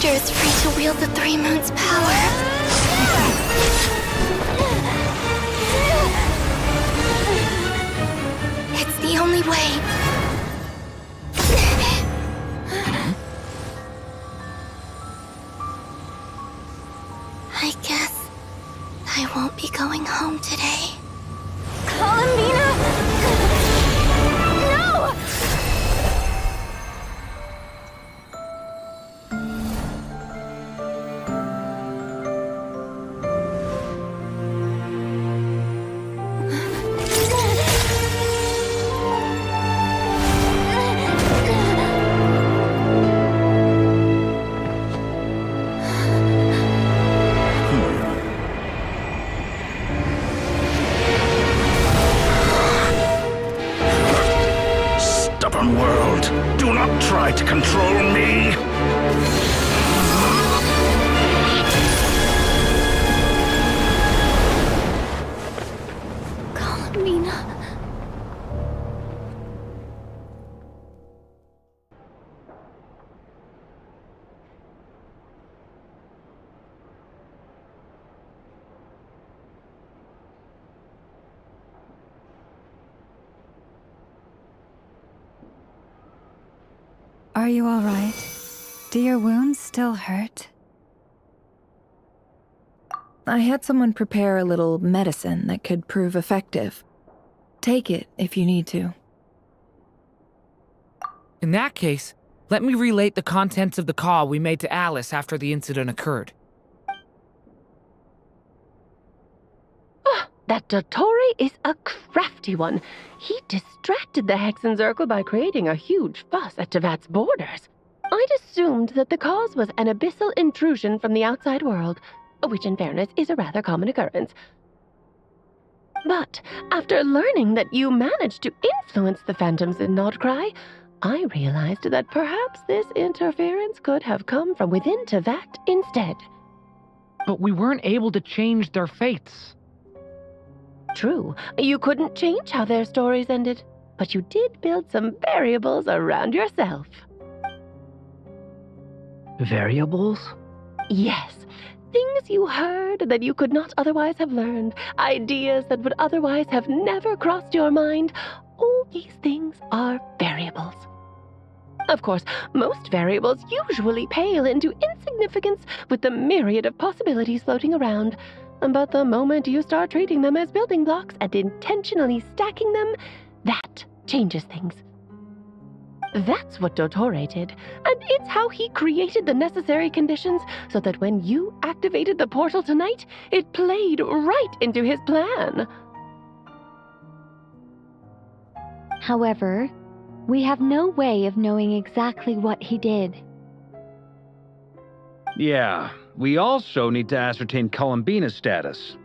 Is free to wield the 3 moons' power. It's the only way. I guess I won't be going home today. Coolumbina! No! World, do not try to control me! Coolumbina. Are you all right? Do your wounds still hurt? I had someone prepare a little medicine that could prove effective. Take it if you need to. In that case, let me relate the contents of the call we made to Alice after the incident occurred. That Dottore is a crafty one. He distracted the Hexenzirkel by creating a huge fuss at Tevat's borders. I'd assumed that the cause was an abyssal intrusion from the outside world, which in fairness is a rather common occurrence. But after learning that you managed to influence the phantoms in Krai, I realized that perhaps this interference could have come from within Tevat instead. But we weren't able to change their fates. True, you couldn't change how their stories ended, but you did build some variables around yourself. Variables? Yes, things you heard that you could not otherwise have learned, ideas that would otherwise have never crossed your mind. All these things are variables. Of course, most variables usually pale into insignificance with the myriad of possibilities floating around. But the moment you start treating them as building blocks and intentionally stacking them, that changes things. That's what Dottore did, and it's how he created the necessary conditions so that when you activated the portal tonight, it played right into his plan. However, we have no way of knowing exactly what he did. Yeah, we also need to ascertain Coolumbina's status.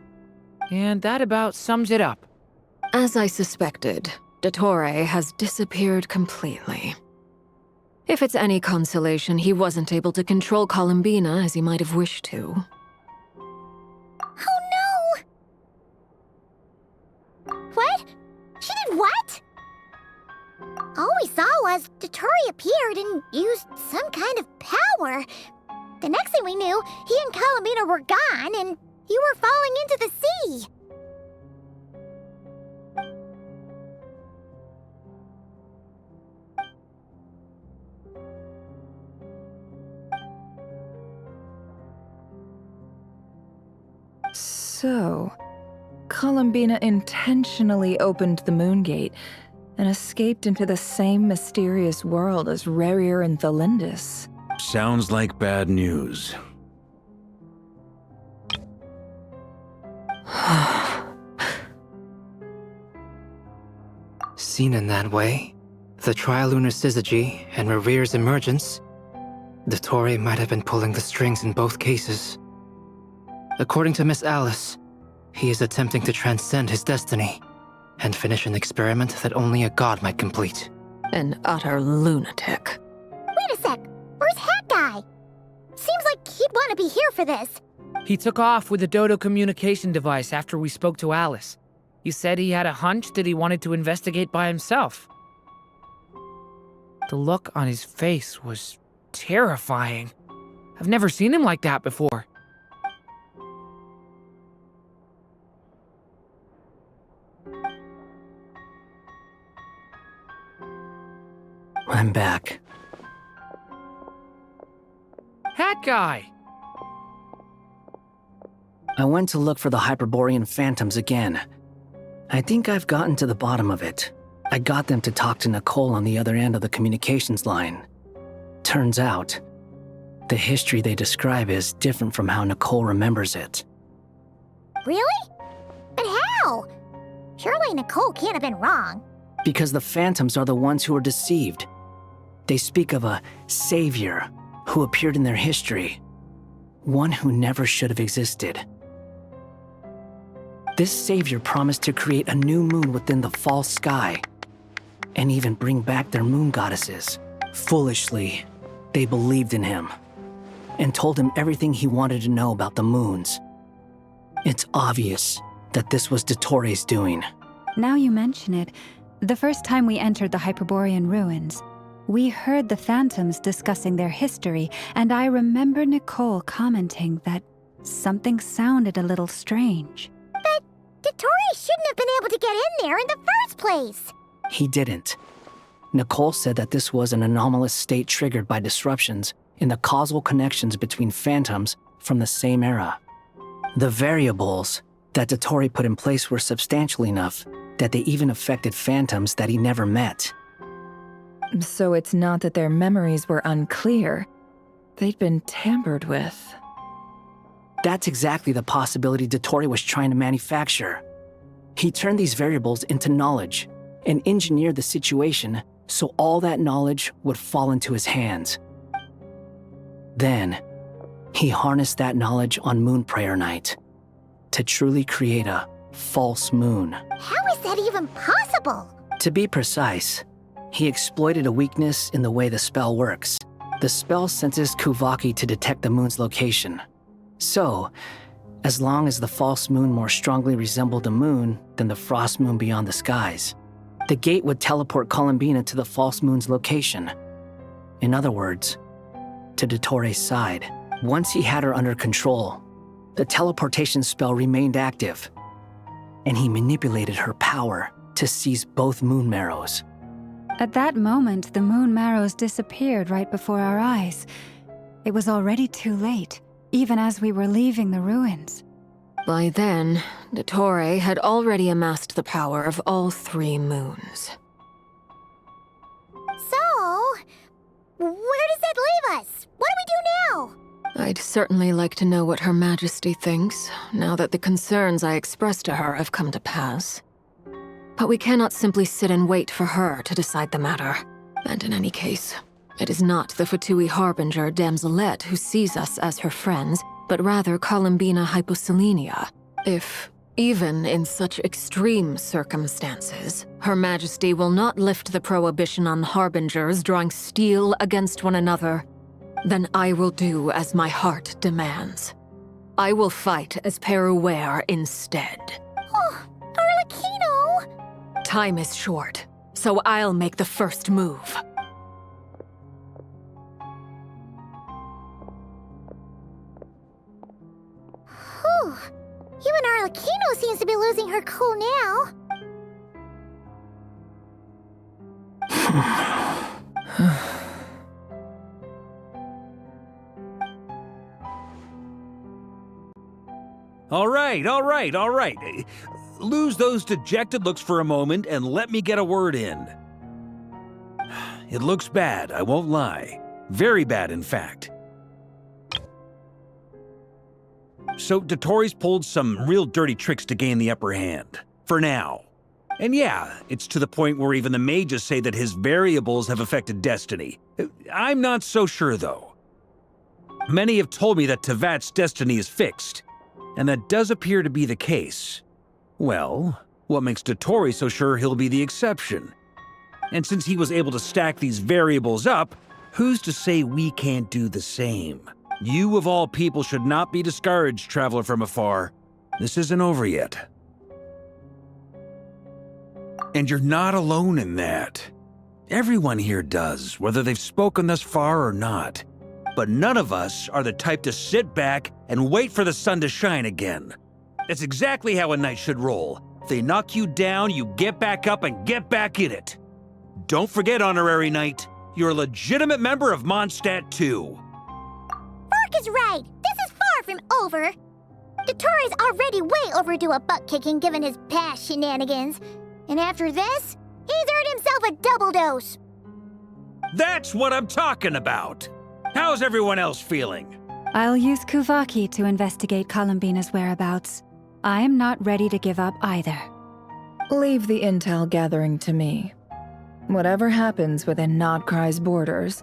And that about sums it up. As I suspected, Dottore has disappeared completely. If it's any consolation, he wasn't able to control Coolumbina as he might have wished to. Oh no! What? She did what? All we saw was Dottore appeared and used some kind of power. The next thing we knew, he and Coolumbina were gone and you were falling into the sea. So, Coolumbina intentionally opened the moon gate and escaped into the same mysterious world as Rerir and Thalindis. Sounds like bad news. Seen in that way, the trilunar syzygy and Rerir's emergence, Dottore might have been pulling the strings in both cases. According to Miss Alice, he is attempting to transcend his destiny and finish an experiment that only a god might complete. An utter lunatic. Wait a sec, where's Hat Guy? Seems like he'd want to be here for this. He took off with the Dodo communication device after we spoke to Alice. He said he had a hunch that he wanted to investigate by himself. The look on his face was terrifying. I've never seen him like that before. I'm back. Hat Guy! I went to look for the Hyperborean phantoms again. I think I've gotten to the bottom of it. I got them to talk to Nicole on the other end of the communications line. Turns out, the history they describe is different from how Nicole remembers it. Really? But how? Surely Nicole can't have been wrong. Because the phantoms are the ones who are deceived. They speak of a savior who appeared in their history. One who never should have existed. This savior promised to create a new moon within the false sky, and even bring back their moon goddesses. Foolishly, they believed in him, and told him everything he wanted to know about the moons. It's obvious that this was Dottore's doing. Now you mention it, the first time we entered the Hyperborean ruins, we heard the phantoms discussing their history, and I remember Nicole commenting that something sounded a little strange. But Dottore shouldn't have been able to get in there in the first place. He didn't. Nicole said that this was an anomalous state triggered by disruptions in the causal connections between phantoms from the same era. The variables that Dottore put in place were substantial enough that they even affected phantoms that he never met. So it's not that their memories were unclear. They'd been tampered with. That's exactly the possibility Dottore was trying to manufacture. He turned these variables into knowledge and engineered the situation so all that knowledge would fall into his hands. Then, he harnessed that knowledge on Moon Prayer Night to truly create a false moon. How is that even possible? To be precise, he exploited a weakness in the way the spell works. The spell senses Kuvaki to detect the moon's location, So, as long as the false moon more strongly resembled a moon than the frost moon beyond the skies, the gate would teleport Coolumbina to the false moon's location. In other words, to Dottore side. Once he had her under control, the teleportation spell remained active, and he manipulated her power to seize both moon marrows. At that moment, the moon marrows disappeared right before our eyes. It was already too late, even as we were leaving the ruins. By then, Dottore had already amassed the power of all 3 moons. So, where does that leave us? What do we do now? I'd certainly like to know what Her Majesty thinks, now that the concerns I expressed to her have come to pass. But we cannot simply sit and wait for her to decide the matter. And in any case, it is not the Fatui Harbinger Damselette who sees us as her friends, but rather Coolumbina Hyposelenia. If, even in such extreme circumstances, Her Majesty will not lift the prohibition on Harbingers drawing steel against one another, then I will do as my heart demands. I will fight as Peruware instead. Oh, Arlecchino! Time is short, so I'll make the first move. Whew. Even Arlecchino seems to be losing her cool now. All right. Lose those dejected looks for a moment and let me get a word in. It looks bad, I won't lie. Very bad, in fact. So Dottore's pulled some real dirty tricks to gain the upper hand. For now. And yeah, it's to the point where even the mages say that his variables have affected destiny. I'm not so sure, though. Many have told me that Tevat's destiny is fixed, and that does appear to be the case. Well, what makes Dottore so sure he'll be the exception? And since he was able to stack these variables up, who's to say we can't do the same? You of all people should not be discouraged, traveler from afar. This isn't over yet. And you're not alone in that. Everyone here does, whether they've spoken thus far or not. But none of us are the type to sit back and wait for the sun to shine again. That's exactly how a knight should roll. If they knock you down, you get back up and get back in it. Don't forget, honorary knight, you're a legitimate member of Mondstadt too. Varka's right. This is far from over. Dottore's already way overdue a butt-kicking given his past shenanigans. And after this, he's earned himself a double dose. That's what I'm talking about. How's everyone else feeling? I'll use Kuvaki to investigate Coolumbina's whereabouts. I am not ready to give up either. Leave the intel gathering to me. Whatever happens within Nodkrai's borders,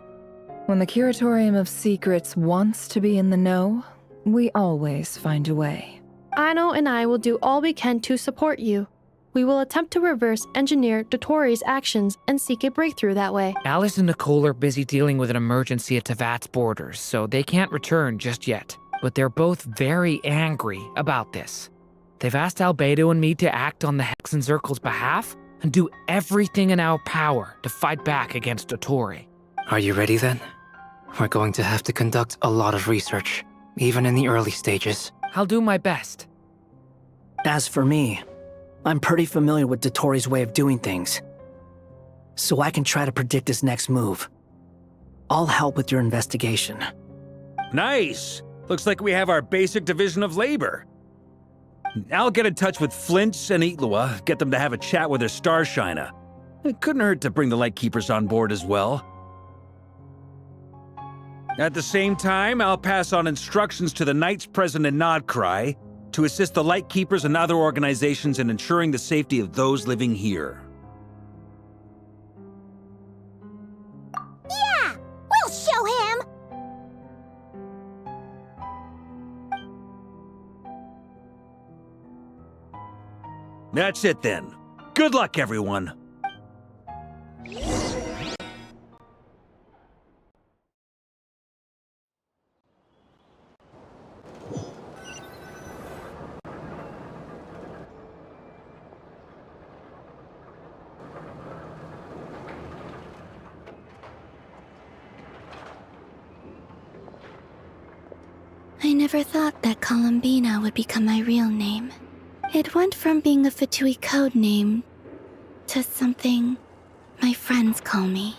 when the Curatorium of Secrets wants to be in the know, we always find a way. Aino and I will do all we can to support you. We will attempt to reverse engineer Dottore's actions and seek a breakthrough that way. Alice and Nicole are busy dealing with an emergency at Tevat's borders, so they can't return just yet. But they're both very angry about this. They've asked Albedo and me to act on the Hexenzirkel's behalf and do everything in our power to fight back against Dottore. Are you ready then? We're going to have to conduct a lot of research, even in the early stages. I'll do my best. As for me, I'm pretty familiar with Dottore's way of doing things, so I can try to predict his next move. I'll help with your investigation. Nice! Looks like we have our basic division of labor. I'll get in touch with Flins and Itlua, get them to have a chat with their Starshiner. It couldn't hurt to bring the Lightkeepers on board as well. At the same time, I'll pass on instructions to the knights present in Nodkrai to assist the Lightkeepers and other organizations in ensuring the safety of those living here. Yeah! We'll show him! That's it then. Good luck, everyone. I never thought that Coolumbina would become my real name. It went from being a Fatui code name to something my friends call me.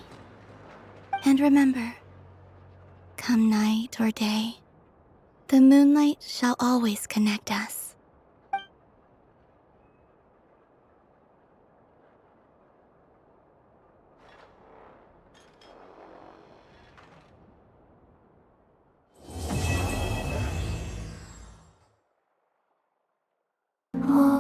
And remember, come night or day, the moonlight shall always connect us. Oh.